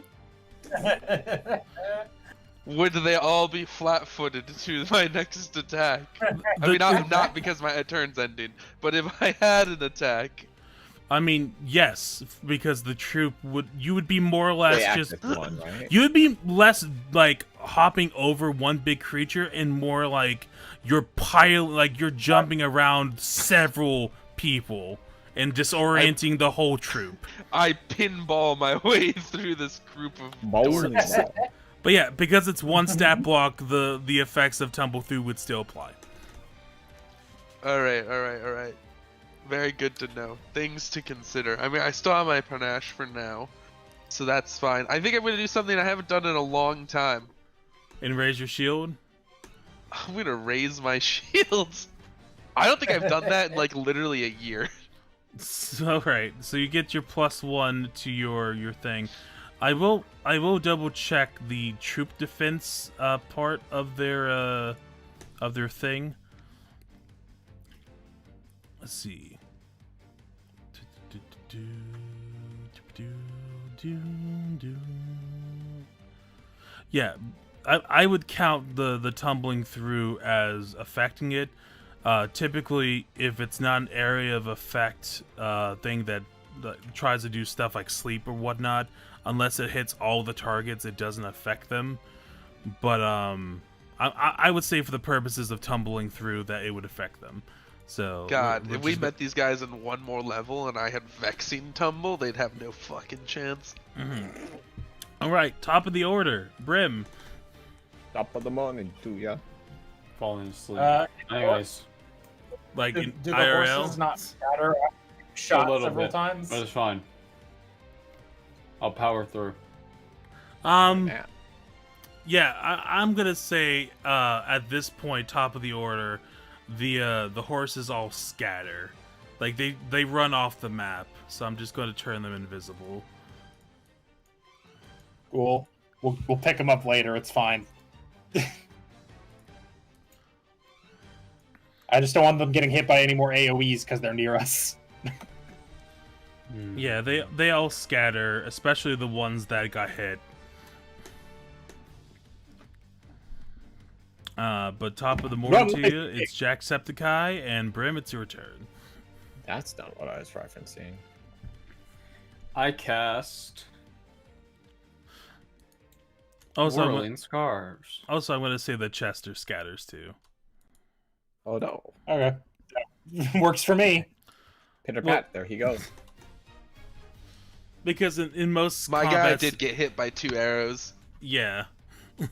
Would they all be flat-footed to my next attack? I mean, not because my turn's ending, but if I had an attack. I mean, yes, because the troop you would be more or less just one, right? you would be less like hopping over one big creature and more like you're jumping around several people and disorienting the whole troop. I pinball my way through this group of dorks. But yeah, because it's one stat block, the effects of tumble through would still apply. All right. Very good to know. Things to consider. I mean, I still have my panache for now, so that's fine. I think I'm gonna do something I haven't done in a long time. And raise your shield. I'm gonna raise my shields. I don't think I've done that in like literally a year. So right, so you get your +1 to your thing. I will double check the troop defense part of their thing. Let's see. Yeah, I would count the tumbling through as affecting it. Typically, if it's not an area of effect thing that tries to do stuff like sleep or whatnot, unless it hits all the targets, it doesn't affect them. But I would say for the purposes of tumbling through that it would affect them. So God, if we met these guys in one more level and I had Vexing Tumble, they'd have no fucking chance. All right, top of the order, Brim. Top of the morning, too, yeah. Falling asleep. Anyways, Like Do in the IRL. horses not scatter after you shot A little several bit, times? but it's fine. I'll power through. Yeah, I'm gonna say at this point, top of the order, the horses all scatter, like they run off the map. So I'm just going to turn them invisible. Cool. We'll pick them up later. It's fine. I just don't want them getting hit by any more AoEs because they're near us. Yeah, they all scatter, especially the ones that got hit. But top of the morning to you, it's Jacksepticeye, and Brim, it's your turn. That's not what I was referencing. I cast Also, Whirling Scars. also, I'm going to say that Chester scatters too. Oh no. Okay. Works for me. Pitter Well- pat, there he goes. Because in most My guy combats, did get hit by 2 arrows. yeah.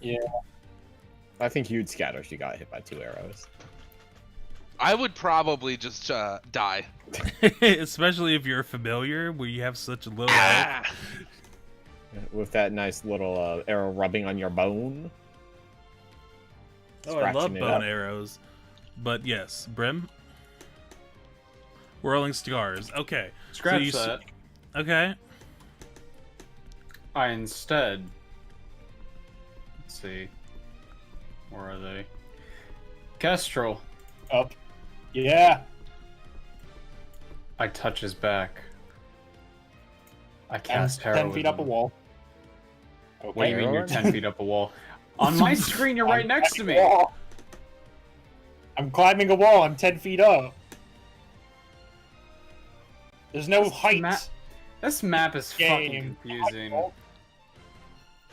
Yeah. I think you'd scatter if you got hit by 2 arrows. I would probably just die. Especially if you're familiar, where you have such a little health. Ah! With that nice little arrow rubbing on your bone. Oh, I love Scratching it bone up. arrows. But yes, Brim. Whirling Scars. Okay. Scratch you that. Okay. I instead. Let's see. Where are they? Kestrel. Up. Yeah. I touch his back. I And cast 10 feet up a heroism. wall. Okay. What do you mean you're Heroism? 10 feet up a wall? On my screen, you're right I'm next to climbing me. a wall. I'm climbing a wall. I'm 10 feet up. There's no height. This map is fucking Game. confusing.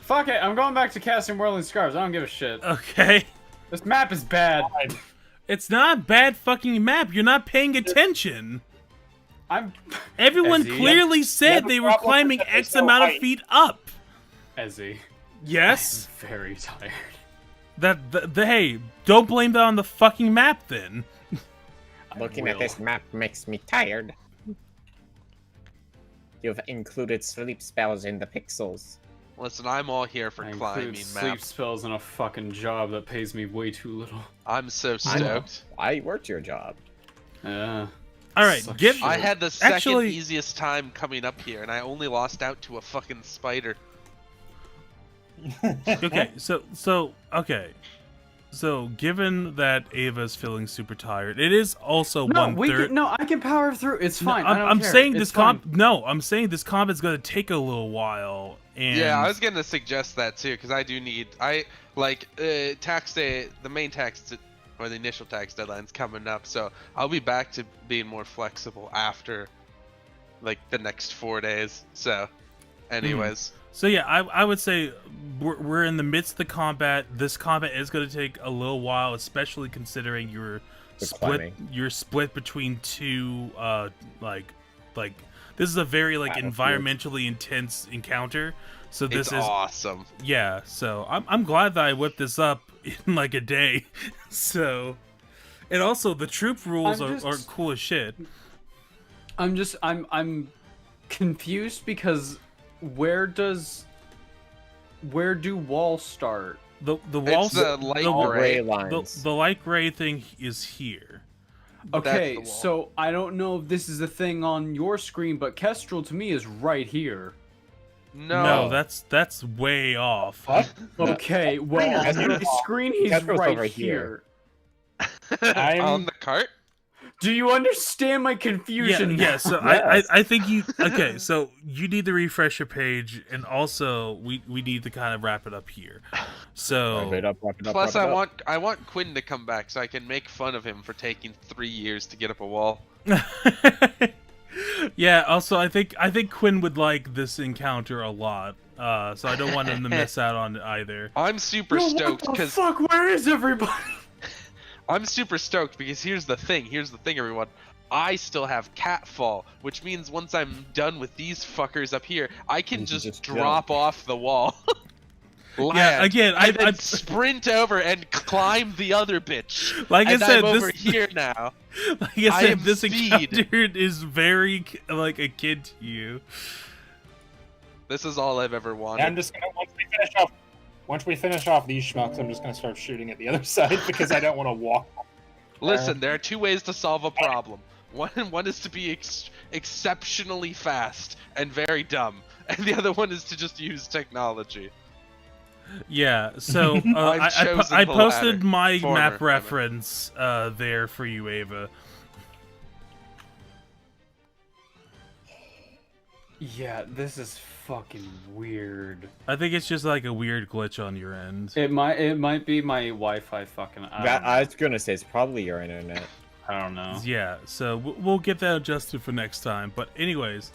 Fuck it, I'm going back to casting Whirling Scars. I don't give a shit. Okay. This map is bad. It's not a bad fucking map. You're not paying attention. I'm Everyone Ezzy. clearly said the they were problem climbing is that there's X no amount of height. feet up. Ezzy. Yes. I'm very tired. Hey, don't blame that on the fucking map then. Looking at this map makes me tired. You've included sleep spells in the pixels. Listen, I'm all here for I climbing include maps. sleep spells in a fucking job that pays me way too little. I'm so I know. stoked. I worked your job. Yeah. All right, Sucks give. shit. I had the second Actually- easiest time coming up here, and I only lost out to a fucking spider. Okay, so given that Ava's feeling super tired, it is also No, 1/3. I can power through. It's fine. I don't I'm care. saying It's this fine. I'm saying this combat's gonna take a little while. And Yeah, I was gonna suggest that too, because I do need. Tax day, the main tax or the initial tax deadline's coming up, so I'll be back to being more flexible after, like, the next 4 days. So, anyways. So yeah, I would say we're in the midst of the combat. This combat is going to take a little while, especially considering The climbing. you're split between two like this is a very like Battlefield. environmentally intense encounter. So this It's is awesome. yeah. So I'm glad that I whipped this up in like a day. So and also the troop rules are cool as shit. I'm confused because where do walls start? The walls the light the, gray lines. the light gray thing is here. Okay, the wall. so I don't know if this is a thing on your screen, but Kestrel to me is right here. No. That's way off. What? Okay, well on Kestrel- my screen he's Kestrel's right over here. here. I'm- On the cart? Do you understand my confusion? Yeah. So Yes. I think you okay. So you need to refresh your page, and also we need to kind of wrap it up here. So Wrap it up. Plus, wrap it up. I want Quinn to come back so I can make fun of him for taking 3 years to get up a wall. yeah. Also, I think Quinn would like this encounter a lot. So I don't want him to miss out on it either. I'm super Yo, stoked what the because fuck? Where is everybody? I'm super stoked because here's the thing, everyone. I still have catfall, which means once I'm done with these fuckers up here, I can You can just just drop off the wall. Yeah. Land, Again, and then sprint over and climb the other bitch. like I And said, I'm this over here now. like I I said, am this speed. encounter is very like a kid to you. This is all I've ever wanted. I'm just gonna once we finish off these schmucks, I'm just gonna start shooting at the other side because I don't want to walk. Listen, there are 2 ways to solve a problem. One is to be exceptionally fast and very dumb, and the other one is to just use technology. Yeah, so I've chosen I the posted latter. my Former, I map meant. reference there for you, Ava. Yeah, this is fucking weird. I think it's just like a weird glitch on your end. It might be my Wi-Fi fucking. I was gonna say it's probably your internet. I don't know. Yeah, so we'll get that adjusted for next time. But anyways,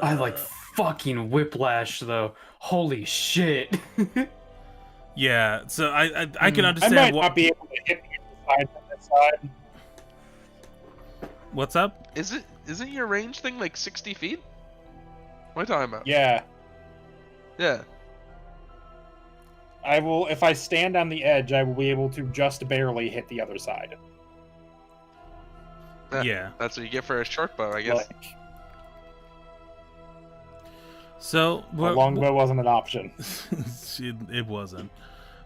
I like fucking whiplash though. Holy shit. Yeah, so I can I understand might what. not be able to hit the other side from this side. What's up? Isn't your range thing like 60 feet? What am I talking about? Yeah. Yeah. I will, if I stand on the edge, I will be able to just barely hit the other side. Yeah. That's what you get for a short bow, I guess. Like, So a longbow wasn't an option. it wasn't.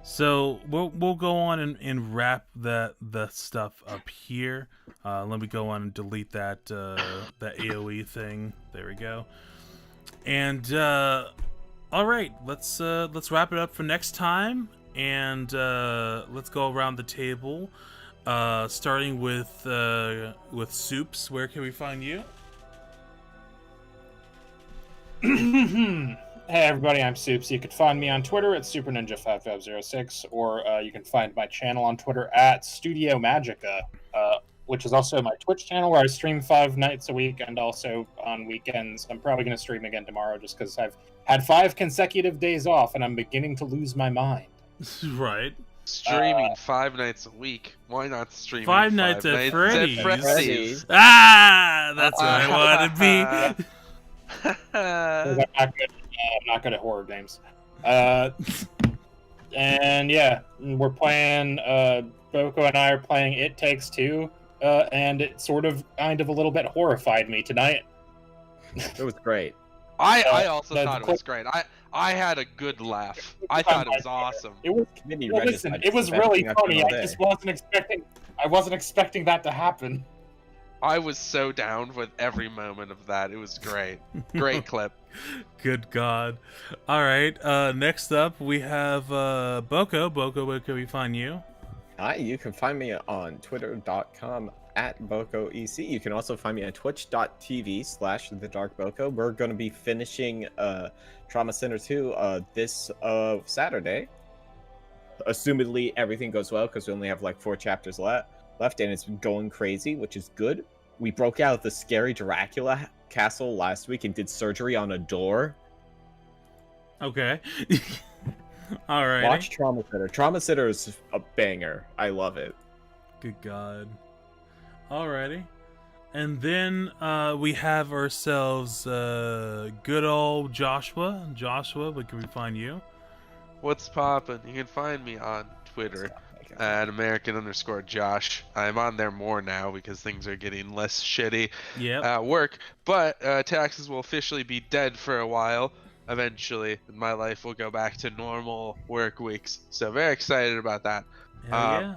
So we'll go on and wrap the stuff up here. Let me go on and delete that that AOE thing. There we go. And all right, let's wrap it up for next time, and let's go around the table, starting with Soups. Where can we find you? Hey everybody, I'm Soups. You can find me on Twitter at SuperNinja5506, or you can find my channel on Twitter at Studio Magica, which is also my Twitch channel where I stream 5 nights a week and also on weekends. I'm probably going to stream again tomorrow just because I've had 5 consecutive days off and I'm beginning to lose my mind. Right. Streaming 5 nights a week. Why not stream 5 nights at Freddy's? Freddy's. Ah, that's what I wanted to be. I'm not good at horror games. And yeah, we're playing. Boko and I are playing It Takes Two, and it sort of, kind of, a little bit horrified me tonight. It was great. I also thought it was great. I had a good laugh. I thought it was awesome. It was. Well, listen, it was really funny. I just wasn't expecting. I wasn't expecting that to happen. I was so down with every moment of that. It was great. Great clip. Good God. All right. Next up, we have Boko. Boko, where can we find you? Hi, you can find me on twitter.com at BokoEC. You can also find me on twitch.tv/TheDarkBoko. We're going to be finishing Trauma Center 2 this Saturday. Assumedly, everything goes well because we only have like 4 chapters left, and it's going crazy, which is good. We broke out the scary Dracula castle last week and did surgery on a door. Okay. All right. Watch Trauma Center. Trauma Center is a banger. I love it. Good God. Alrighty. And then we have ourselves good old Joshua. Joshua, where can we find you? What's poppin'? You can find me on Twitter at American_Josh. I'm on there more now because things are getting less shitty at work. But taxes will officially be dead for a while. Eventually, and my life will go back to normal work weeks. So very excited about that. Yeah.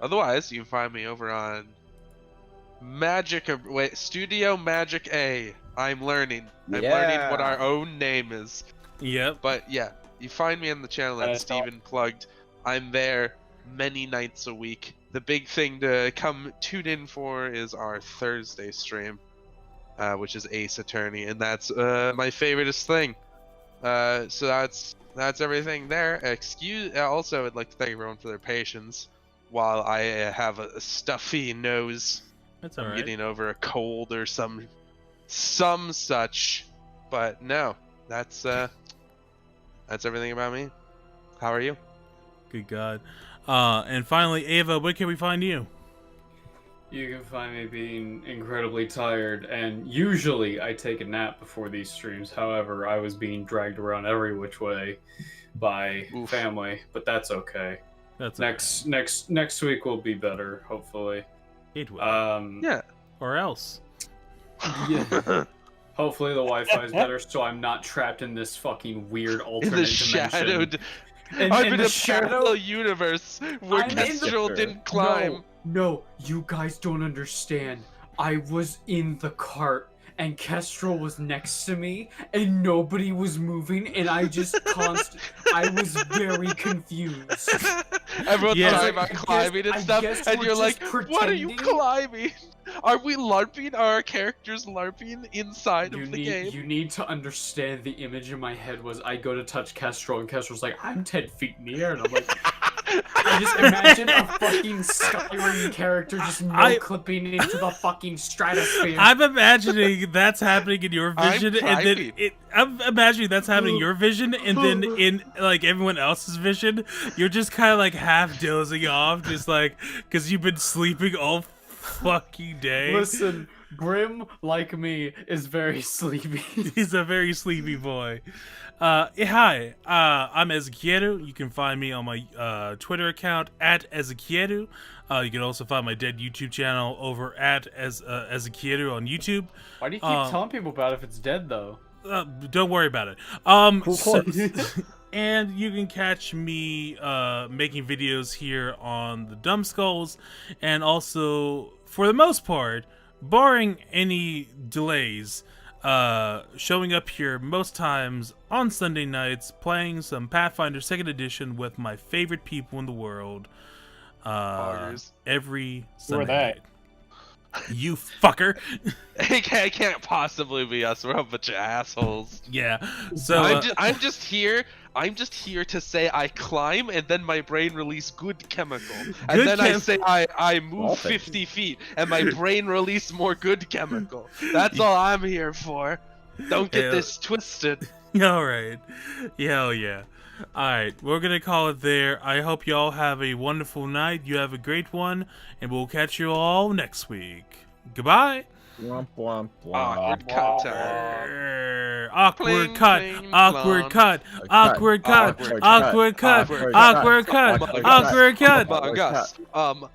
Otherwise, you can find me over on Studio Magic A. I'm learning what our own name is. Yep. But yeah, you find me on the channel that Steven plugged. I'm there many nights a week. The big thing to come tune in for is our Thursday stream, which is Ace Attorney, and that's my favoriteest thing. So that's everything there. Also, I'd like to thank everyone for their patience while I have a stuffy nose. That's all I'm right. getting over a cold or some such. But no, that's everything about me. How are you? Good God. And finally, Ava, where can we find you? You can find me being incredibly tired, and usually I take a nap before these streams. However, I was being dragged around every which way by family, but that's okay. That's next week will be better, hopefully. It will. Yeah. Or else. Yeah. Hopefully the Wi-Fi is better, so I'm not trapped in this fucking weird alternate dimension. I'm in a parallel universe where Kestrel didn't climb. No, you guys don't understand. I was in the cart, and Kestrel was next to me, and nobody was moving, and I just I was very confused. Everyone's talking about climbing and stuff, and you're like, what are you climbing? Are we LARPing? Are our characters LARPing inside of the game? You need to understand the image in my head was I go to touch Kestrel, and Kestrel's like, I'm 10 feet in the air, and I'm like, I just imagine a fucking Skyrim character just no-clipping into the fucking stratosphere. I'm imagining that's happening in your vision, and then I'm imagining that's happening in your vision, and then in like everyone else's vision, you're just kind of like half dozing off, just like because you've been sleeping all fucking day. Listen, Grim, like me, is very sleepy. He's a very sleepy boy. Hi, I'm Ezequieru. You can find me on my Twitter account at Ezequieru. You can also find my dead YouTube channel over at Ezequieru on YouTube. Why do you keep telling people about it if it's dead, though? Don't worry about it. And you can catch me making videos here on the Dumbskulls, and also, for the most part, barring any delays, showing up here most times on Sunday nights, playing some Pathfinder 2nd Edition with my favorite people in the world every Sunday night. You fucker. It can't possibly be us. We're a bunch of assholes. Yeah. So I'm just here to say I climb, and then my brain release good chemical, and then I say I move 50 feet, and my brain release more good chemical. That's all I'm here for. Don't get this twisted. All right. Hell yeah. All right, we're gonna call it there. I hope y'all have a wonderful night. You have a great one, and we'll catch you all next week. Goodbye. Womp, womp, womp. Awkward cut time. Awkward cut. Awkward cut. Awkward cut. Awkward cut. Awkward cut. Awkward cut.